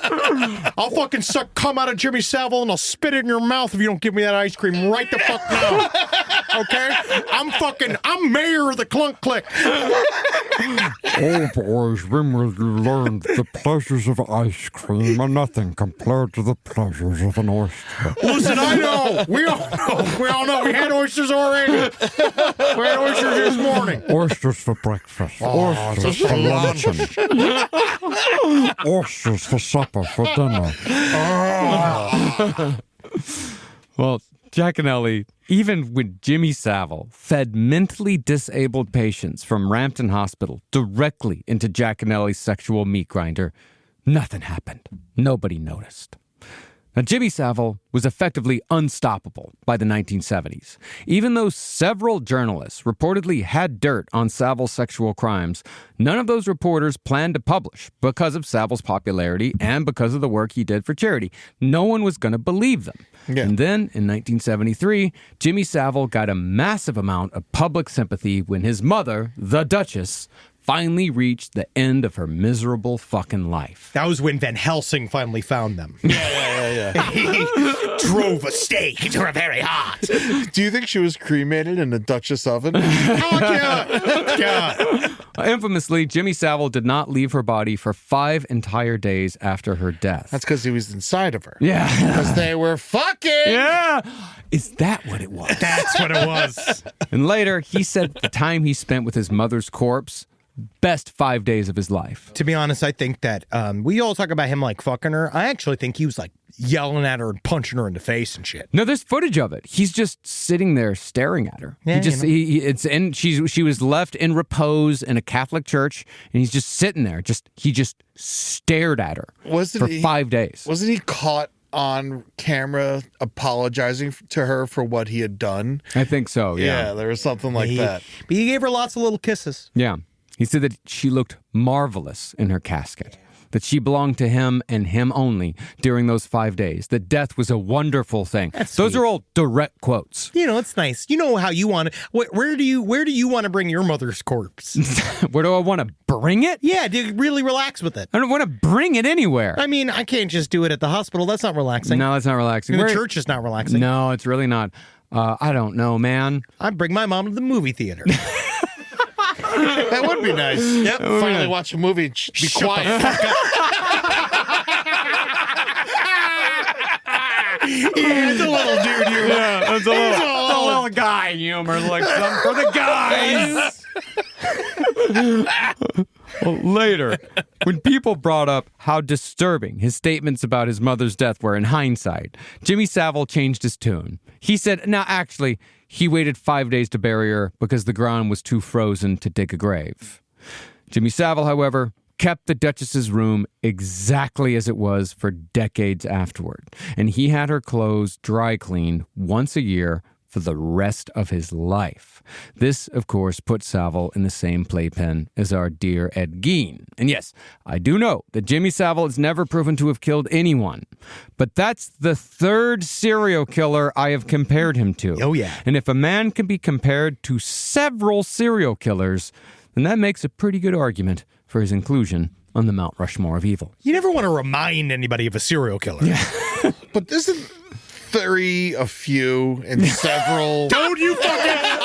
I'll fucking suck cum out of Jimmy Savile and I'll spit it in your mouth if you don't give me that ice cream right the fuck now. Okay? I'm mayor hear the clunk click. Oh, boys, when will you learn the pleasures of ice cream are nothing compared to the pleasures of an oyster? Listen, I know. We all know. We had oysters already. We had oysters this morning. Oysters for breakfast, oysters for luncheon, oysters for supper, for dinner. Well, Jack and Ellie, even when Jimmy Savile fed mentally disabled patients from Rampton Hospital directly into Jack and Ellie's sexual meat grinder, nothing happened. Nobody noticed. Now, Jimmy Savile was effectively unstoppable by the 1970s. Even though several journalists reportedly had dirt on Savile's sexual crimes, none of those reporters planned to publish because of Savile's popularity and because of the work he did for charity. No one was going to believe them. Yeah. And then, in 1973, Jimmy Savile got a massive amount of public sympathy when his mother, the Duchess, finally reached the end of her miserable fucking life. That was when Van Helsing finally found them. Yeah. He drove a stake into her very heart. Do you think she was cremated in a Duchess oven? Oh, God. Infamously, Jimmy Savile did not leave her body for 5 entire days after her death. That's because he was inside of her. Yeah. Because they were fucking. Yeah. Is that what it was? That's what it was. And later, he said the time he spent with his mother's corpse, best 5 days of his life. To be honest, I think that we all talk about him like fucking her. I actually think he was like yelling at her and punching her in the face and shit. No, there's footage of it. He's just sitting there staring at her. Yeah, she was left in repose in a Catholic church, and he's just sitting there. He just stared at her for 5 days. Wasn't he caught on camera apologizing to her for what he had done? I think so. Yeah, there was something like that. But he gave her lots of little kisses. Yeah. He said that she looked marvelous in her casket, that she belonged to him and him only during those 5 days, that death was a wonderful thing. Those are all direct quotes. You know, it's nice. You know how you want to. Where do you want to bring your mother's corpse? Where do I want to bring it? Yeah, do you really relax with it? I don't want to bring it anywhere. I mean, I can't just do it at the hospital. That's not relaxing. No, it's not relaxing. The church is not relaxing. No, it's really not. I don't know, man. I bring my mom to the movie theater. That would be nice. Yep. Finally watch a movie and be quiet. Yeah, it's a little dude humor. Yeah, that's a little guy humor, like something for the guys. Well, later, when people brought up how disturbing his statements about his mother's death were in hindsight, Jimmy Savile changed his tune. He said, "No, actually, he waited 5 days to bury her because the ground was too frozen to dig a grave." Jimmy Savile, however, kept the Duchess's room exactly as it was for decades afterward, and he had her clothes dry cleaned once a year for the rest of his life. This, of course, put Savile in the same playpen as our dear Ed Gein. And yes, I do know that Jimmy Savile is never proven to have killed anyone, but that's the third serial killer I have compared him to. Oh, yeah. And if a man can be compared to several serial killers, then that makes a pretty good argument for his inclusion on the Mount Rushmore of evil. You never want to remind anybody of a serial killer. Yeah. But isn't 3 a few and several? Don't you fucking...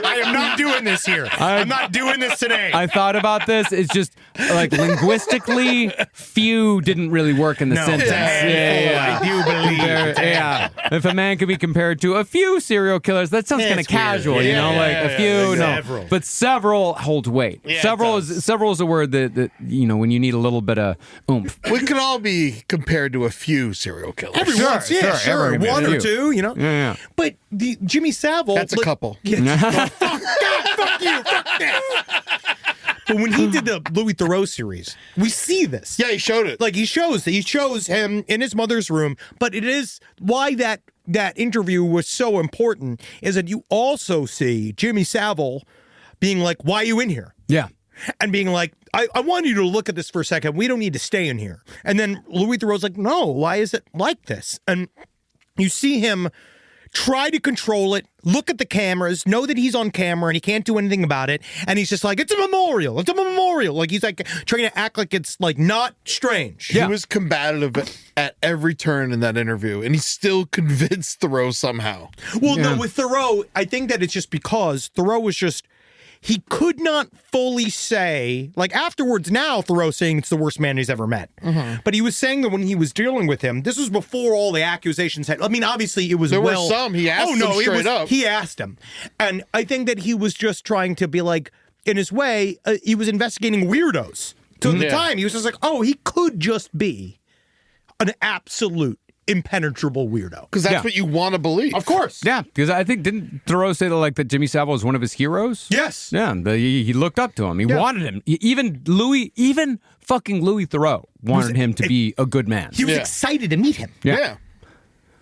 I am not doing this here. I'm not doing this today. I thought about this. It's just, like, linguistically, few didn't really work in the sentence. I do believe. Yeah. If a man could be compared to a few serial killers, that sounds kind of casual, you know? Like, a few, no. Several. But several hold weight. Yeah, several is a word that, you know, when you need a little bit of oomph. We could all be compared to a few serial killers. Everyone's, sure. everybody. One or Few. two, you know? Yeah. But the Jimmy Savile... That's a couple. God, fuck you, fuck this. But when he did the Louis Theroux series, we see this. Yeah, he showed it. Like, he shows him in his mother's room, but it is why that interview was so important is that you also see Jimmy Savile being like, "Why are you in here?" Yeah. And being like, I want you to look at this for a second. We don't need to stay in here. And then Louis Theroux's like, "No, why is it like this?" And you see him try to control it, look at the cameras, know that he's on camera and he can't do anything about it. And he's just like, it's a memorial. It's a memorial. Like, he's like trying to act like it's like not strange. He was combative at every turn in that interview, and he still convinced Theroux somehow. Well, no, with Theroux, I think that it's just because Theroux was just, he could not fully say, like afterwards now, Thoreau's saying it's the worst man he's ever met. But he was saying that when he was dealing with him, this was before all the accusations had, I mean, obviously it was There were some, he asked them straight up. He asked him. And I think that he was just trying to be like, in his way, he was investigating weirdos. So at the time, he was just like, oh, he could just be an absolute impenetrable weirdo. Because that's what you want to believe. Of course. Yeah, because I think, didn't Thoreau say that Jimmy Savile was one of his heroes? Yes. Yeah, he looked up to him. He wanted him. Even fucking Louis Thoreau wanted him to be a good man. He was excited to meet him. Yeah.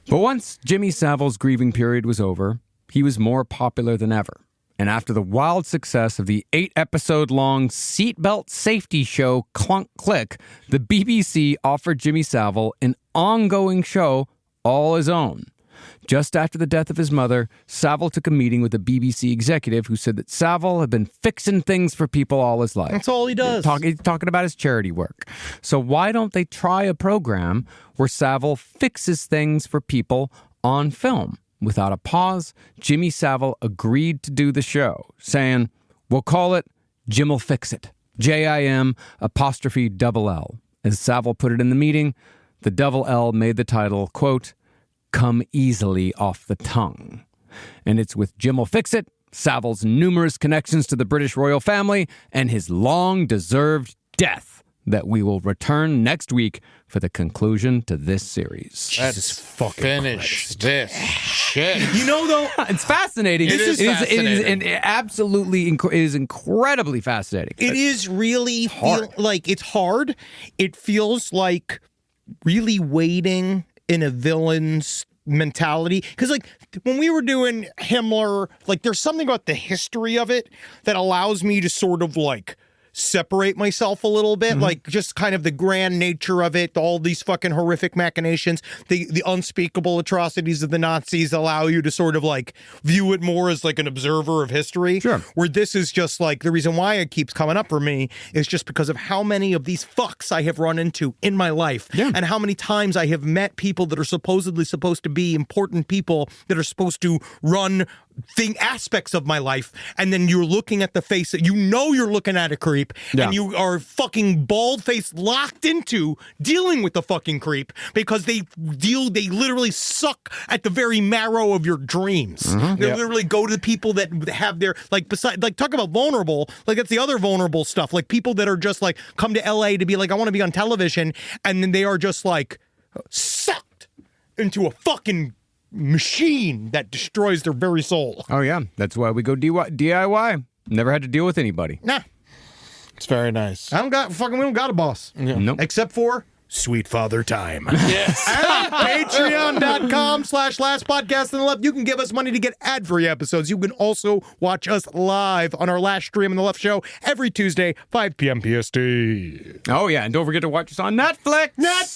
But once Jimmy Savile's grieving period was over, he was more popular than ever. And after the wild success of the 8-episode-long seatbelt safety show Clunk Click, the BBC offered Jimmy Savile an ongoing show all his own. Just after the death of his mother, Savile took a meeting with a BBC executive who said that Savile had been fixing things for people all his life. That's all he does. He's talking about his charity work. So why don't they try a program where Savile fixes things for people on film? Without a pause, Jimmy Savile agreed to do the show, saying, we'll call it Jim'll Fix It. JIM''L. As Savile put it in the meeting, the double L made the title, quote, come easily off the tongue. And it's with Jim'll Fix It, Savile's numerous connections to the British royal family, and his long-deserved death that we will return next week for the conclusion to this series. Let's fucking finish this shit. You know, though, it's fascinating. It is fascinating. It is incredibly fascinating. It is really it's hard. It feels like really wading in a villain's mentality. Because, like, when we were doing Himmler, like, there's something about the history of it that allows me to sort of, like, separate myself a little bit, like just kind of the grand nature of it, all these fucking horrific machinations, the unspeakable atrocities of the Nazis allow you to sort of like view it more as like an observer of history. Sure. Where this is just like, the reason why it keeps coming up for me is just because of how many of these fucks I have run into in my life, and how many times I have met people that are supposedly supposed to be important people that are supposed to run aspects of my life, and then you're looking at the face that you're looking at a creep, and you are fucking bald-faced locked into dealing with the fucking creep because they literally suck at the very marrow of your dreams. They literally go to people that have their, like, beside, like, talk about vulnerable, like, that's the other vulnerable stuff, like people that are just like come to LA to be like, I want to be on television, and then they are just like sucked into a fucking machine that destroys their very soul. Oh, yeah. That's why we go DIY. Never had to deal with anybody. Nah. It's very nice. We don't got a boss. Nope. Except for Sweet Father Time. Yes. At patreon.com/last podcast on the left, you can give us money to get ad-free episodes. You can also watch us live on our last stream on the left show every Tuesday, 5 p.m. PST. Oh, yeah. And don't forget to watch us on Netflix.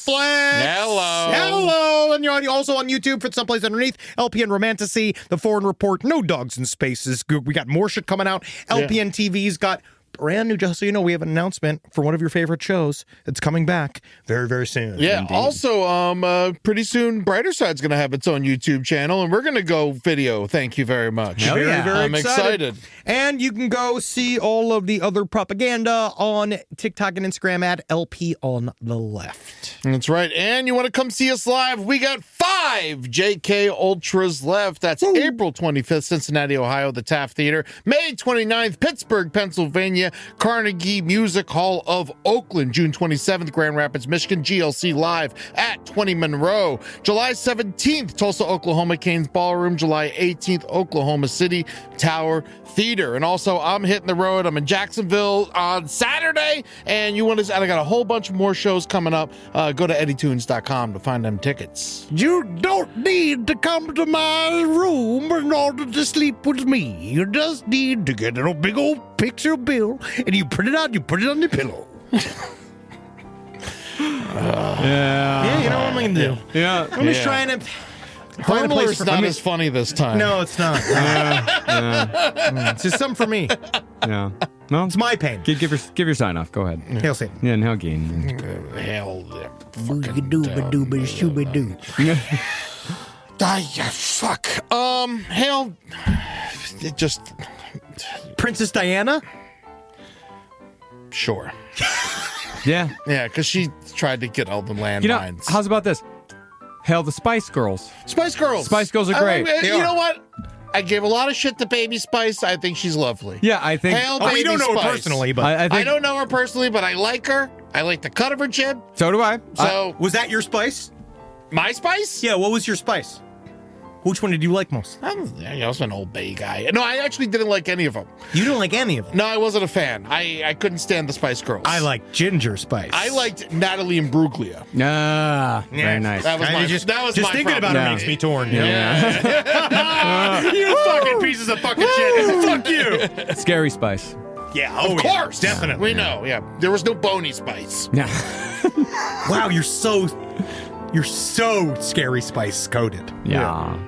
Hello. And you're also on YouTube for someplace underneath. LPN Romantasy, The Foreign Report, No Dogs in Spaces. We got more shit coming out. LPN TV's got brand new, just so you know, we have an announcement for one of your favorite shows. It's coming back very, very soon. Yeah. Indeed. Also, pretty soon, Brighter Side's going to have its own YouTube channel, and we're going to go video. Thank you very much. Very I'm excited. And you can go see all of the other propaganda on TikTok and Instagram at LP on the left. That's right. And you want to come see us live? We got 5 JK Ultras left. That's April 25th, Cincinnati, Ohio, the Taft Theater. May 29th, Pittsburgh, Pennsylvania, Carnegie Music Hall of Oakland. June 27th, Grand Rapids, Michigan, GLC Live at 20 Monroe. July 17th, Tulsa, Oklahoma, Cain's Ballroom. July 18th, Oklahoma City Tower Theater. And also, I'm hitting the road. I'm in Jacksonville on Saturday. And I got a whole bunch more shows coming up. Go to eddytunes.com to find them tickets. You don't need to come to my room in order to sleep with me. You just need to get a big old picture of Bill, and you print it out, you put it on your pillow. Yeah, you know what I'm going to do. Yeah. I'm just trying to find a place for not as funny this time. No, it's not. It's just something for me. Yeah. Well, It's my pain. give your sign off. Go ahead. Hail Satan. Yeah, and Hail Gain. Hell, Booga-dooba-dooba-shooba-doo. fuck. Hell, it just Princess Diana? Sure. Yeah. Yeah, because she tried to get all the landmines. How's about this? Hell, the Spice Girls. Spice Girls. Spice Girls are great. You know what? I gave a lot of shit to Baby Spice. I think she's lovely. Yeah, I think. Hail We Baby don't know her Spice. personally, but I I think. don't know her personally, but I like her. I like the cut of her jib. So do I. So, was that your spice? my spice? Yeah, what was your spice? Which one did you like most? I was an Old Bay guy. No, I actually didn't like any of them. You didn't like any of them. No, I wasn't a fan. I couldn't stand the Spice Girls. I like ginger spice. I liked Natalie Imbruglia. Very nice. That was my. just that was just my thinking problem. about it makes me torn. Yeah. You fucking pieces of fucking shit. Fuck you. Scary Spice. Yeah, Of course, definitely. We know. Yeah, there was no bony Spice. Yeah. Wow, you're so scary spice coded. Yeah.